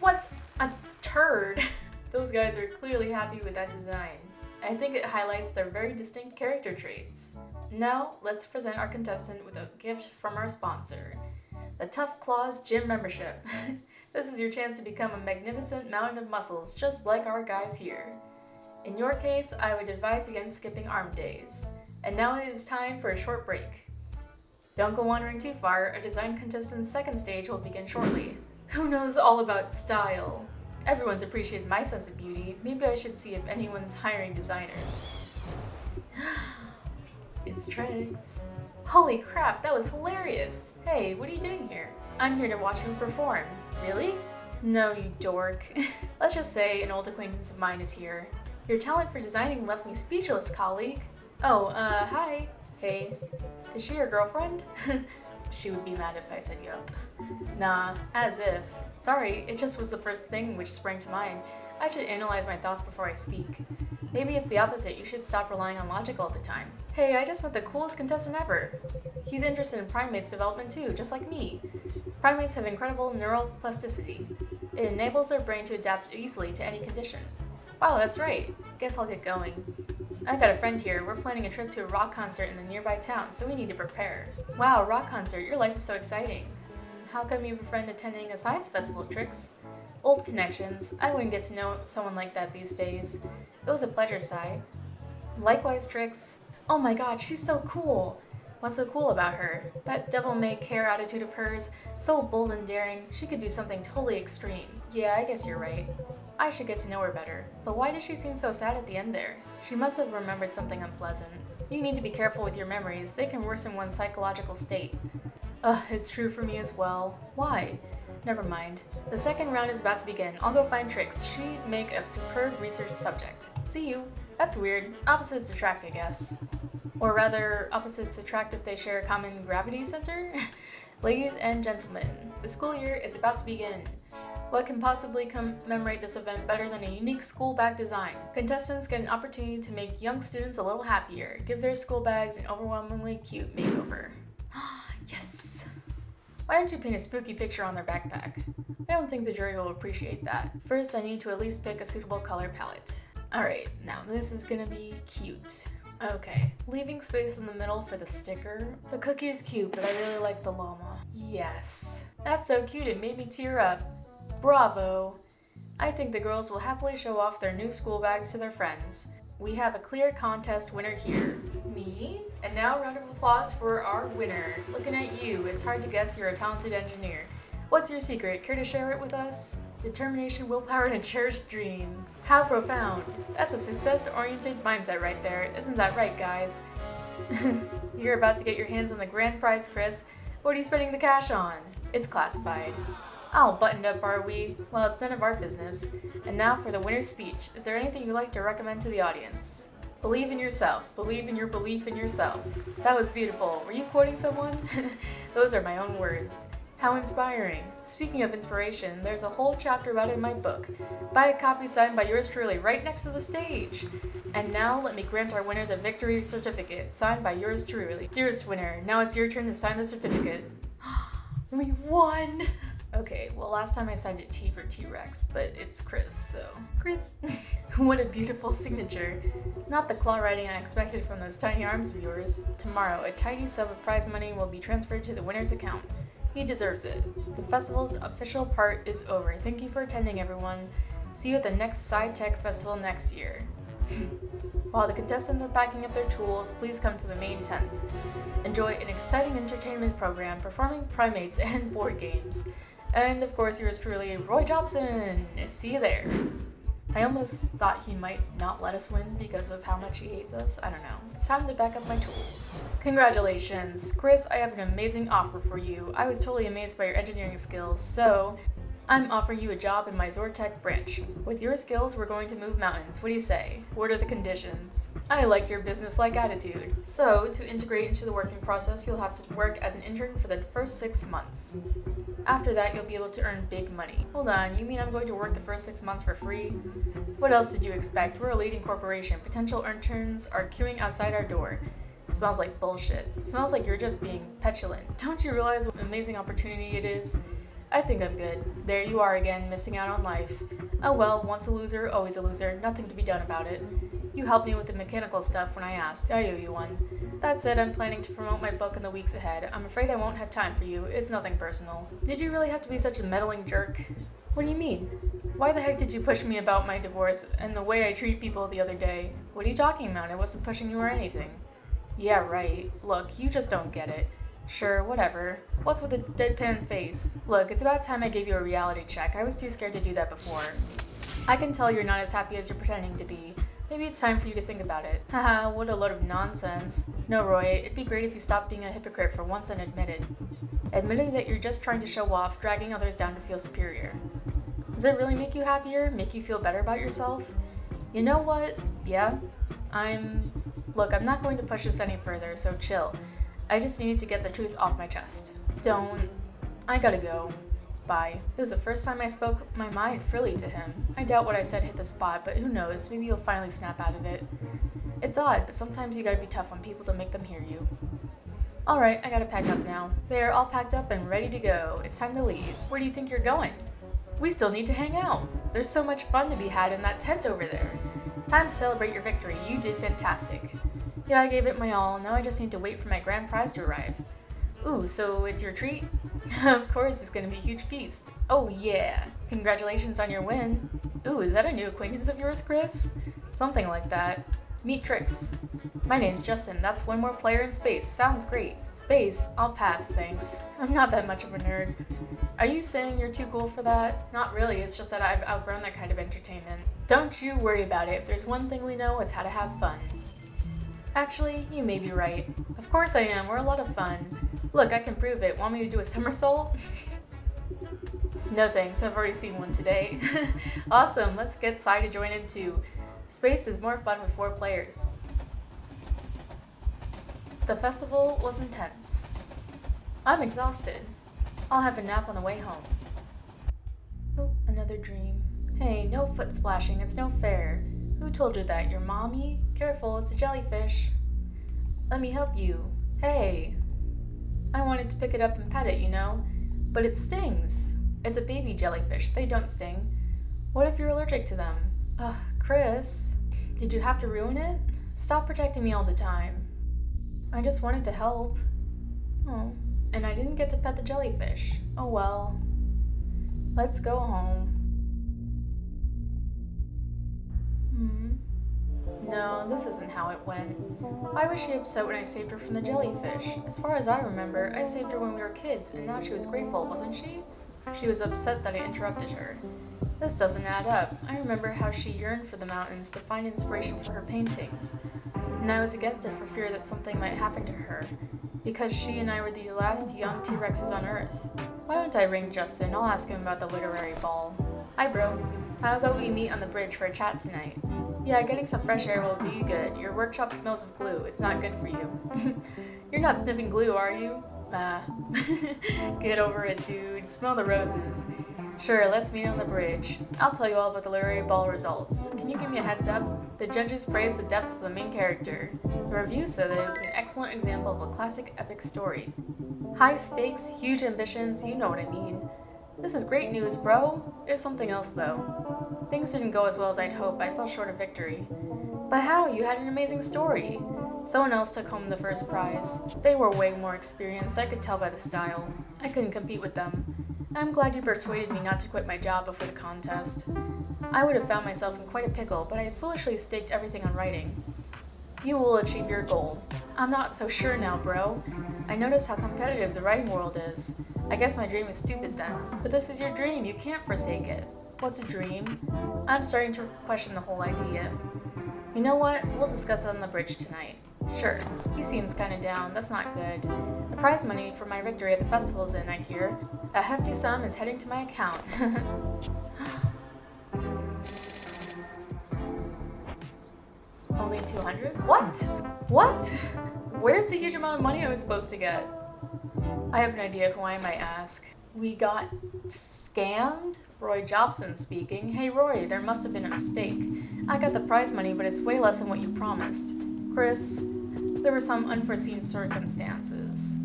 What? A turd? Those guys are clearly happy with that design. I think it highlights their very distinct character traits. Now, let's present our contestant with a gift from our sponsor. The Tough Claws Gym Membership. This is your chance to become a magnificent mountain of muscles, just like our guys here. In your case, I would advise against skipping arm days. And now it is time for a short break. Don't go wandering too far, a design contestant's second stage will begin shortly. Who knows all about style? Everyone's appreciated my sense of beauty. Maybe I should see if anyone's hiring designers. It's Trix. Holy crap, that was hilarious! Hey, what are you doing here? I'm here to watch you perform. Really? No, you dork. Let's just say an old acquaintance of mine is here. Your talent for designing left me speechless, colleague. Oh, hi. Hey. Is she your girlfriend? She would be mad if I set you up. Nah, as if. Sorry, it just was the first thing which sprang to mind. I should analyze my thoughts before I speak. Maybe it's the opposite, you should stop relying on logic all the time. Hey, I just met the coolest contestant ever. He's interested in primates development too, just like me. Primates have incredible neural plasticity. It enables their brain to adapt easily to any conditions. Wow, that's right. Guess I'll get going. I've got a friend here. We're planning a trip to a rock concert in the nearby town, so we need to prepare. Wow, rock concert. Your life is so exciting. How come you have a friend attending a science festival, Trix? Old connections. I wouldn't get to know someone like that these days. It was a pleasure, Sai. Likewise, Trix. Oh my god, she's so cool. What's so cool about her? That devil-may-care attitude of hers, so bold and daring, she could do something totally extreme. Yeah, I guess you're right. I should get to know her better. But why did she seem so sad at the end there? She must have remembered something unpleasant. You need to be careful with your memories. They can worsen one's psychological state. Ugh, it's true for me as well. Why? Never mind. The second round is about to begin. I'll go find Trix. She'd make a superb research subject. See you. That's weird. Opposites attract, I guess. Or rather, opposites attract if they share a common gravity center? Ladies and gentlemen, the school year is about to begin. What can possibly commemorate this event better than a unique school bag design? Contestants get an opportunity to make young students a little happier, give their school bags an overwhelmingly cute makeover. Yes! Why don't you paint a spooky picture on their backpack? I don't think the jury will appreciate that. First, I need to at least pick a suitable color palette. Alright, now this is gonna be cute. Okay, leaving space in the middle for the sticker. The cookie is cute, but I really like the llama. Yes! That's so cute, it made me tear up. Bravo! I think the girls will happily show off their new school bags to their friends. We have a clear contest winner here. Me? And now a round of applause for our winner. Looking at you, it's hard to guess you're a talented engineer. What's your secret? Care to share it with us? Determination, willpower, and a cherished dream. How profound. That's a success-oriented mindset right there. Isn't that right, guys? You're about to get your hands on the grand prize, Chris. What are you spending the cash on? It's classified. All buttoned up, are we? Well, it's none of our business. And now for the winner's speech. Is there anything you'd like to recommend to the audience? Believe in yourself. Believe in your belief in yourself. That was beautiful. Were you quoting someone? Those are my own words. How inspiring. Speaking of inspiration, there's a whole chapter about it in my book. Buy a copy signed by yours truly right next to the stage. And now let me grant our winner the victory certificate, signed by yours truly. Dearest winner, now it's your turn to sign the certificate. We won! Okay, well last time I signed it T for T-Rex, but it's Chris, so... Chris! What a beautiful signature. Not the claw writing I expected from those tiny arms of yours. Tomorrow, a tidy sum of prize money will be transferred to the winner's account. He deserves it. The festival's official part is over. Thank you for attending, everyone. See you at the next Sci-Tech Festival next year. While the contestants are packing up their tools, please come to the main tent. Enjoy an exciting entertainment program performing primates and board games. And of course, yours truly, Roy Jobson. See you there. I almost thought he might not let us win because of how much he hates us. I don't know. It's time to back up my tools. Congratulations. Chris, I have an amazing offer for you. I was totally amazed by your engineering skills, so I'm offering you a job in my Zortech branch. With your skills, we're going to move mountains. What do you say? What are the conditions? I like your business-like attitude. So, to integrate into the working process, you'll have to work as an intern for the first 6 months. After that, you'll be able to earn big money. Hold on, you mean I'm going to work the first 6 months for free? What else did you expect? We're a leading corporation. Potential interns are queuing outside our door. It smells like bullshit. It smells like you're just being petulant. Don't you realize what an amazing opportunity it is? I think I'm good. There you are again, missing out on life. Oh well, once a loser, always a loser. Nothing to be done about it. You helped me with the mechanical stuff when I asked. I owe you one. That said, I'm planning to promote my book in the weeks ahead. I'm afraid I won't have time for you. It's nothing personal. Did you really have to be such a meddling jerk? What do you mean? Why the heck did you push me about my divorce and the way I treat people the other day? What are you talking about? I wasn't pushing you or anything. Yeah, right. Look, you just don't get it. Sure, whatever. What's with the deadpan face? Look, it's about time I gave you a reality check. I was too scared to do that before. I can tell you're not as happy as you're pretending to be. Maybe it's time for you to think about it. Haha, what a load of nonsense. No, Roy, it'd be great if you stopped being a hypocrite for once and admitted that you're just trying to show off, dragging others down to feel superior. Does it really make you happier? Make you feel better about yourself? You know what? Yeah, Look, I'm not going to push this any further, so chill. I just needed to get the truth off my chest. I gotta go. Bye. It was the first time I spoke my mind freely to him. I doubt what I said hit the spot, but who knows, maybe you'll finally snap out of it. It's odd, but sometimes you gotta be tough on people to make them hear you. Alright, I gotta pack up now. They're all packed up and ready to go. It's time to leave. Where do you think you're going? We still need to hang out. There's so much fun to be had in that tent over there. Time to celebrate your victory. You did fantastic. Yeah, I gave it my all. Now I just need to wait for my grand prize to arrive. Ooh, so it's your treat? Of course, it's gonna be a huge feast. Oh yeah. Congratulations on your win. Ooh, is that a new acquaintance of yours, Chris? Something like that. Meet Trix. My name's Justin. That's one more player in space. Sounds great. Space? I'll pass, thanks. I'm not that much of a nerd. Are you saying you're too cool for that? Not really, it's just that I've outgrown that kind of entertainment. Don't you worry about it. If there's one thing we know, it's how to have fun. Actually, you may be right. Of course I am. We're a lot of fun. Look, I can prove it. Want me to do a somersault? No thanks, I've already seen one today. Awesome, let's get Cy to join in too. Space is more fun with 4 players. The festival was intense. I'm exhausted. I'll have a nap on the way home. Oh, another dream. Hey, no foot splashing, it's no fair. Who told you that? Your mommy? Careful, it's a jellyfish. Let me help you. Hey. I wanted to pick it up and pet it, you know? But it stings. It's a baby jellyfish. They don't sting. What if you're allergic to them? Ugh, Chris. Did you have to ruin it? Stop protecting me all the time. I just wanted to help. Oh, and I didn't get to pet the jellyfish. Oh well. Let's go home. No, this isn't how it went. Why was she upset when I saved her from the jellyfish? As far as I remember, I saved her when we were kids, and now she was grateful, wasn't she? She was upset that I interrupted her. This doesn't add up. I remember how she yearned for the mountains to find inspiration for her paintings, and I was against it for fear that something might happen to her, because she and I were the last young T-Rexes on Earth. Why don't I ring Justin? I'll ask him about the literary ball. Hi, bro. How about we meet on the bridge for a chat tonight? Yeah, getting some fresh air will do you good. Your workshop smells of glue. It's not good for you. You're not sniffing glue, are you? Get over it, dude. Smell the roses. Sure, let's meet on the bridge. I'll tell you all about the literary ball results. Can you give me a heads up? The judges praised the depth of the main character. The review said that it was an excellent example of a classic epic story. High stakes, huge ambitions, you know what I mean. This is great news, bro. There's something else, though. Things didn't go as well as I'd hoped. I fell short of victory. But how? You had an amazing story. Someone else took home the first prize. They were way more experienced. I could tell by the style. I couldn't compete with them. I'm glad you persuaded me not to quit my job before the contest. I would have found myself in quite a pickle, but I had foolishly staked everything on writing. You will achieve your goal. I'm not so sure now, bro. I noticed how competitive the writing world is. I guess my dream is stupid then. But this is your dream. You can't forsake it. What's a dream? I'm starting to question the whole idea. You know what? We'll discuss it on the bridge tonight. Sure. He seems kinda down. That's not good. The prize money for my victory at the festival's in, I hear. A hefty sum is heading to my account. Only 200? What? What? Where's the huge amount of money I was supposed to get? I have an idea who I might ask. We got scammed? Roy Jobson speaking. Hey Roy, there must have been a mistake. I got the prize money, but it's way less than what you promised. Chris, there were some unforeseen circumstances.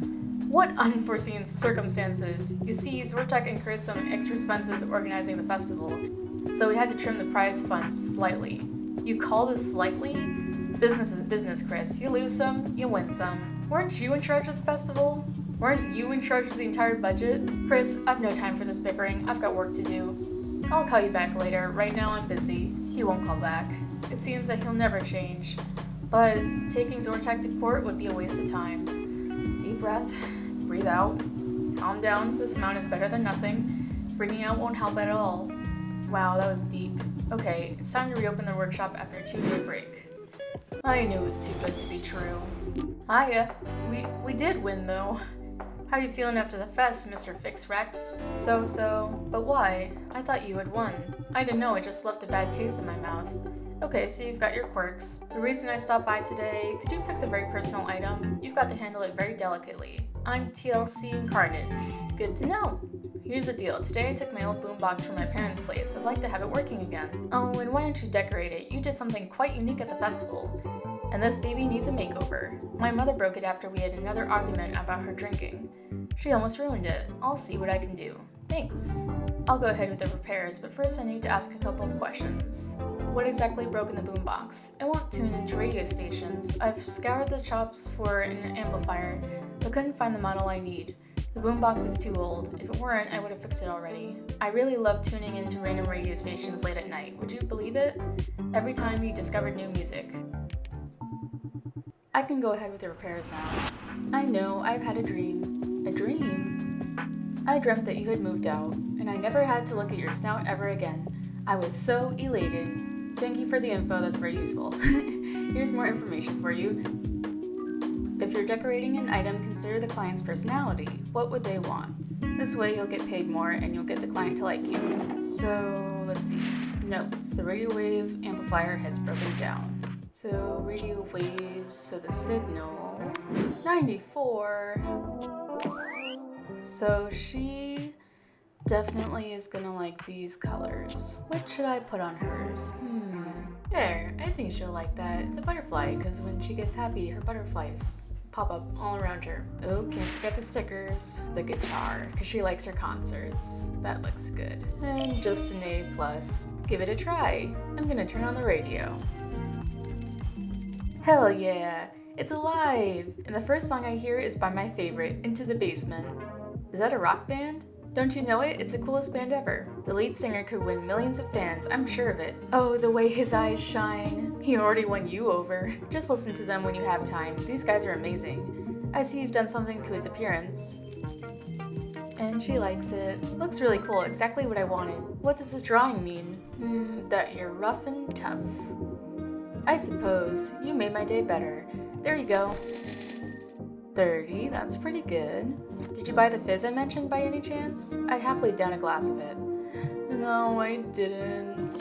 What unforeseen circumstances? You see, Zortek incurred some extra expenses organizing the festival, so we had to trim the prize fund slightly. You call this slightly? Business is business, Chris. You lose some, you win some. Weren't you in charge of the festival? Weren't you in charge of the entire budget? Chris, I've no time for this bickering. I've got work to do. I'll call you back later. Right now I'm busy. He won't call back. It seems that he'll never change. But taking Zortek to court would be a waste of time. Deep breath. Breathe out. Calm down. This amount is better than nothing. Freaking out won't help at all. Wow, that was deep. Okay, it's time to reopen the workshop after a 2-day break. I knew it was too good to be true. Hiya. We did win, though. How are you feeling after the fest, Mr. Fix Rex? So, but why? I thought you had won. I didn't know, it just left a bad taste in my mouth. Okay, so you've got your quirks. The reason I stopped by today, could you fix a very personal item? You've got to handle it very delicately. I'm TLC Incarnate. Good to know. Here's the deal. Today I took my old boombox from my parents' place. I'd like to have it working again. Oh, and why don't you decorate it? You did something quite unique at the festival. And this baby needs a makeover. My mother broke it after we had another argument about her drinking. She almost ruined it. I'll see what I can do. Thanks. I'll go ahead with the repairs, but first I need to ask a couple of questions. What exactly broke in the boombox? It won't tune into radio stations. I've scoured the shops for an amplifier, but couldn't find the model I need. The boombox is too old. If it weren't, I would have fixed it already. I really love tuning into random radio stations late at night. Would you believe it? Every time you discovered new music. I can go ahead with the repairs now. I know, I've had a dream. A dream? I dreamt that you had moved out, and I never had to look at your snout ever again. I was so elated. Thank you for the info, that's very useful. Here's more information for you. If you're decorating an item, consider the client's personality. What would they want? This way you'll get paid more and you'll get the client to like you. So, let's see. Notes. The radio wave amplifier has broken down. So, radio waves, so the signal, 94. So she definitely is gonna like these colors. What should I put on hers? There, I think she'll like that. It's a butterfly, because when she gets happy, her butterflies pop up all around her. Oh, can't forget the stickers. The guitar, because she likes her concerts. That looks good. And just an A+. Give it a try. I'm gonna turn on the radio. Hell yeah, it's alive! And the first song I hear is by my favorite, Into the Basement. Is that a rock band? Don't you know it? It's the coolest band ever. The lead singer could win millions of fans, I'm sure of it. Oh, the way his eyes shine. He already won you over. Just listen to them when you have time. These guys are amazing. I see you've done something to his appearance. And she likes it. Looks really cool, exactly what I wanted. What does this drawing mean? That you're rough and tough. I suppose. You made my day better. There you go. 30, that's pretty good. Did you buy the fizz I mentioned by any chance? I'd happily down a glass of it. No, I didn't.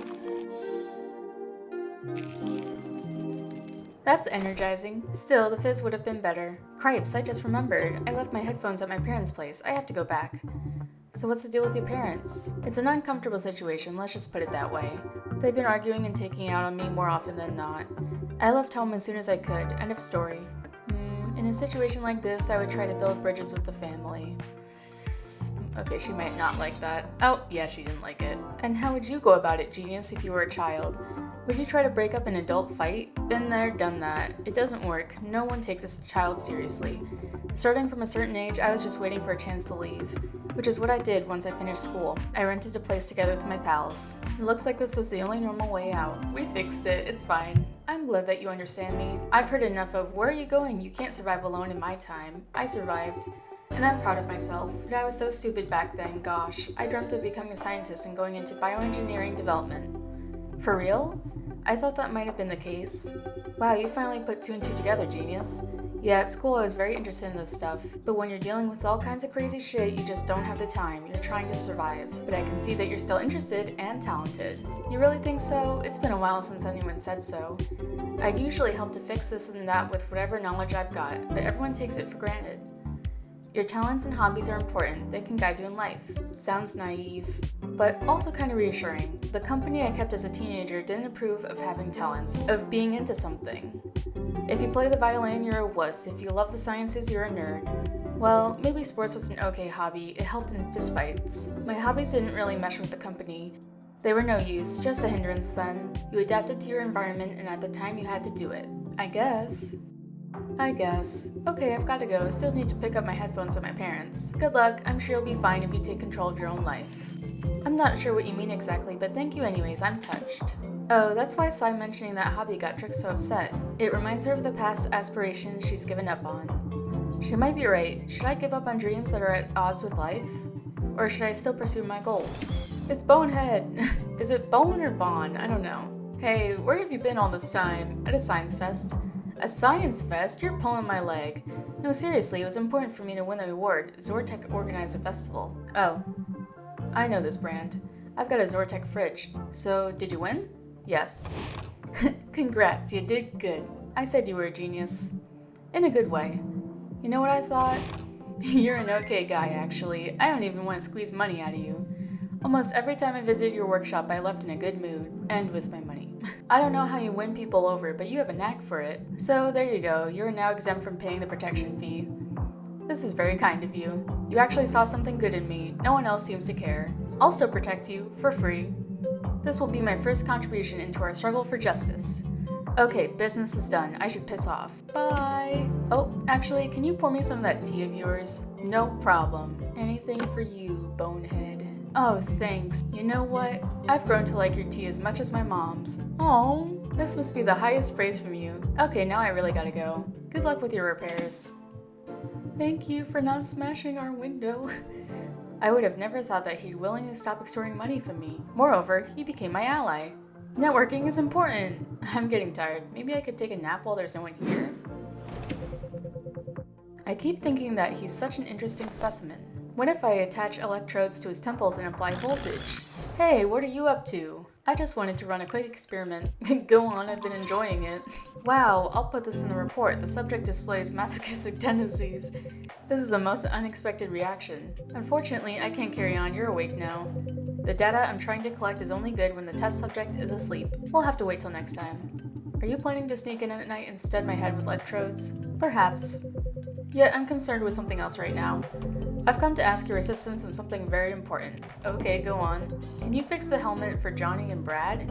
That's energizing. Still, the fizz would have been better. Cripes, I just remembered. I left my headphones at my parents' place. I have to go back. So what's the deal with your parents? It's an uncomfortable situation, let's just put it that way. They've been arguing and taking out on me more often than not. I left home as soon as I could, end of story. In a situation like this, I would try to build bridges with the family. Okay, she might not like that. Oh, yeah, she didn't like it. And how would you go about it, genius, if you were a child? Would you try to break up an adult fight? Been there, done that. It doesn't work. No one takes a child seriously. Starting from a certain age, I was just waiting for a chance to leave, which is what I did once I finished school. I rented a place together with my pals. It looks like this was the only normal way out. We fixed it, it's fine. I'm glad that you understand me. I've heard enough of, where are you going? You can't survive alone in my time. I survived. And I'm proud of myself. But I was so stupid back then, gosh. I dreamt of becoming a scientist and going into bioengineering development. For real? I thought that might have been the case. Wow, you finally put 2 and 2 together, genius. Yeah, at school I was very interested in this stuff, but when you're dealing with all kinds of crazy shit, you just don't have the time. You're trying to survive. But I can see that you're still interested and talented. You really think so? It's been a while since anyone said so. I'd usually help to fix this and that with whatever knowledge I've got, but everyone takes it for granted. Your talents and hobbies are important. They can guide you in life. Sounds naive, but also kind of reassuring. The company I kept as a teenager didn't approve of having talents, of being into something. If you play the violin, you're a wuss. If you love the sciences, you're a nerd. Well, maybe sports was an okay hobby. It helped in fistfights. My hobbies didn't really mesh with the company. They were no use, just a hindrance then. You adapted to your environment and at the time you had to do it. I guess. Okay, I've got to go. Still need to pick up my headphones at my parents'. Good luck. I'm sure you'll be fine if you take control of your own life. I'm not sure what you mean exactly, but thank you anyways. I'm touched. Oh, that's why Sai mentioning that hobby got Trix so upset. It reminds her of the past aspirations she's given up on. She might be right. Should I give up on dreams that are at odds with life? Or should I still pursue my goals? It's Bonehead. Is it Bone or Bon? I don't know. Hey, where have you been all this time? At a science fest. A science fest? You're pulling my leg. No, seriously, it was important for me to win the award. Zortech organized a festival. Oh. I know this brand. I've got a Zortech fridge. So, did you win? Yes. Congrats, you did good. I said you were a genius. In a good way. You know what I thought? You're an okay guy, actually. I don't even want to squeeze money out of you. Almost every time I visited your workshop, I left in a good mood, and with my money. I don't know how you win people over, but you have a knack for it. So there you go, you're now exempt from paying the protection fee. This is very kind of you. You actually saw something good in me. No one else seems to care. I'll still protect you, for free. This will be my first contribution into our struggle for justice. Okay, business is done. I should piss off. Bye! Oh, actually, can you pour me some of that tea of yours? No problem. Anything for you, Bonehead. Oh, thanks. You know what? I've grown to like your tea as much as my mom's. Oh, this must be the highest praise from you. Okay, now I really gotta go. Good luck with your repairs. Thank you for not smashing our window. I would have never thought that he'd willingly stop extorting money from me. Moreover, he became my ally. Networking is important. I'm getting tired. Maybe I could take a nap while there's no one here? I keep thinking that he's such an interesting specimen. What if I attach electrodes to his temples and apply voltage? Hey, what are you up to? I just wanted to run a quick experiment. Go on, I've been enjoying it. Wow, I'll put this in the report. The subject displays masochistic tendencies. This is a most unexpected reaction. Unfortunately, I can't carry on. You're awake now. The data I'm trying to collect is only good when the test subject is asleep. We'll have to wait till next time. Are you planning to sneak in at night and stud my head with electrodes? Perhaps. Yet I'm concerned with something else right now. I've come to ask your assistance in something very important. Okay, go on. Can you fix the helmet for Johnny and Brad?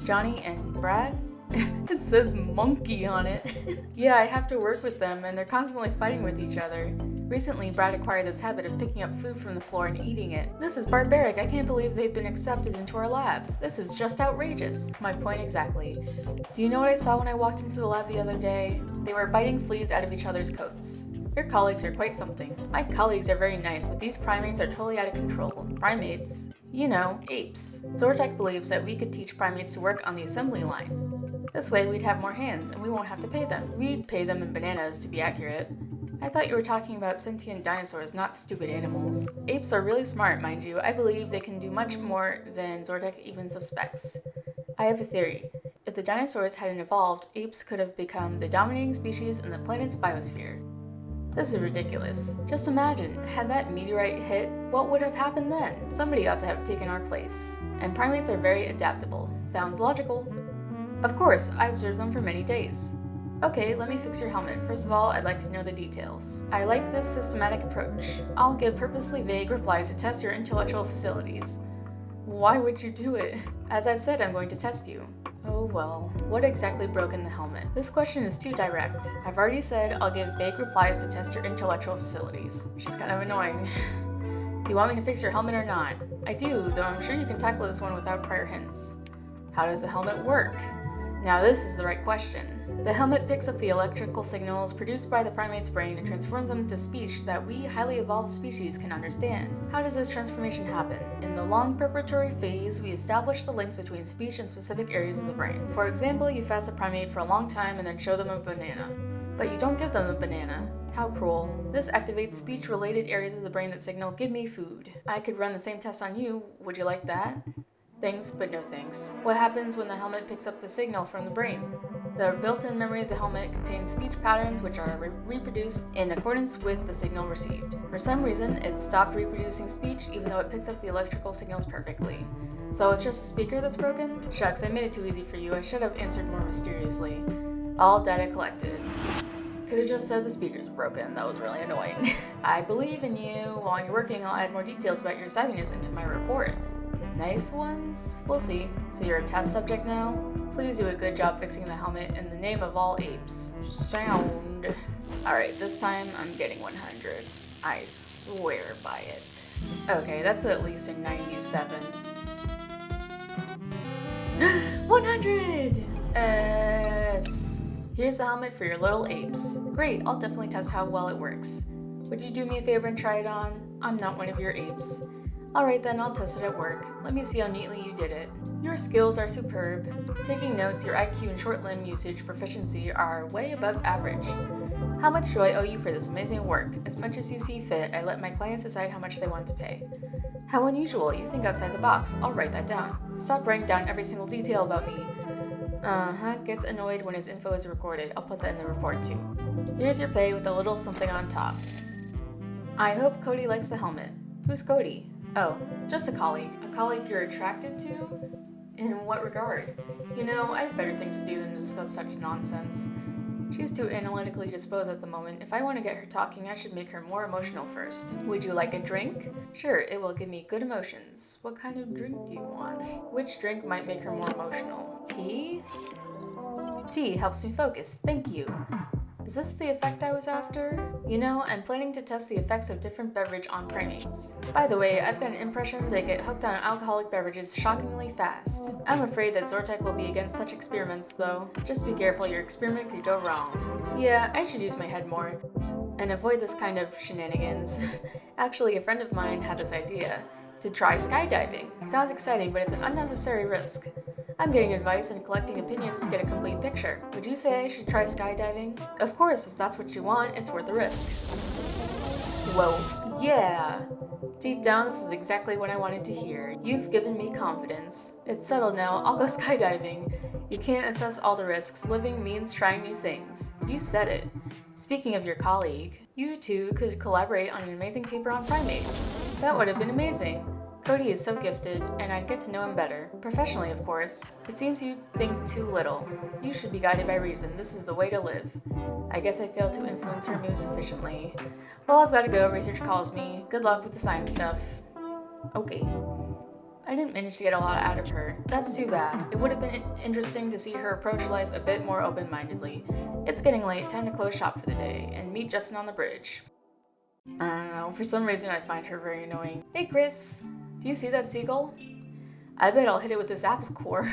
Johnny and Brad? It says monkey on it. Yeah, I have to work with them, and they're constantly fighting with each other. Recently, Brad acquired this habit of picking up food from the floor and eating it. This is barbaric. I can't believe they've been accepted into our lab. This is just outrageous. My point exactly. Do you know what I saw when I walked into the lab the other day? They were biting fleas out of each other's coats. Your colleagues are quite something. My colleagues are very nice, but these primates are totally out of control. Primates? You know, apes. Zortech believes that we could teach primates to work on the assembly line. This way we'd have more hands, and we won't have to pay them. We'd pay them in bananas, to be accurate. I thought you were talking about sentient dinosaurs, not stupid animals. Apes are really smart, mind you. I believe they can do much more than Zortech even suspects. I have a theory. If the dinosaurs hadn't evolved, apes could have become the dominating species in the planet's biosphere. This is ridiculous. Just imagine, had that meteorite hit, what would have happened then? Somebody ought to have taken our place. And primates are very adaptable. Sounds logical. Of course, I observed them for many days. Okay, let me fix your helmet. First of all, I'd like to know the details. I like this systematic approach. I'll give purposely vague replies to test your intellectual facilities. Why would you do it? As I've said, I'm going to test you. Oh well, what exactly broke in the helmet? This question is too direct. I've already said I'll give vague replies to test your intellectual facilities. She's kind of annoying. Do you want me to fix your helmet or not? I do, though I'm sure you can tackle this one without prior hints. How does the helmet work? Now this is the right question. The helmet picks up the electrical signals produced by the primate's brain and transforms them into speech that we highly evolved species can understand. How does this transformation happen? In the long preparatory phase, we establish the links between speech and specific areas of the brain. For example, you fast a primate for a long time and then show them a banana. But you don't give them a banana. How cruel. This activates speech-related areas of the brain that signal, give me food. I could run the same test on you. Would you like that? Thanks, but no thanks. What happens when the helmet picks up the signal from the brain? The built-in memory of the helmet contains speech patterns which are reproduced in accordance with the signal received. For some reason, it stopped reproducing speech even though it picks up the electrical signals perfectly. So it's just a speaker that's broken? Shucks, I made it too easy for you. I should have answered more mysteriously. All data collected. Could have just said the speaker's broken. That was really annoying. I believe in you. While you're working, I'll add more details about your savviness into my report. Nice ones? We'll see. So you're a test subject now? Please do a good job fixing the helmet in the name of all apes. Sound. Alright, this time I'm getting 100. I swear by it. Okay, that's at least a 97. 100! S. Here's the helmet for your little apes. Great, I'll definitely test how well it works. Would you do me a favor and try it on? I'm not one of your apes. Alright then, I'll test it at work. Let me see how neatly you did it. Your skills are superb. Taking notes, your IQ and short limb usage proficiency are way above average. How much do I owe you for this amazing work? As much as you see fit, I let my clients decide how much they want to pay. How unusual, you think outside the box. I'll write that down. Stop writing down every single detail about me. Gets annoyed when his info is recorded. I'll put that in the report too. Here's your pay with a little something on top. I hope Cody likes the helmet. Who's Cody? Oh, just a colleague. A colleague you're attracted to? In what regard? You know, I have better things to do than to discuss such nonsense. She's too analytically disposed at the moment. If I want to get her talking, I should make her more emotional first. Would you like a drink? Sure, it will give me good emotions. What kind of drink do you want? Which drink might make her more emotional? Tea? Tea helps me focus, thank you. Is this the effect I was after? You know, I'm planning to test the effects of different beverage on primates. By the way, I've got an impression they get hooked on alcoholic beverages shockingly fast. I'm afraid that Zortek will be against such experiments, though. Just be careful, your experiment could go wrong. Yeah, I should use my head more and avoid this kind of shenanigans. Actually, a friend of mine had this idea. To try skydiving. Sounds exciting, but it's an unnecessary risk. I'm getting advice and collecting opinions to get a complete picture. Would you say I should try skydiving? Of course, if that's what you want, it's worth the risk. Whoa, yeah! Deep down, this is exactly what I wanted to hear. You've given me confidence. It's settled now, I'll go skydiving. You can't assess all the risks. Living means trying new things. You said it. Speaking of your colleague, you two could collaborate on an amazing paper on primates. That would have been amazing. Cody is so gifted, and I'd get to know him better. Professionally, of course. It seems you think too little. You should be guided by reason. This is the way to live. I guess I failed to influence her mood sufficiently. Well, I've got to go. Research calls me. Good luck with the science stuff. Okay. I didn't manage to get a lot out of her. That's too bad. It would have been interesting to see her approach life a bit more open-mindedly. It's getting late, time to close shop for the day, and meet Justin on the bridge. I don't know, for some reason I find her very annoying. Hey Chris, do you see that seagull? I bet I'll hit it with this apple core.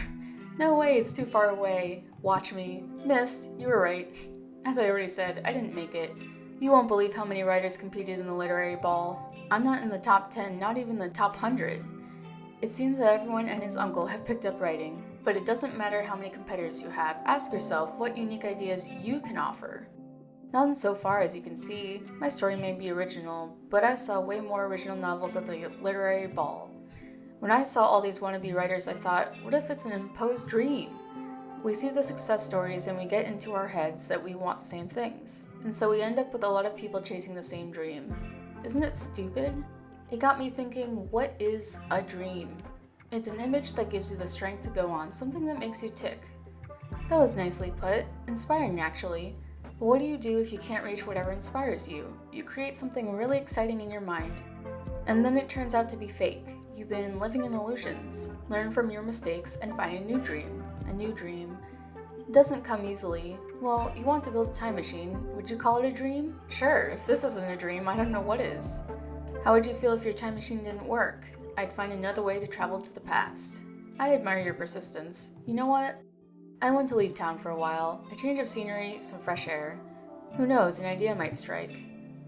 No way, it's too far away. Watch me. Missed, you were right. As I already said, I didn't make it. You won't believe how many writers competed in the literary ball. I'm not in the top 10, not even the top 100. It seems that everyone and his uncle have picked up writing. But it doesn't matter how many competitors you have. Ask yourself what unique ideas you can offer. None so far as you can see. My story may be original, but I saw way more original novels at the literary ball. When I saw all these wannabe writers, I thought, what if it's an imposed dream? We see the success stories and we get into our heads that we want the same things. And so we end up with a lot of people chasing the same dream. Isn't it stupid? It got me thinking, what is a dream? It's an image that gives you the strength to go on, something that makes you tick. That was nicely put. Inspiring, actually. But what do you do if you can't reach whatever inspires you? You create something really exciting in your mind. And then it turns out to be fake. You've been living in illusions. Learn from your mistakes and find a new dream. A new dream. It doesn't come easily. Well, you want to build a time machine. Would you call it a dream? Sure, if this isn't a dream, I don't know what is. How would you feel if your time machine didn't work? I'd find another way to travel to the past. I admire your persistence. You know what? I want to leave town for a while. A change of scenery, some fresh air. Who knows, an idea might strike.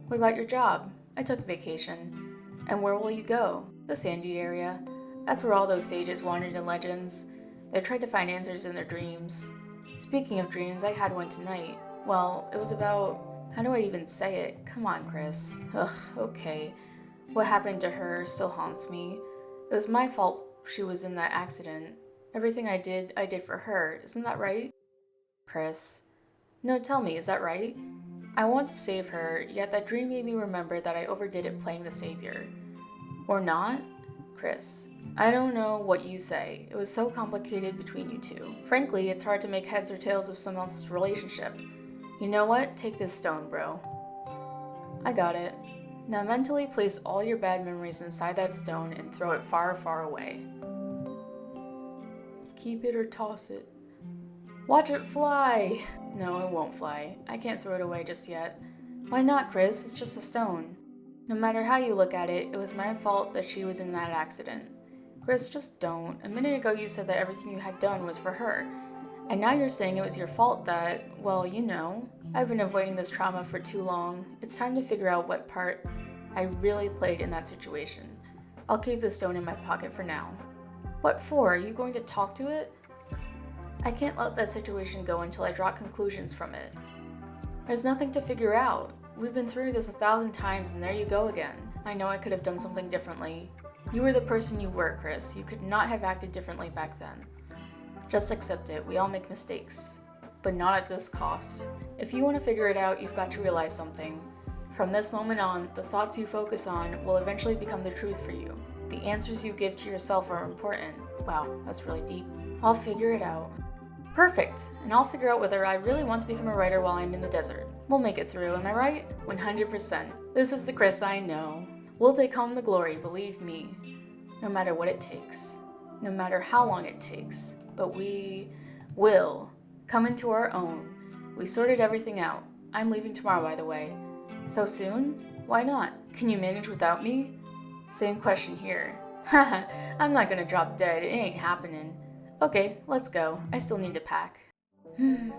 What about your job? I took a vacation. And where will you go? The Sandy area. That's where all those sages wandered in legends. They tried to find answers in their dreams. Speaking of dreams, I had one tonight. Well, it was about... How do I even say it? Come on, Chris. Ugh, okay. What happened to her still haunts me. It was my fault she was in that accident. Everything I did for her. Isn't that right? Chris. No, tell me, is that right? I want to save her, yet that dream made me remember that I overdid it playing the savior. Or not? Chris. I don't know what you say. It was so complicated between you two. Frankly, it's hard to make heads or tails of someone else's relationship. You know what? Take this stone, bro. I got it. Now mentally place all your bad memories inside that stone and throw it far, far away. Keep it or toss it. Watch it fly! No, it won't fly. I can't throw it away just yet. Why not, Chris? It's just a stone. No matter how you look at it, it was my fault that she was in that accident. Chris, just don't. A minute ago you said that everything you had done was for her. And now you're saying it was your fault that, well, you know. I've been avoiding this trauma for too long. It's time to figure out what part I really played in that situation. I'll keep the stone in my pocket for now. What for? Are you going to talk to it? I can't let that situation go until I draw conclusions from it. There's nothing to figure out. We've been through this 1,000 times and there you go again. I know I could have done something differently. You were the person you were, Chris. You could not have acted differently back then. Just accept it. We all make mistakes. But not at this cost. If you want to figure it out, you've got to realize something. From this moment on, the thoughts you focus on will eventually become the truth for you. The answers you give to yourself are important. Wow, that's really deep. I'll figure it out. Perfect! And I'll figure out whether I really want to become a writer while I'm in the desert. We'll make it through, am I right? 100%. This is the Chris I know. We'll take home the glory, believe me. No matter what it takes. No matter how long it takes. But we will come into our own. We sorted everything out. I'm leaving tomorrow, by the way. So soon? Why not? Can you manage without me? Same question here. Haha, I'm not gonna drop dead. It ain't happening. Okay, let's go. I still need to pack.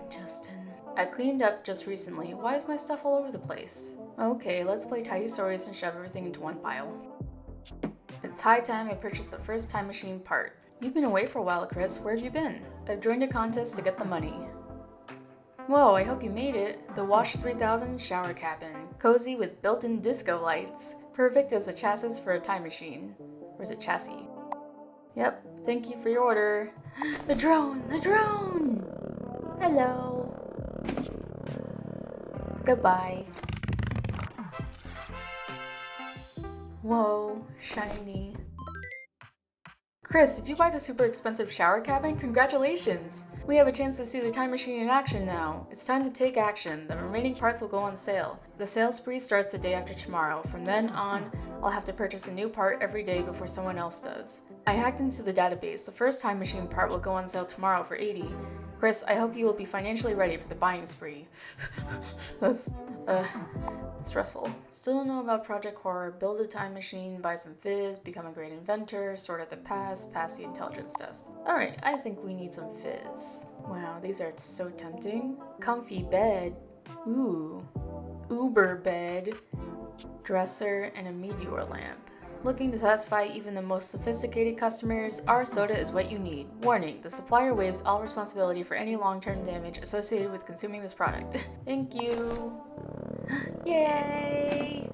Justin. I cleaned up just recently. Why is my stuff all over the place? Okay, let's play Dinosaurs and shove everything into one pile. It's high time I purchased the first time machine part. You've been away for a while, Chris. Where have you been? I've joined a contest to get the money. Whoa, I hope you made it. The Wash 3000 shower cabin. Cozy with built-in disco lights. Perfect as a chassis for a time machine. Or is it chassis? Yep, thank you for your order. The drone! The drone! Hello. Goodbye. Whoa, shiny. Chris, did you buy the super expensive shower cabin? Congratulations! We have a chance to see the time machine in action now. It's time to take action. The remaining parts will go on sale. The sales spree starts the day after tomorrow. From then on, I'll have to purchase a new part every day before someone else does. I hacked into the database. The first time machine part will go on sale tomorrow for $80. Chris, I hope you will be financially ready for the buying spree. That's, stressful. Still don't know about Project Horror. Build a time machine, buy some fizz, become a great inventor, sort out the past, pass the intelligence test. Alright, I think we need some fizz. Wow, these are so tempting. Comfy bed. Ooh. Uber bed. Dresser, and a meteor lamp. Looking to satisfy even the most sophisticated customers, our soda is what you need. Warning, the supplier waives all responsibility for any long-term damage associated with consuming this product. Thank you. Yay!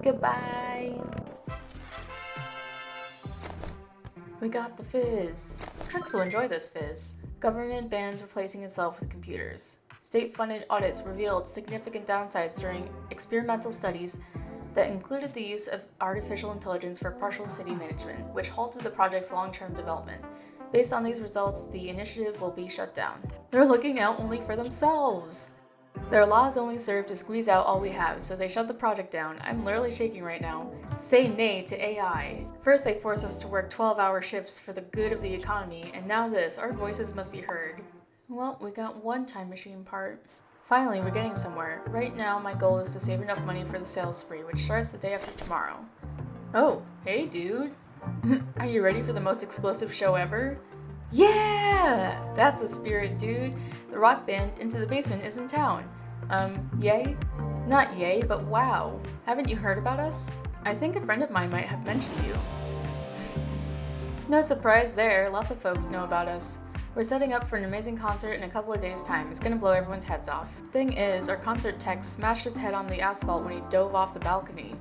Goodbye. We got the fizz. Trix will enjoy this fizz. Government bans replacing itself with computers. State-funded audits revealed significant downsides during experimental studies that included the use of artificial intelligence for partial city management, which halted the project's long-term development. Based on these results, the initiative will be shut down. They're looking out only for themselves! Their laws only serve to squeeze out all we have, so they shut the project down. I'm literally shaking right now. Say nay to AI. First they force us to work 12-hour shifts for the good of the economy, and now this, our voices must be heard. Well, we got one time machine part. Finally, we're getting somewhere. Right now, my goal is to save enough money for the sales spree, which starts the day after tomorrow. Oh, hey dude. Are you ready for the most explosive show ever? Yeah! That's the spirit, dude. The rock band Into the Basement is in town. Yay? Not yay, but wow. Haven't you heard about us? I think a friend of mine might have mentioned you. No surprise there, lots of folks know about us. We're setting up for an amazing concert in a couple of days' time. It's gonna blow everyone's heads off. Thing is, our concert tech smashed his head on the asphalt when he dove off the balcony.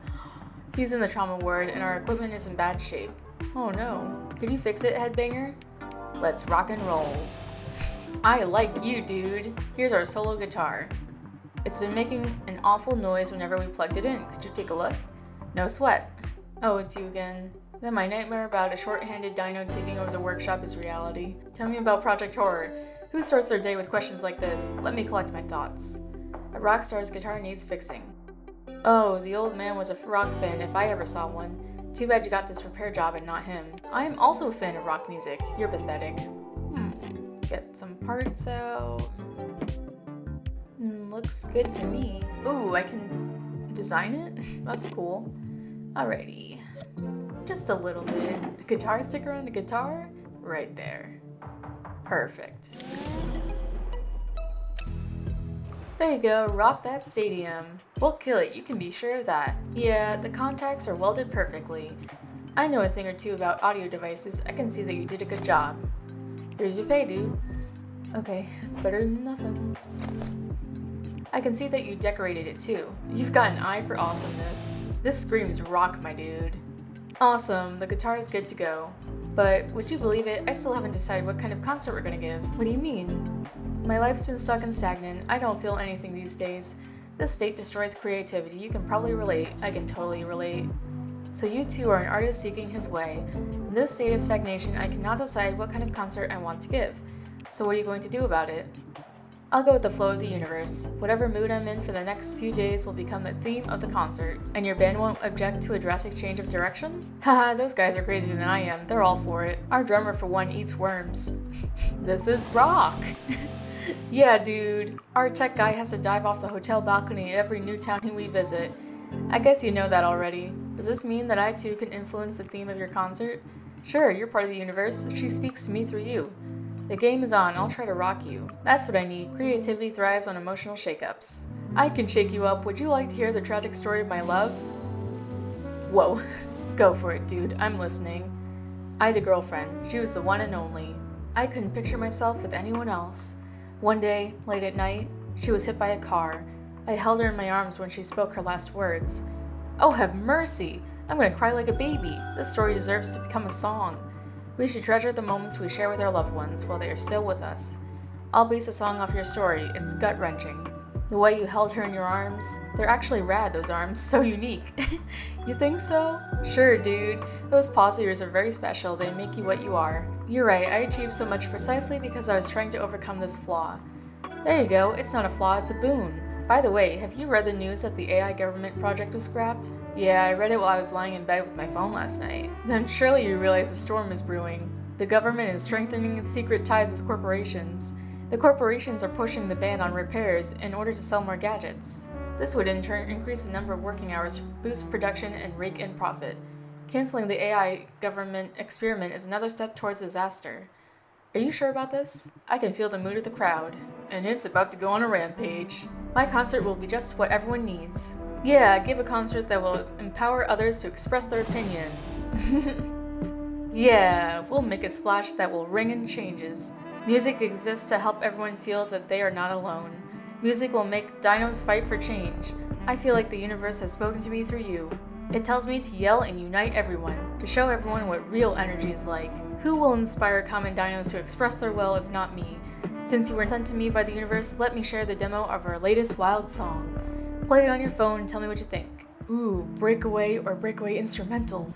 He's in the trauma ward, and our equipment is in bad shape. Oh no. Could you fix it, headbanger? Let's rock and roll. I like you, dude. Here's our solo guitar. It's been making an awful noise whenever we plugged it in. Could you take a look? No sweat. Oh, it's you again. Then my nightmare about a short-handed dino taking over the workshop is reality. Tell me about Project Horror. Who starts their day with questions like this? Let me collect my thoughts. A rock star's guitar needs fixing. Oh, the old man was a rock fan if I ever saw one. Too bad you got this repair job and not him. I'm also a fan of rock music. You're pathetic. Get some parts out. Looks good to me. Ooh, I can design it? That's cool. Alrighty. Just a little bit. A guitar sticker on the guitar? Right there. Perfect. There you go, rock that stadium. We'll kill it, you can be sure of that. Yeah, the contacts are welded perfectly. I know a thing or two about audio devices. I can see that you did a good job. Here's your pay, dude. Okay, it's better than nothing. I can see that you decorated it too. You've got an eye for awesomeness. This screams rock, my dude. Awesome, the guitar is good to go. But would you believe it, I still haven't decided what kind of concert we're gonna give. What do you mean? My life's been stuck and stagnant. I don't feel anything these days. This state destroys creativity. You can probably relate. I can totally relate. So you too are an artist seeking his way. In this state of stagnation, I cannot decide what kind of concert I want to give. So what are you going to do about it? I'll go with the flow of the universe. Whatever mood I'm in for the next few days will become the theme of the concert. And your band won't object to a drastic change of direction? Haha, those guys are crazier than I am. They're all for it. Our drummer, for one, eats worms. This is rock! Yeah, dude. Our tech guy has to dive off the hotel balcony at every new town we visit. I guess you know that already. Does this mean that I too can influence the theme of your concert? Sure, you're part of the universe. She speaks to me through you. The game is on. I'll try to rock you. That's what I need. Creativity thrives on emotional shakeups. I can shake you up. Would you like to hear the tragic story of my love? Whoa. Go for it, dude. I'm listening. I had a girlfriend. She was the one and only. I couldn't picture myself with anyone else. One day, late at night, she was hit by a car. I held her in my arms when she spoke her last words. Oh, have mercy! I'm gonna cry like a baby. This story deserves to become a song. We should treasure the moments we share with our loved ones while they are still with us. I'll base a song off your story. It's gut-wrenching. The way you held her in your arms, they're actually rad, those arms, so unique. You think so? Sure, dude. Those paws of yours are very special. They make you what you are. You're right, I achieved so much precisely because I was trying to overcome this flaw. There you go, it's not a flaw, it's a boon. By the way, have you read the news that the AI government project was scrapped? Yeah, I read it while I was lying in bed with my phone last night. Then surely you realize a storm is brewing. The government is strengthening its secret ties with corporations. The corporations are pushing the ban on repairs in order to sell more gadgets. This would in turn increase the number of working hours, boost production, and rake in profit. Canceling the AI government experiment is another step towards disaster. Are you sure about this? I can feel the mood of the crowd, and it's about to go on a rampage. My concert will be just what everyone needs. Yeah, give a concert that will empower others to express their opinion. Yeah, we'll make a splash that will ring in changes. Music exists to help everyone feel that they are not alone. Music will make dinos fight for change. I feel like the universe has spoken to me through you. It tells me to yell and unite everyone, to show everyone what real energy is like. Who will inspire common dinos to express their will if not me? Since you were sent to me by the universe, let me share the demo of our latest wild song. Play it on your phone and tell me what you think. Ooh, breakaway or breakaway instrumental.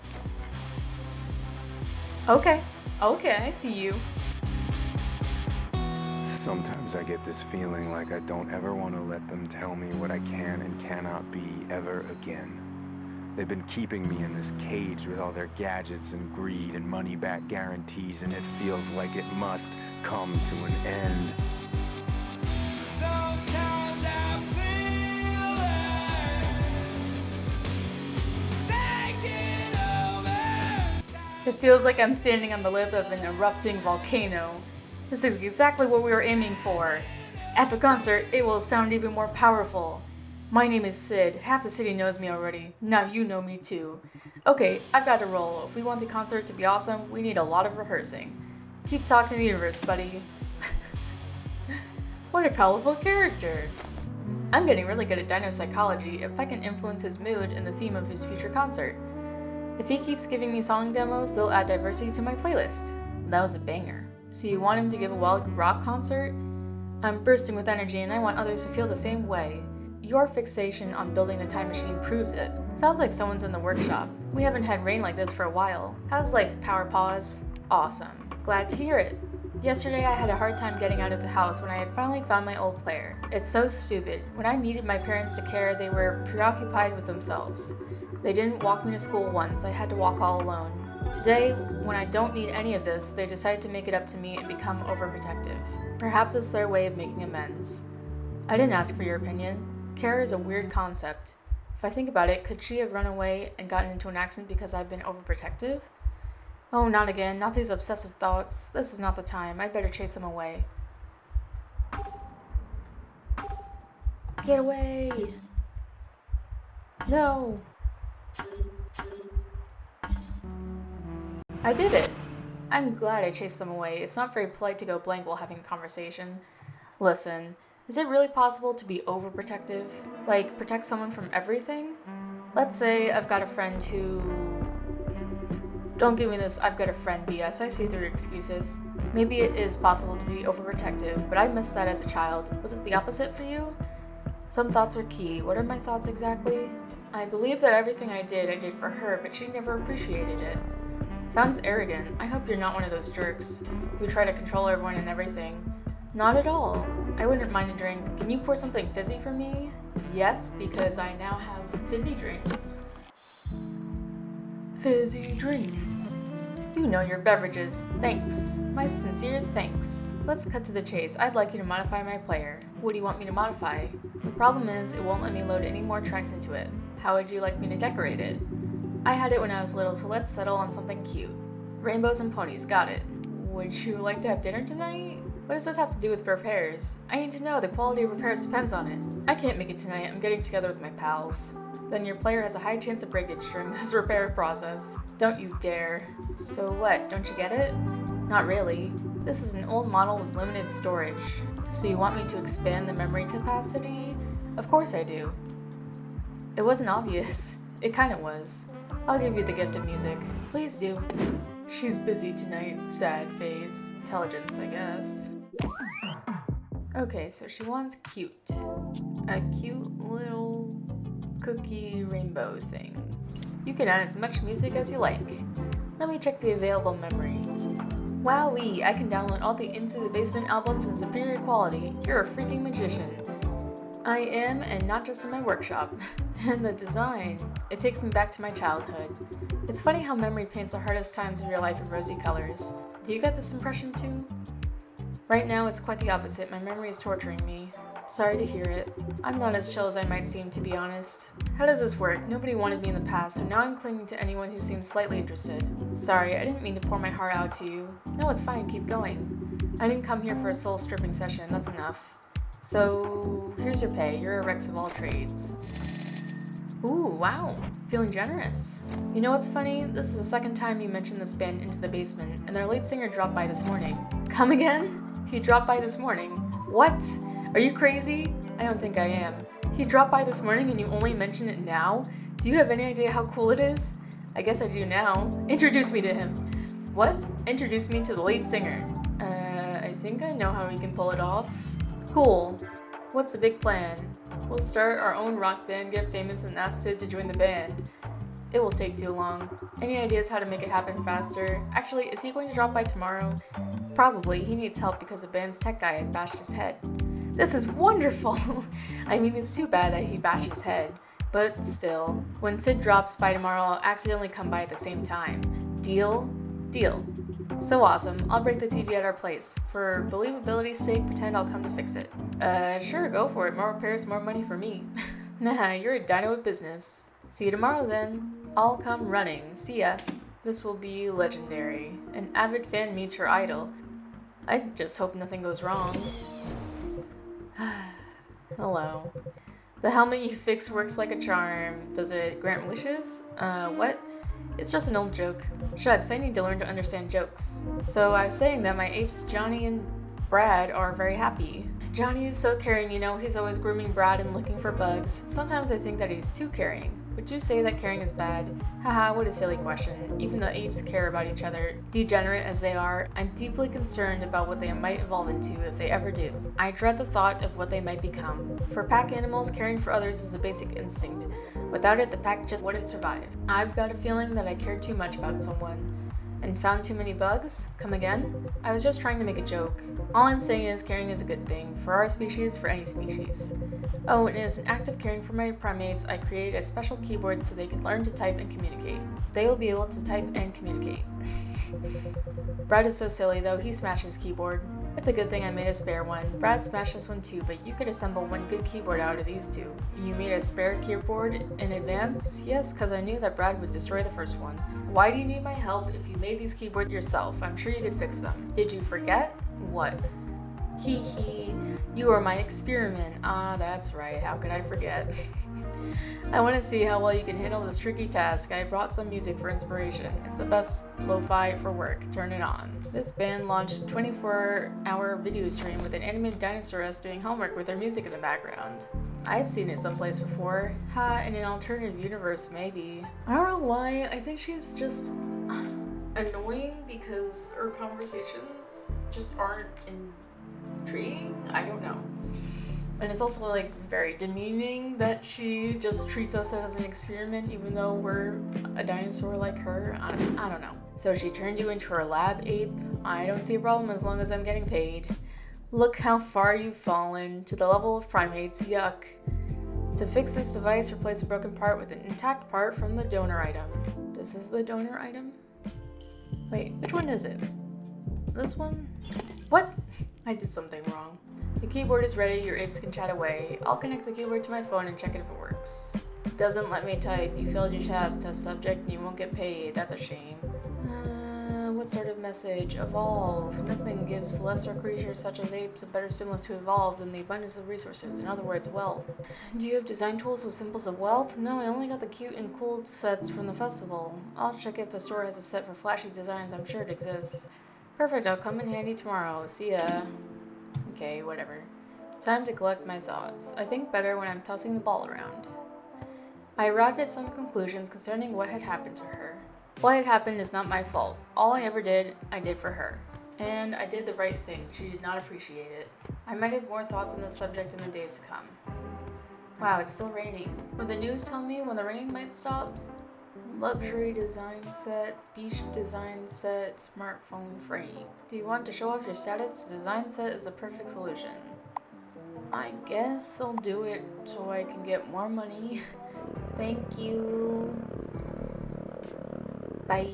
Okay, I see you. Sometimes I get this feeling like I don't ever want to let them tell me what I can and cannot be ever again. They've been keeping me in this cage with all their gadgets and greed and money-back guarantees, and it feels like it must come to an end. Sometimes I feel like taking over. It feels like I'm standing on the lip of an erupting volcano. This is exactly what we were aiming for. At the concert, it will sound even more powerful. My name is Sid. Half the city knows me already. Now you know me too. Okay, I've got to roll. If we want the concert to be awesome, we need a lot of rehearsing. Keep talking to the universe, buddy. What a colorful character. I'm getting really good at dino psychology if I can influence his mood and the theme of his future concert. If he keeps giving me song demos, they'll add diversity to my playlist. That was a banger. So you want him to give a wild rock concert? I'm bursting with energy and I want others to feel the same way. Your fixation on building the time machine proves it. Sounds like someone's in the workshop. We haven't had rain like this for a while. How's life, Power Paws? Awesome. Glad to hear it. Yesterday I had a hard time getting out of the house when I had finally found my old player. It's so stupid. When I needed my parents to care, they were preoccupied with themselves. They didn't walk me to school once. I had to walk all alone. Today, when I don't need any of this, they decide to make it up to me and become overprotective. Perhaps it's their way of making amends. I didn't ask for your opinion. Care is a weird concept. If I think about it, could she have run away and gotten into an accident because I've been overprotective? Oh, not again. Not these obsessive thoughts. This is not the time. I'd better chase them away. Get away! No! I did it! I'm glad I chased them away. It's not very polite to go blank while having a conversation. Listen, is it really possible to be overprotective? Like, protect someone from everything? Let's say I've got a friend who... Don't give me this I've got a friend BS. I see through your excuses. Maybe it is possible to be overprotective, but I missed that as a child. Was it the opposite for you? Some thoughts are key. What are my thoughts exactly? I believe that everything I did for her, but she never appreciated it. Sounds arrogant. I hope you're not one of those jerks who try to control everyone and everything. Not at all. I wouldn't mind a drink. Can you pour something fizzy for me? Yes, because I now have fizzy drinks. Fizzy drink. You know your beverages. Thanks. My sincere thanks. Let's cut to the chase. I'd like you to modify my player. What do you want me to modify? The problem is, it won't let me load any more tracks into it. How would you like me to decorate it? I had it when I was little, so let's settle on something cute. Rainbows and ponies, got it. Would you like to have dinner tonight? What does this have to do with repairs? I need to know, the quality of repairs depends on it. I can't make it tonight, I'm getting together with my pals. Then your player has a high chance of breakage during this repair process. Don't you dare. So what, don't you get it? Not really. This is an old model with limited storage. So you want me to expand the memory capacity? Of course I do. It wasn't obvious. It kinda was. I'll give you the gift of music. Please do. She's busy tonight, sad face. Intelligence, I guess. Okay, so she wants cute. A cute little cookie rainbow thing. You can add as much music as you like. Let me check the available memory. Wowee, I can download all the Into the Basement albums in superior quality. You're a freaking magician. I am, and not just in my workshop. And the design, it takes me back to my childhood. It's funny how memory paints the hardest times of your life in rosy colors. Do you get this impression too? Right now, it's quite the opposite. My memory is torturing me. Sorry to hear it. I'm not as chill as I might seem, to be honest. How does this work? Nobody wanted me in the past, so now I'm clinging to anyone who seems slightly interested. Sorry, I didn't mean to pour my heart out to you. No, it's fine, keep going. I didn't come here for a soul stripping session, that's enough. So, here's your pay. You're a Rex of all trades. Ooh, wow. Feeling generous. You know what's funny? This is the second time you mentioned this band Into the Basement, and their lead singer dropped by this morning. Come again? He dropped by this morning. What? Are you crazy? I don't think I am. He dropped by this morning and you only mention it now? Do you have any idea how cool it is? I guess I do now. Introduce me to him. What? Introduce me to the lead singer. I think I know how we can pull it off. Cool. What's the big plan? We'll start our own rock band, get famous, and ask Sid to join the band. It will take too long. Any ideas how to make it happen faster? Actually, is he going to drop by tomorrow? Probably. He needs help because the band's tech guy had bashed his head. This is wonderful! I mean, it's too bad that he bashed his head. But still. When Sid drops by tomorrow, I'll accidentally come by at the same time. Deal? Deal. So awesome. I'll break the TV at our place. For believability's sake, pretend I'll come to fix it. Sure, go for it. More repairs, more money for me. Nah, you're a dino with business. See you tomorrow then. I'll come running. See ya. This will be legendary. An avid fan meets her idol. I just hope nothing goes wrong. Hello. The helmet you fixed works like a charm. Does it grant wishes? What? It's just an old joke. Shucks, I need to learn to understand jokes. So I was saying that my apes Johnny and Brad are very happy. Johnny is so caring, you know, he's always grooming Brad and looking for bugs. Sometimes I think that he's too caring. Would you say that caring is bad? Haha, what a silly question. Even the apes care about each other. Degenerate as they are, I'm deeply concerned about what they might evolve into if they ever do. I dread the thought of what they might become. For pack animals, caring for others is a basic instinct. Without it, the pack just wouldn't survive. I've got a feeling that I cared too much about someone. And found too many bugs? Come again? I was just trying to make a joke. All I'm saying is caring is a good thing. For our species, for any species. Oh, and as an act of caring for my primates, I created a special keyboard so they could learn to type and communicate. They will be able to type and communicate. Brad is so silly though, he smashed his keyboard. It's a good thing I made a spare one. Brad smashed this one too, but you could assemble one good keyboard out of these two. You made a spare keyboard in advance? Yes, because I knew that Brad would destroy the first one. Why do you need my help if you made these keyboards yourself? I'm sure you could fix them. Did you forget? What? Hee hee, you are my experiment. Ah, that's right, how could I forget? I want to see how well you can handle this tricky task. I brought some music for inspiration. It's the best lo-fi for work. Turn it on. This band launched a 24-hour video stream with an animated Dinosaurs doing homework with their music in the background. I've seen it someplace before. Ha, in an alternative universe, maybe. I don't know why. I think she's just annoying because her conversations just aren't intriguing. I don't know. And it's also like very demeaning that she just treats us as an experiment even though we're a dinosaur like her. I don't know. So she turned you into her lab ape? I don't see a problem as long as I'm getting paid. Look how far you've fallen, to the level of primates, yuck. To fix this device, replace a broken part with an intact part from the donor item. This is the donor item? Wait, which one is it? This one? What? I did something wrong. The keyboard is ready, your apes can chat away. I'll connect the keyboard to my phone and check it if it works. Doesn't let me type. You failed your task, test subject, and you won't get paid. That's a shame. What sort of message? Evolve. Nothing gives lesser creatures such as apes a better stimulus to evolve than the abundance of resources. In other words, wealth. Do you have design tools with symbols of wealth? No, I only got the cute and cool sets from the festival. I'll check if the store has a set for flashy designs. I'm sure it exists. Perfect, I'll come in handy tomorrow. See ya. Okay, whatever. Time to collect my thoughts. I think better when I'm tossing the ball around. I arrived at some conclusions concerning what had happened to her. What had happened is not my fault. All I ever did, I did for her. And I did the right thing. She did not appreciate it. I might have more thoughts on this subject in the days to come. Wow, it's still raining. Would the news tell me when the rain might stop? Luxury design set, beach design set, smartphone frame. Do you want to show off your status? The design set is the perfect solution. I guess I'll do it so I can get more money. Thank you. Bye.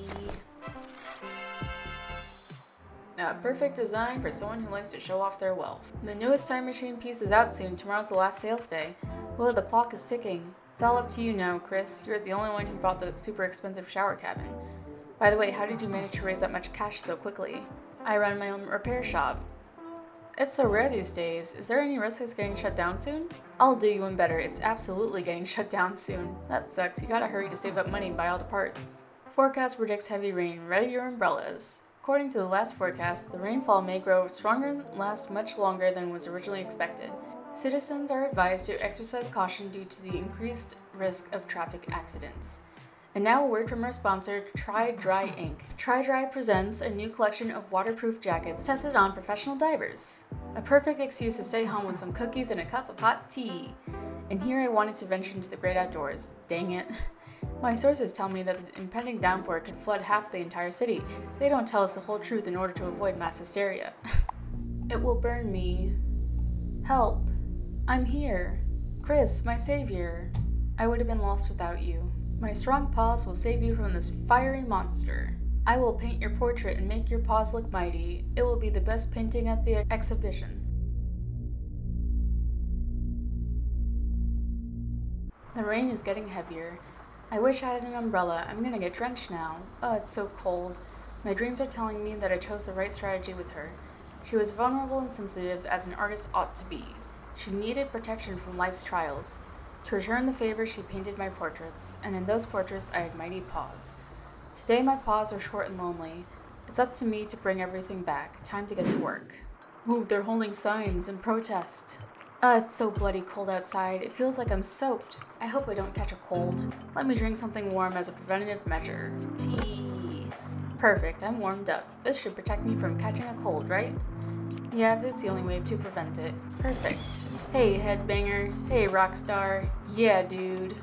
A perfect design for someone who likes to show off their wealth. The newest time machine piece is out soon. Tomorrow's the last sales day. Well, the clock is ticking. It's all up to you now, Chris. You're the only one who bought the super expensive shower cabin. By the way, how did you manage to raise that much cash so quickly? I run my own repair shop. It's so rare these days. Is there any risk it's getting shut down soon? I'll do you one better. It's absolutely getting shut down soon. That sucks. You gotta hurry to save up money and buy all the parts. Forecast predicts heavy rain. Ready your umbrellas. According to the last forecast, the rainfall may grow stronger and last much longer than was originally expected. Citizens are advised to exercise caution due to the increased risk of traffic accidents. And now a word from our sponsor, Try Dry Inc. Try Dry presents a new collection of waterproof jackets tested on professional divers. A perfect excuse to stay home with some cookies and a cup of hot tea. And here I wanted to venture into the great outdoors. Dang it. My sources tell me that the impending downpour could flood half the entire city. They don't tell us the whole truth in order to avoid mass hysteria. It will burn me. Help. I'm here. Chris, my savior. I would have been lost without you. My strong paws will save you from this fiery monster. I will paint your portrait and make your paws look mighty. It will be the best painting at the exhibition. The rain is getting heavier. I wish I had an umbrella. I'm gonna get drenched now. Oh, it's so cold. My dreams are telling me that I chose the right strategy with her. She was vulnerable and sensitive as an artist ought to be. She needed protection from life's trials. To return the favor, she painted my portraits, and in those portraits I had mighty paws. Today my paws are short and lonely. It's up to me to bring everything back. Time to get to work. Ooh, they're holding signs in protest. It's so bloody cold outside. It feels like I'm soaked. I hope I don't catch a cold. Let me drink something warm as a preventative measure. Tea. Perfect, I'm warmed up. This should protect me from catching a cold, right? Yeah, this is the only way to prevent it. Perfect. Hey, headbanger. Hey, rock star. Yeah, dude.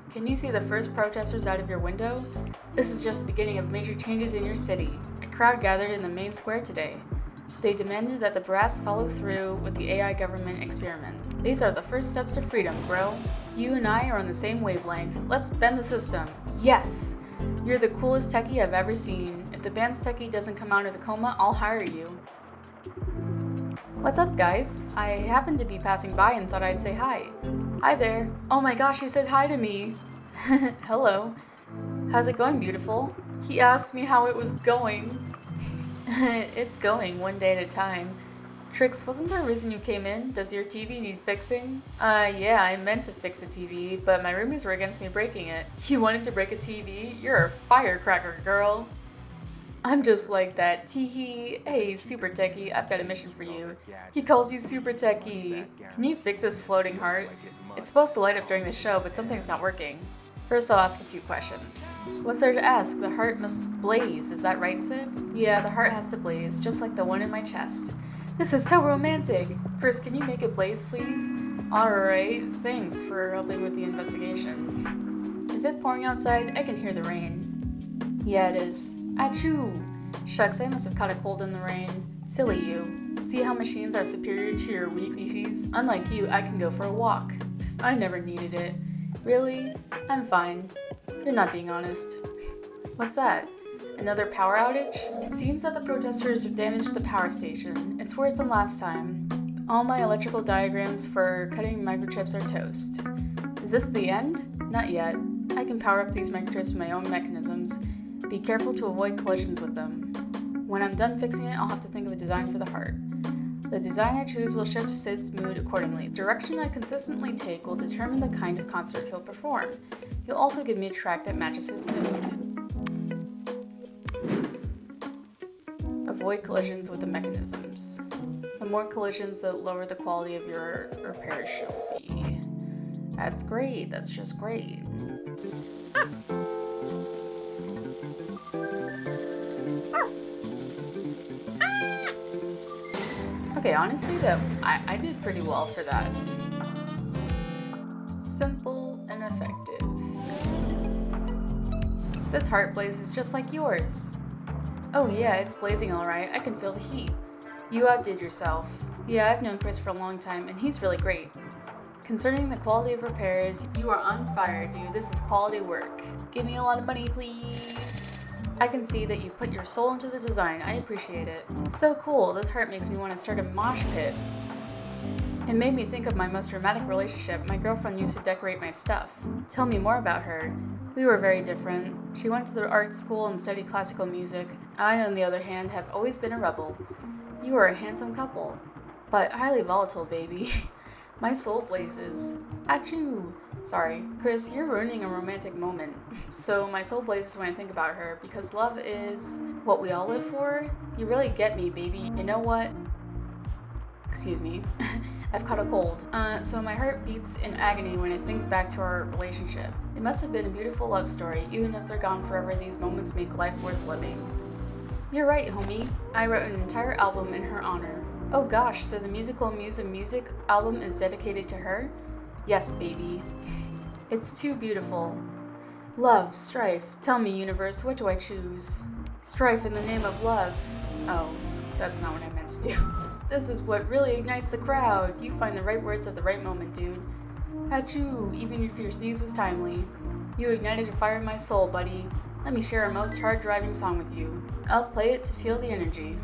Can you see the first protesters out of your window? This is just the beginning of major changes in your city. A crowd gathered in the main square today. They demanded that the brass follow through with the AI government experiment. These are the first steps to freedom, bro. You and I are on the same wavelength. Let's bend the system. Yes! You're the coolest techie I've ever seen. If the band's techie doesn't come out of the coma, I'll hire you. What's up, guys? I happened to be passing by and thought I'd say hi. Hi there. Oh my gosh, he said hi to me. Hello. How's it going, beautiful? He asked me how it was going. It's going one day at a time. Trix, wasn't there a reason you came in? Does your TV need fixing? Yeah, I meant to fix a TV, but my roomies were against me breaking it. You wanted to break a TV? You're a firecracker, girl. I'm just like that. Teehee. Hey, super techie, I've got a mission for you. He calls you super techie. Can you fix this floating heart? It's supposed to light up during the show, but something's not working. First, I'll ask a few questions. What's there to ask? The heart must blaze, is that right, Sid? Yeah, the heart has to blaze, just like the one in my chest. This is so romantic! Chris, can you make it blaze, please? Alright, thanks for helping with the investigation. Is it pouring outside? I can hear the rain. Yeah, it is. Achoo! Shucks, I must have caught a cold in the rain. Silly you. See how machines are superior to your weak species? Unlike you, I can go for a walk. I never needed it. Really? I'm fine. You're not being honest. What's that? Another power outage? It seems that the protesters have damaged the power station. It's worse than last time. All my electrical diagrams for cutting microchips are toast. Is this the end? Not yet. I can power up these microchips with my own mechanisms. Be careful to avoid collisions with them. When I'm done fixing it, I'll have to think of a design for the heart. The design I choose will shift Sid's mood accordingly. The direction I consistently take will determine the kind of concert he'll perform. He'll also give me a track that matches his mood. Avoid collisions with the mechanisms. The more collisions, the lower the quality of your repairs shall be. That's great, that's just great. Okay, honestly, I did pretty well for that. Simple and effective. This heart blaze is just like yours. Oh yeah, it's blazing alright. I can feel the heat. You outdid yourself. Yeah, I've known Chris for a long time, and he's really great. Concerning the quality of repairs, you are on fire, dude. This is quality work. Give me a lot of money, please. I can see that you put your soul into the design. I appreciate it. So cool. This heart makes me want to start a mosh pit. It made me think of my most dramatic relationship. My girlfriend used to decorate my stuff. Tell me more about her. We were very different. She went to the art school and studied classical music. I, on the other hand, have always been a rebel. You are a handsome couple, but highly volatile, baby. My soul blazes. Achoo! Sorry, Chris, you're ruining a romantic moment. So my soul blazes when I think about her, because love is what we all live for. You really get me, baby. You know what? Excuse me. I've caught a cold. So my heart beats in agony when I think back to our relationship. It must have been a beautiful love story. Even if they're gone forever, these moments make life worth living. You're right, homie. I wrote an entire album in her honor. Oh gosh, so the musical Muse of Music album is dedicated to her? Yes, baby. It's too beautiful. Love, strife. Tell me, universe, what do I choose? Strife in the name of love. Oh, that's not what I meant to do. This is what really ignites the crowd. You find the right words at the right moment, dude. Achoo, even if your sneeze was timely. You ignited a fire in my soul, buddy. Let me share a most hard-driving song with you. I'll play it to feel the energy.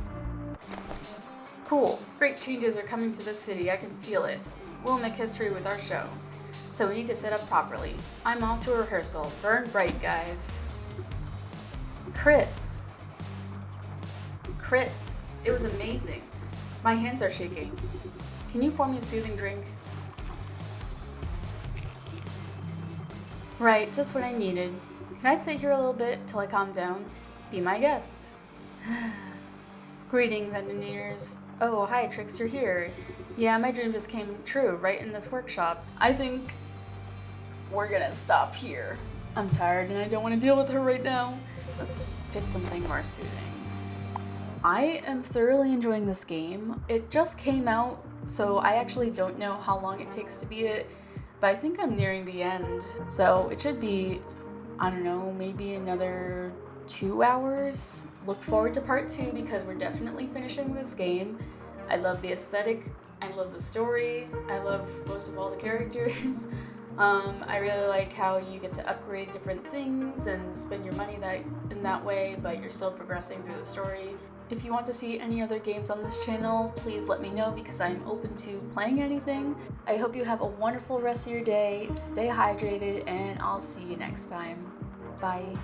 Cool. Great changes are coming to this city. I can feel it. We'll make history with our show. So we need to set up properly. I'm off to a rehearsal. Burn bright, guys. Chris. It was amazing. My hands are shaking. Can you pour me a soothing drink? Right, just what I needed. Can I sit here a little bit till I calm down? Be my guest. Greetings, engineers. Oh, hi, Trix, you're here. Yeah, my dream just came true right in this workshop. I think we're gonna stop here. I'm tired and I don't want to deal with her right now. Let's pick something more soothing. I am thoroughly enjoying this game. It just came out, so I actually don't know how long it takes to beat it, but I think I'm nearing the end. So it should be, I don't know, maybe another 2 hours. Look forward to part 2 because we're definitely finishing this game. I love the aesthetic. I love the story. I love most of all the characters. I really like how you get to upgrade different things and spend your money in that way, but you're still progressing through the story. If you want to see any other games on this channel, please let me know because I'm open to playing anything. I hope you have a wonderful rest of your day, stay hydrated, and I'll see you next time. Bye.